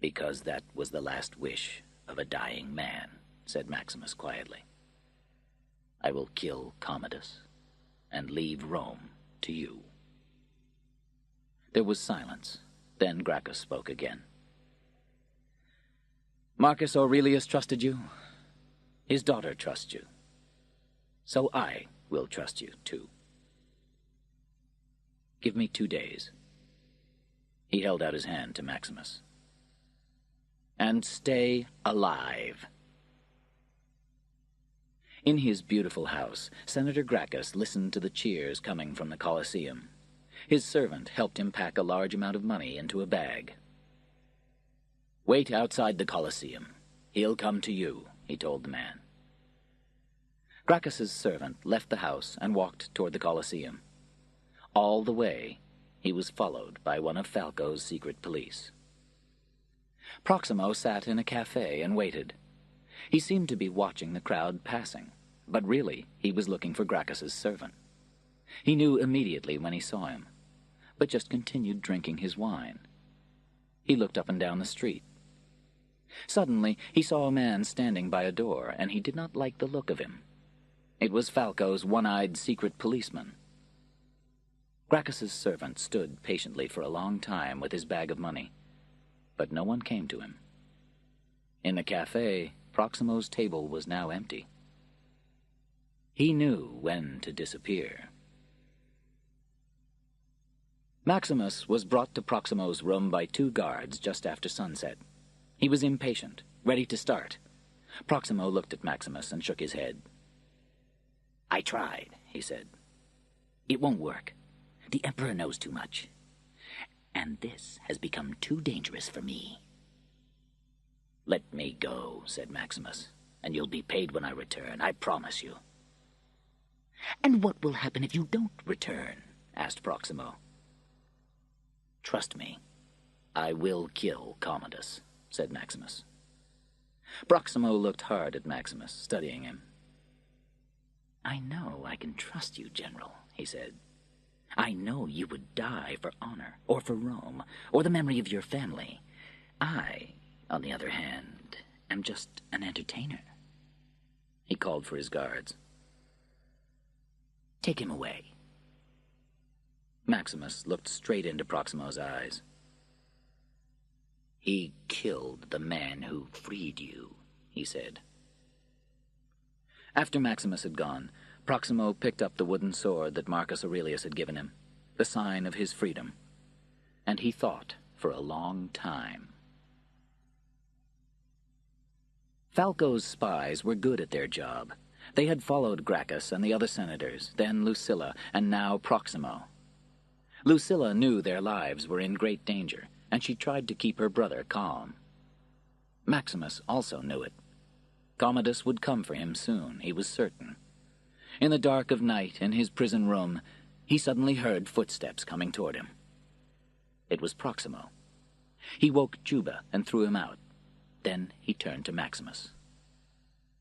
"Because that was the last wish of a dying man," said Maximus quietly. "I will kill Commodus and leave Rome to you." There was silence. Then Gracchus spoke again. "Marcus Aurelius trusted you. His daughter trusts you. So I will trust you, too. Give me 2 days." He held out his hand to Maximus. "And stay alive." In his beautiful house, Senator Gracchus listened to the cheers coming from the Colosseum. His servant helped him pack a large amount of money into a bag. "Wait outside the Colosseum. He'll come to you," he told the man. Gracchus's servant left the house and walked toward the Colosseum. All the way, he was followed by one of Falco's secret police. Proximo sat in a cafe and waited. He seemed to be watching the crowd passing, but really he was looking for Gracchus's servant. He knew immediately when he saw him, but just continued drinking his wine. He looked up and down the street. Suddenly he saw a man standing by a door, and he did not like the look of him. It was Falco's one-eyed secret policeman. Gracchus's servant stood patiently for a long time with his bag of money, but no one came to him. In the cafe, Proximo's table was now empty. He knew when to disappear. Maximus was brought to Proximo's room by 2 guards just after sunset. He was impatient, ready to start. Proximo looked at Maximus and shook his head. "I tried," he said. "It won't work. The Emperor knows too much. And this has become too dangerous for me." "Let me go," said Maximus, "and you'll be paid when I return, I promise you." "And what will happen if you don't return?" asked Proximo. "Trust me, I will kill Commodus," said Maximus. Proximo looked hard at Maximus, studying him. "I know I can trust you, General," he said. "I know you would die for honor, or for Rome, or the memory of your family. I, on the other hand, am just an entertainer." He called for his guards. "Take him away." Maximus looked straight into Proximo's eyes. "He killed the man who freed you," he said. After Maximus had gone, Proximo picked up the wooden sword that Marcus Aurelius had given him, the sign of his freedom, and he thought for a long time. Falco's spies were good at their job. They had followed Gracchus and the other senators, then Lucilla, and now Proximo. Lucilla knew their lives were in great danger, and she tried to keep her brother calm. Maximus also knew it. Commodus would come for him soon, he was certain. In the dark of night, in his prison room, he suddenly heard footsteps coming toward him. It was Proximo. He woke Juba and threw him out. Then he turned to Maximus.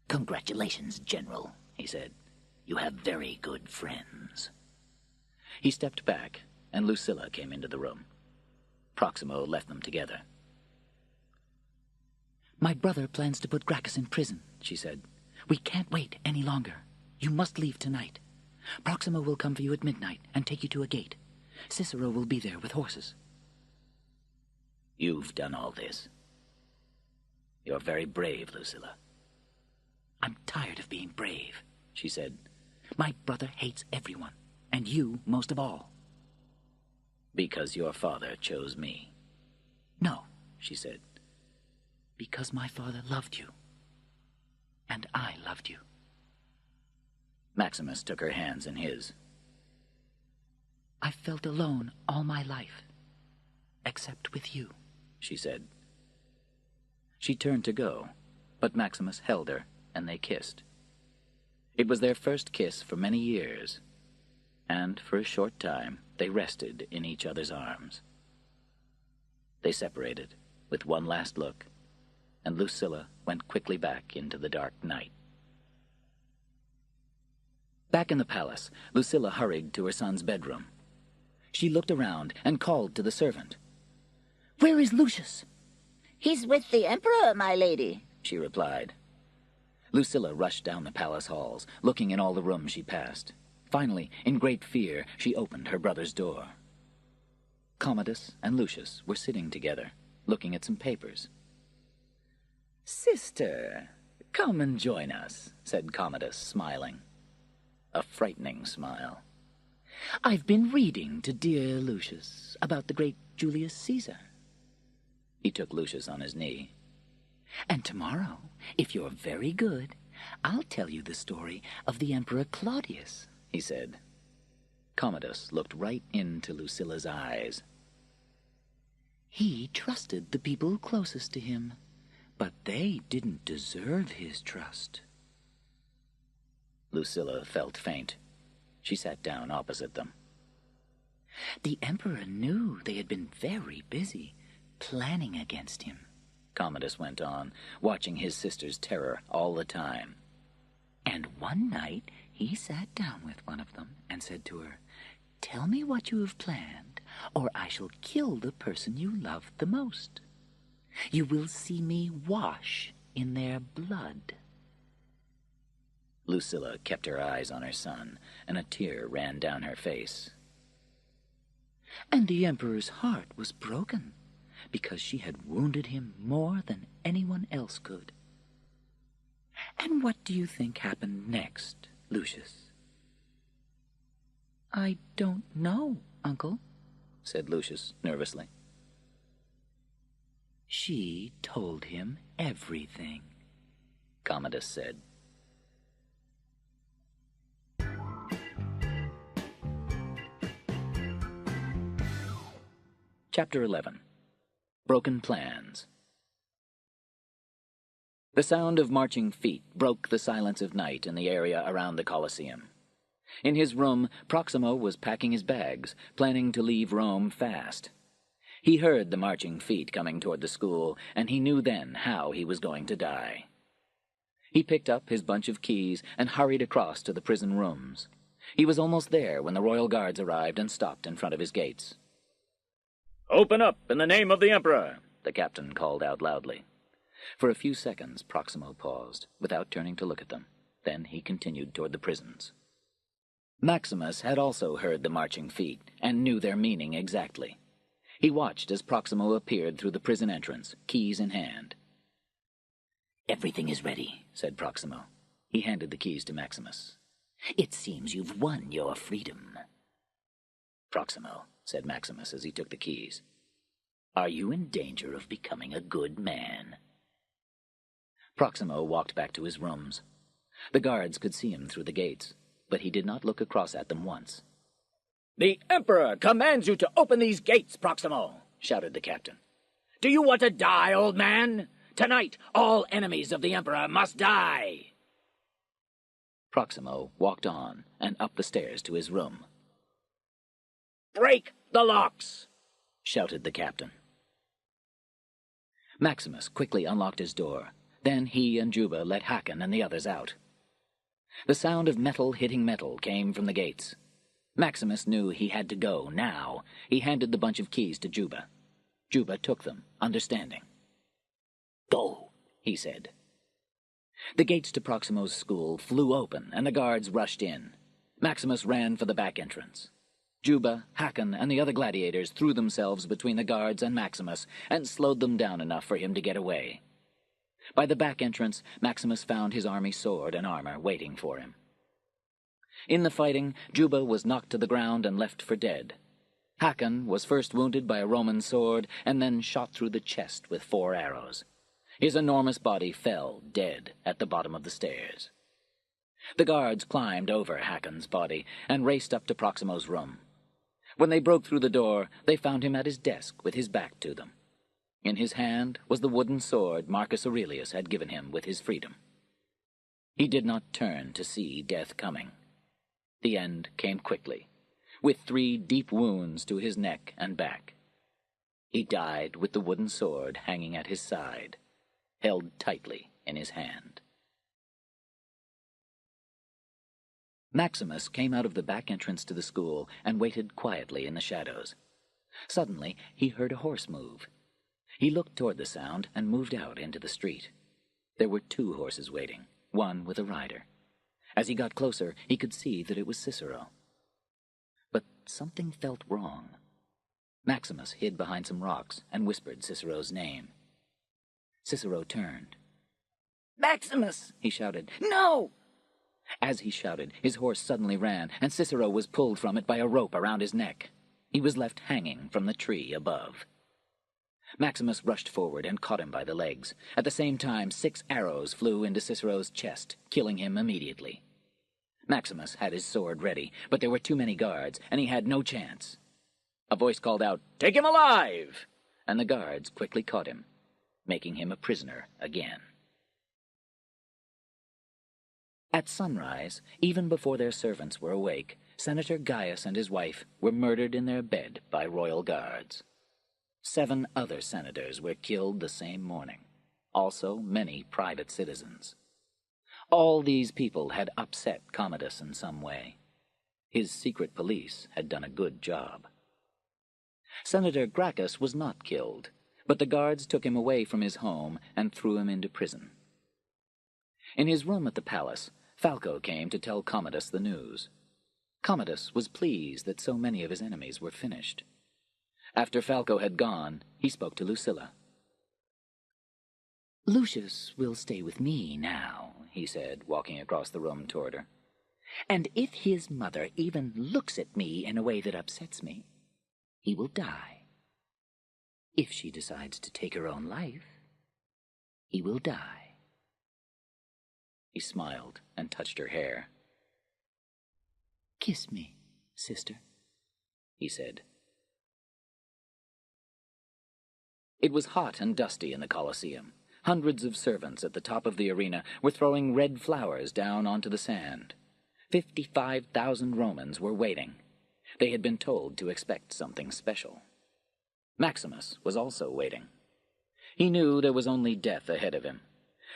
"Congratulations, General," he said. "You have very good friends." He stepped back, and Lucilla came into the room. Proximo left them together. My brother plans to put Gracchus in prison, she said. We can't wait any longer. You must leave tonight. Proximo will come for you at midnight and take you to a gate. Cicero will be there with horses. You've done all this. You're very brave, Lucilla. I'm tired of being brave, she said. My brother hates everyone, and you most of all. Because your father chose me. No, she said. Because my father loved you. And I loved you. Maximus took her hands in his. I felt alone all my life, except with you, she said. She turned to go, but Maximus held her, and they kissed. It was their first kiss for many years, and for a short time they rested in each other's arms. They separated with one last look, and Lucilla went quickly back into the dark night. Back in the palace, Lucilla hurried to her son's bedroom. She looked around and called to the servant. Where is Lucius? He's with the Emperor, my lady, she replied. Lucilla rushed down the palace halls, looking in all the rooms she passed. Finally, in great fear, she opened her brother's door. Commodus and Lucius were sitting together, looking at some papers. Sister, come and join us, said Commodus, smiling. A frightening smile. I've been reading to dear Lucius about the great Julius Caesar. He took Lucius on his knee. And tomorrow, if you're very good, I'll tell you the story of the Emperor Claudius, he said. Commodus looked right into Lucilla's eyes. He trusted the people closest to him, but they didn't deserve his trust. Lucilla felt faint. She sat down opposite them. The Emperor knew they had been very busy planning against him, Commodus went on, watching his sister's terror all the time. And one night he sat down with one of them and said to her, Tell me what you have planned, or I shall kill the person you love the most. You will see me wash in their blood. Lucilla kept her eyes on her son, and a tear ran down her face. And the Emperor's heart was broken, because she had wounded him more than anyone else could. And what do you think happened next, Lucius? I don't know, Uncle, said Lucius nervously. She told him everything, Commodus said. Chapter 11. Broken Plans. The sound of marching feet broke the silence of night in the area around the Colosseum. In his room, Proximo was packing his bags, planning to leave Rome fast. He heard the marching feet coming toward the school, and he knew then how he was going to die. He picked up his bunch of keys and hurried across to the prison rooms. He was almost there when the royal guards arrived and stopped in front of his gates. "Open up, in the name of the Emperor!" the captain called out loudly. For a few seconds, Proximo paused, without turning to look at them. Then he continued toward the prisons. Maximus had also heard the marching feet, and knew their meaning exactly. He watched as Proximo appeared through the prison entrance, keys in hand. "Everything is ready," said Proximo. He handed the keys to Maximus. "It seems you've won your freedom." "Proximo," said Maximus as he took the keys. Are you in danger of becoming a good man? Proximo walked back to his rooms. The guards could see him through the gates, but he did not look across at them once. "The Emperor commands you to open these gates, Proximo," shouted the captain. "Do you want to die, old man? Tonight, all enemies of the Emperor must die." Proximo walked on and up the stairs to his room. "Break the locks!" shouted the captain. Maximus quickly unlocked his door. Then he and Juba let Hakon and the others out. The sound of metal hitting metal came from the gates. Maximus knew he had to go now. He handed the bunch of keys to Juba. Juba took them, understanding. "Go," he said. The gates to Proximo's school flew open, and the guards rushed in. Maximus ran for the back entrance. Juba, Hakon, and the other gladiators threw themselves between the guards and Maximus and slowed them down enough for him to get away. By the back entrance, Maximus found his army sword and armor waiting for him. In the fighting, Juba was knocked to the ground and left for dead. Hakon was first wounded by a Roman sword and then shot through the chest with 4 arrows. His enormous body fell dead at the bottom of the stairs. The guards climbed over Hakon's body and raced up to Proximo's room. When they broke through the door, they found him at his desk with his back to them. In his hand was the wooden sword Marcus Aurelius had given him with his freedom. He did not turn to see death coming. The end came quickly, with 3 deep wounds to his neck and back. He died with the wooden sword hanging at his side, held tightly in his hand. Maximus came out of the back entrance to the school and waited quietly in the shadows. Suddenly, he heard a horse move. He looked toward the sound and moved out into the street. There were 2 horses waiting, one with a rider. As he got closer, he could see that it was Cicero. But something felt wrong. Maximus hid behind some rocks and whispered Cicero's name. Cicero turned. "Maximus!" he shouted. "No!" As he shouted, his horse suddenly ran, and Cicero was pulled from it by a rope around his neck. He was left hanging from the tree above. Maximus rushed forward and caught him by the legs. At the same time, 6 arrows flew into Cicero's chest, killing him immediately. Maximus had his sword ready, but there were too many guards, and he had no chance. A voice called out, "Take him alive!" and the guards quickly caught him, making him a prisoner again. At sunrise, even before their servants were awake, Senator Gaius and his wife were murdered in their bed by royal guards. 7 other senators were killed the same morning, also many private citizens. All these people had upset Commodus in some way. His secret police had done a good job. Senator Gracchus was not killed, but the guards took him away from his home and threw him into prison. In his room at the palace, Falco came to tell Commodus the news. Commodus was pleased that so many of his enemies were finished. After Falco had gone, he spoke to Lucilla. "Lucius will stay with me now," he said, walking across the room toward her. "And if his mother even looks at me in a way that upsets me, he will die. If she decides to take her own life, he will die." He smiled and touched her hair. "Kiss me, sister," he said. It was hot and dusty in the Colosseum. Hundreds of servants at the top of the arena were throwing red flowers down onto the sand. 55,000 Romans were waiting. They had been told to expect something special. Maximus was also waiting. He knew there was only death ahead of him,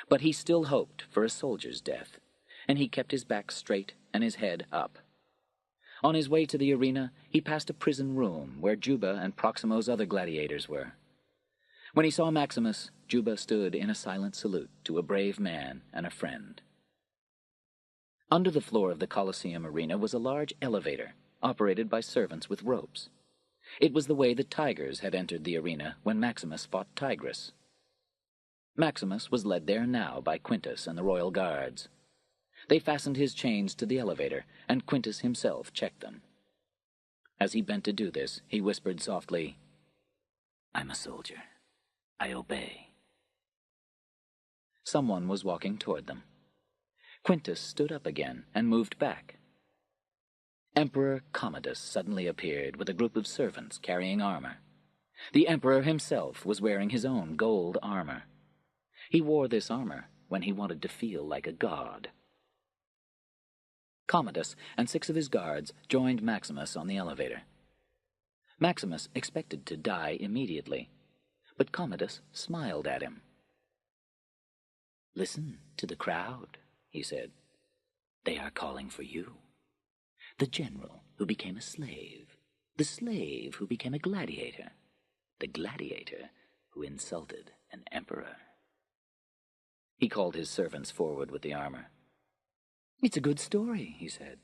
but he still hoped for a soldier's death, and he kept his back straight and his head up. On his way to the arena, he passed a prison room where Juba and Proximo's other gladiators were. When he saw Maximus, Juba stood in a silent salute to a brave man and a friend. Under the floor of the Colosseum arena was a large elevator, operated by servants with ropes. It was the way the tigers had entered the arena when Maximus fought Tigress. Maximus was led there now by Quintus and the royal guards. They fastened his chains to the elevator, and Quintus himself checked them. As he bent to do this, he whispered softly, I'm a soldier. I obey. Someone was walking toward them. Quintus stood up again and moved back. Emperor Commodus suddenly appeared with a group of servants carrying armor. The emperor himself was wearing his own gold armor. He wore this armor when he wanted to feel like a god. Commodus and 6 of his guards joined Maximus on the elevator. Maximus expected to die immediately, but Commodus smiled at him. Listen to the crowd, he said. They are calling for you. The general who became a slave. The slave who became a gladiator. The gladiator who insulted an emperor. He called his servants forward with the armor. It's a good story, he said.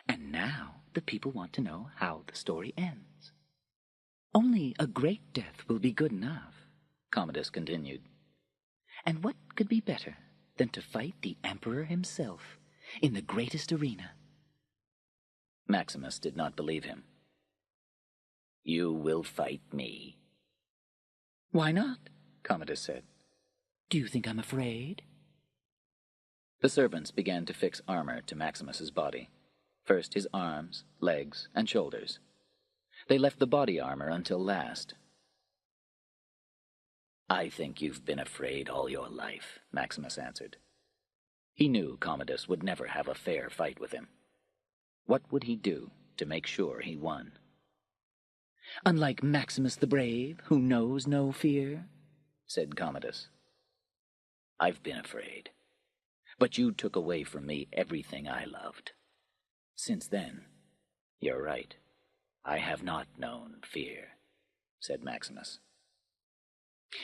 And now the people want to know how the story ends. Only a great death will be good enough, Commodus continued. And what could be better than to fight the emperor himself in the greatest arena? Maximus did not believe him. You will fight me? Why not? Commodus said. Do you think I'm afraid? The servants began to fix armor to Maximus's body. First his arms, legs, and shoulders. They left the body armor until last. I think you've been afraid all your life, Maximus answered. He knew Commodus would never have a fair fight with him. What would he do to make sure he won? Unlike Maximus the Brave, who knows no fear, said Commodus. I've been afraid, but you took away from me everything I loved. Since then, you're right, I have not known fear, said Maximus.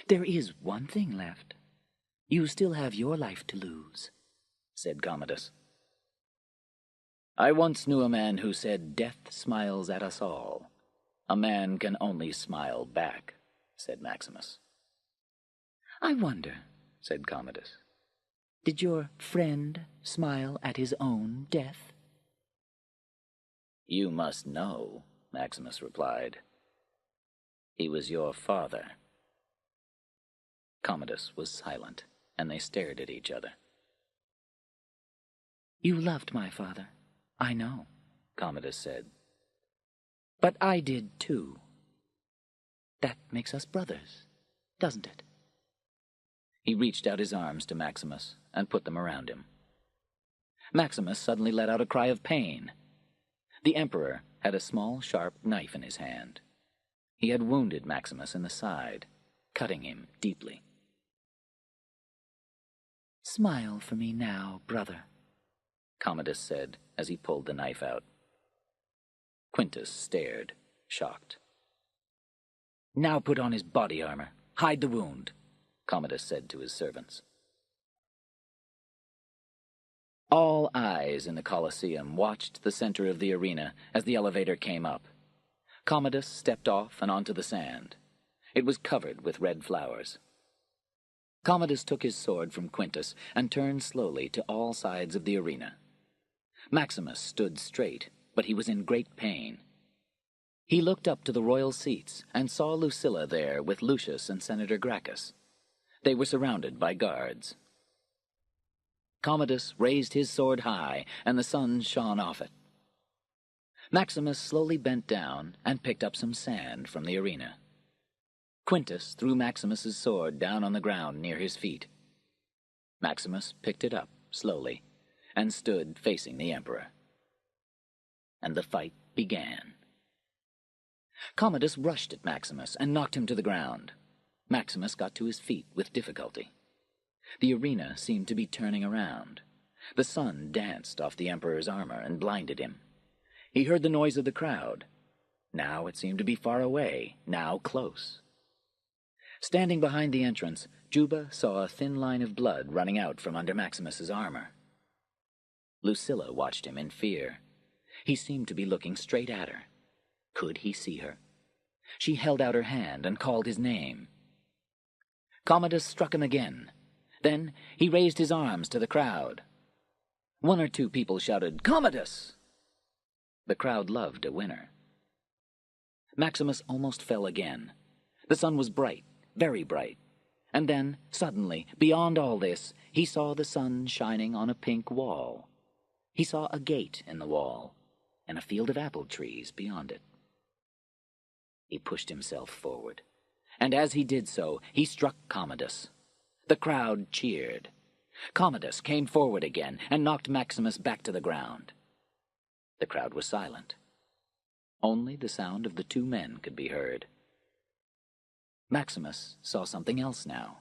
There is one thing left. You still have your life to lose, said Commodus. I once knew a man who said, "Death smiles at us all. A man can only smile back," said Maximus. I wonder, said Commodus, did your friend smile at his own death? You must know, Maximus replied. He was your father. Commodus was silent, and they stared at each other. You loved my father, I know, Commodus said. But I did too. That makes us brothers, doesn't it? He reached out his arms to Maximus and put them around him. Maximus suddenly let out a cry of pain. The emperor had a small, sharp knife in his hand. He had wounded Maximus in the side, cutting him deeply. Smile for me now, brother, Commodus said as he pulled the knife out. Quintus stared, shocked. Now put on his body armor. Hide the wound, Commodus said to his servants. All eyes in the Colosseum watched the center of the arena as the elevator came up. Commodus stepped off and onto the sand. It was covered with red flowers. Commodus took his sword from Quintus and turned slowly to all sides of the arena. Maximus stood straight, but he was in great pain. He looked up to the royal seats and saw Lucilla there with Lucius and Senator Gracchus. They were surrounded by guards. Commodus raised his sword high, and the sun shone off it. Maximus slowly bent down and picked up some sand from the arena. Quintus threw Maximus's sword down on the ground near his feet. Maximus picked it up slowly and stood facing the emperor. And the fight began. Commodus rushed at Maximus and knocked him to the ground. Maximus got to his feet with difficulty. The arena seemed to be turning around. The sun danced off the emperor's armor and blinded him. He heard the noise of the crowd. Now it seemed to be far away, now close. Standing behind the entrance, Juba saw a thin line of blood running out from under Maximus's armor. Lucilla watched him in fear. He seemed to be looking straight at her. Could he see her? She held out her hand and called his name. Commodus struck him again. Then he raised his arms to the crowd. 1 or 2 people shouted, "Commodus!" The crowd loved a winner. Maximus almost fell again. The sun was bright, very bright. And then, suddenly, beyond all this, he saw the sun shining on a pink wall. He saw a gate in the wall, and a field of apple trees beyond it. He pushed himself forward, and as he did so, he struck Commodus. The crowd cheered. Commodus came forward again and knocked Maximus back to the ground. The crowd was silent. Only the sound of the two men could be heard. Maximus saw something else now.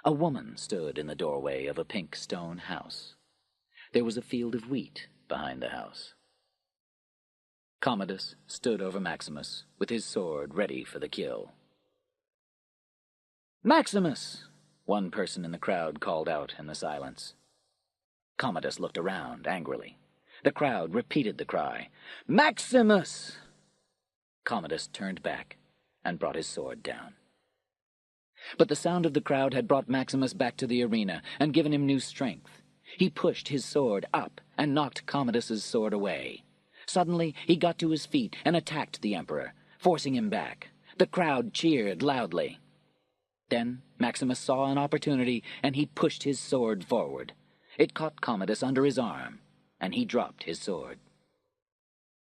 A woman stood in the doorway of a pink stone house. There was a field of wheat behind the house. Commodus stood over Maximus with his sword ready for the kill. "Maximus!" one person in the crowd called out in the silence. Commodus looked around angrily. The crowd repeated the cry, "Maximus!" Commodus turned back and brought his sword down. But the sound of the crowd had brought Maximus back to the arena and given him new strength. He pushed his sword up and knocked Commodus's sword away. Suddenly he got to his feet and attacked the emperor, forcing him back. The crowd cheered loudly. Then Maximus saw an opportunity, and he pushed his sword forward. It caught Commodus under his arm, and he dropped his sword.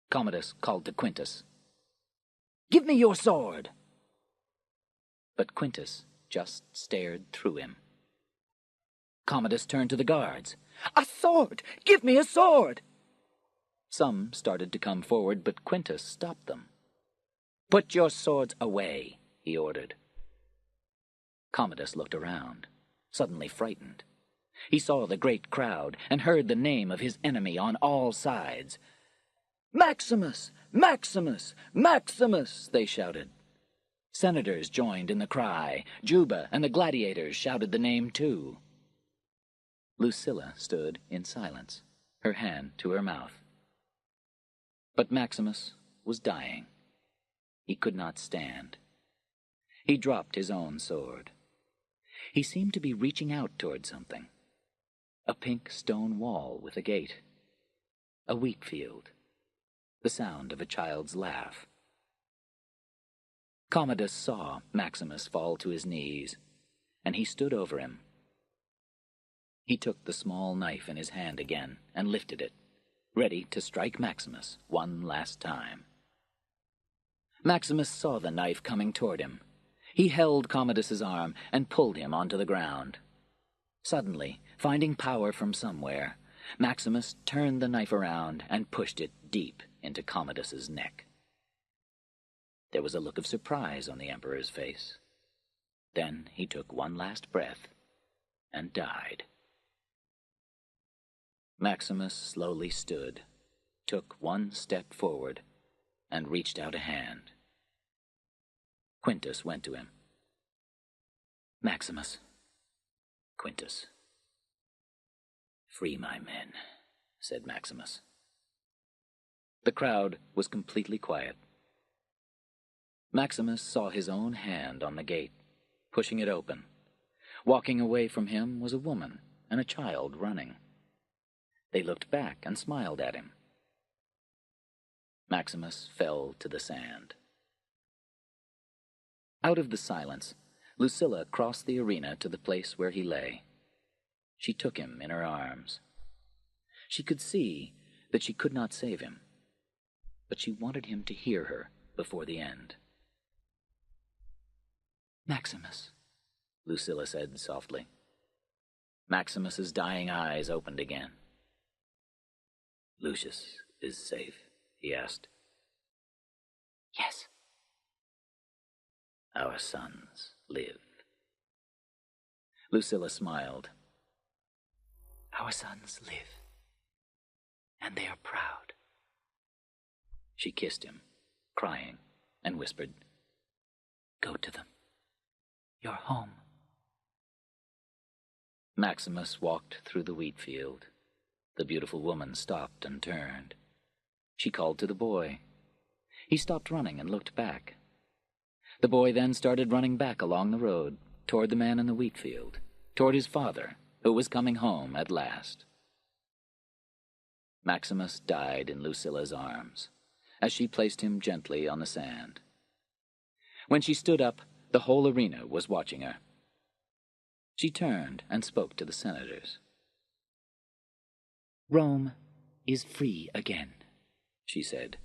Commodus called to Quintus, "Give me your sword!" But Quintus just stared through him. Commodus turned to the guards. "A sword! Give me a sword!" Some started to come forward, but Quintus stopped them. "Put your swords away," he ordered. Commodus looked around, suddenly frightened. He saw the great crowd and heard the name of his enemy on all sides. "Maximus! Maximus! Maximus!" they shouted. Senators joined in the cry. Juba and the gladiators shouted the name too. Lucilla stood in silence, her hand to her mouth. But Maximus was dying. He could not stand. He dropped his own sword. He seemed to be reaching out toward something. A pink stone wall with a gate. A wheat field. The sound of a child's laugh. Commodus saw Maximus fall to his knees, and he stood over him. He took the small knife in his hand again and lifted it, ready to strike Maximus one last time. Maximus saw the knife coming toward him. He held Commodus's arm and pulled him onto the ground. Suddenly, finding power from somewhere, Maximus turned the knife around and pushed it deep into Commodus's neck. There was a look of surprise on the emperor's face. Then he took one last breath and died. Maximus slowly stood, took one step forward, and reached out a hand. Quintus went to him. "Maximus." "Quintus." "Free my men," said Maximus. The crowd was completely quiet. Maximus saw his own hand on the gate, pushing it open. Walking away from him was a woman and a child running. They looked back and smiled at him. Maximus fell to the sand. Out of the silence, Lucilla crossed the arena to the place where he lay. She took him in her arms. She could see that she could not save him, but she wanted him to hear her before the end. "Maximus," Lucilla said softly. Maximus's dying eyes opened again. "Lucius is safe?" he asked. "Yes." "Our sons live." Lucilla smiled. "Our sons live, and they are proud." She kissed him, crying, and whispered, "Go to them. You're home." Maximus walked through the wheat field. The beautiful woman stopped and turned. She called to the boy. He stopped running and looked back. The boy then started running back along the road, toward the man in the wheat field, toward his father, who was coming home at last. Maximus died in Lucilla's arms, as she placed him gently on the sand. When she stood up, the whole arena was watching her. She turned and spoke to the senators. Rome is free again, she said.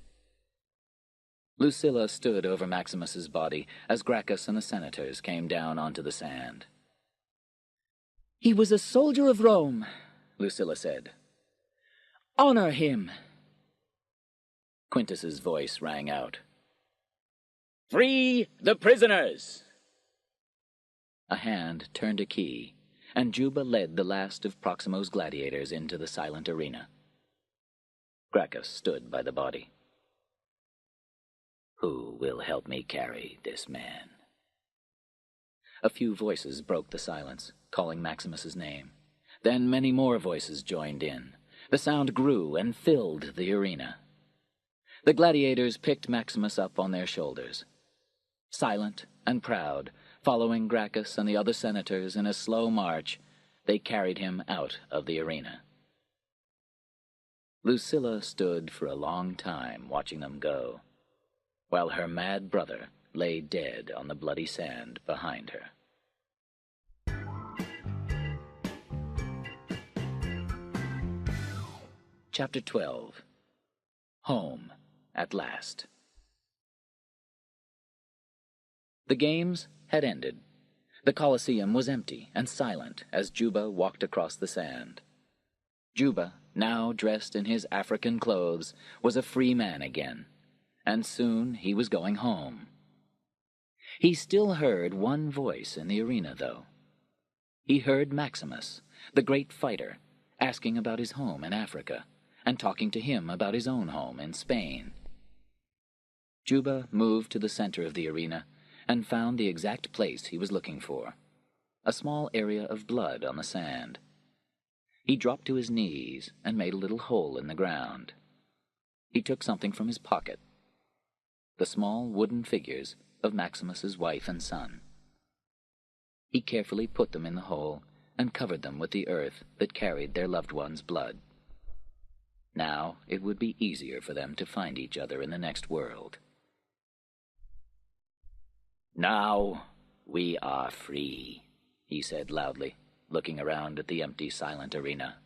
Lucilla stood over Maximus's body as Gracchus and the senators came down onto the sand. He was a soldier of Rome, Lucilla said. Honor him. Quintus's voice rang out. Free the prisoners! A hand turned a key, and Juba led the last of Proximo's gladiators into the silent arena. Gracchus stood by the body. Who will help me carry this man? A few voices broke the silence, calling Maximus's name. Then many more voices joined in. The sound grew and filled the arena. The gladiators picked Maximus up on their shoulders. Silent and proud, following Gracchus and the other senators in a slow march, they carried him out of the arena. Lucilla stood for a long time watching them go, while her mad brother lay dead on the bloody sand behind her. Chapter 12. Home at last. The games had ended. The Colosseum was empty and silent as Juba walked across the sand. Juba, now dressed in his African clothes, was a free man again, and soon he was going home. He still heard one voice in the arena, though. He heard Maximus, the great fighter, asking about his home in Africa, and talking to him about his own home in Spain. Juba moved to the center of the arena and found the exact place he was looking for, a small area of blood on the sand. He dropped to his knees and made a little hole in the ground. He took something from his pocket, the small wooden figures of Maximus's wife and son. He carefully put them in the hole and covered them with the earth that carried their loved one's blood. Now it would be easier for them to find each other in the next world. Now we are free, he said loudly, looking around at the empty, silent arena.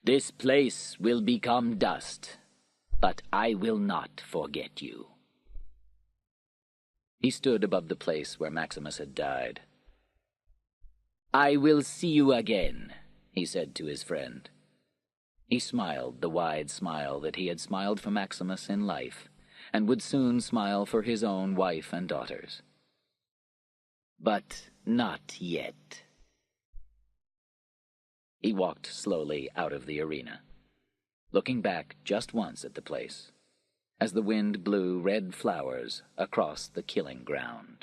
This place will become dust, but I will not forget you. He stood above the place where Maximus had died. I will see you again, he said to his friend. He smiled the wide smile that he had smiled for Maximus in life, and would soon smile for his own wife and daughters. But not yet. He walked slowly out of the arena, looking back just once at the place, as the wind blew red flowers across the killing ground.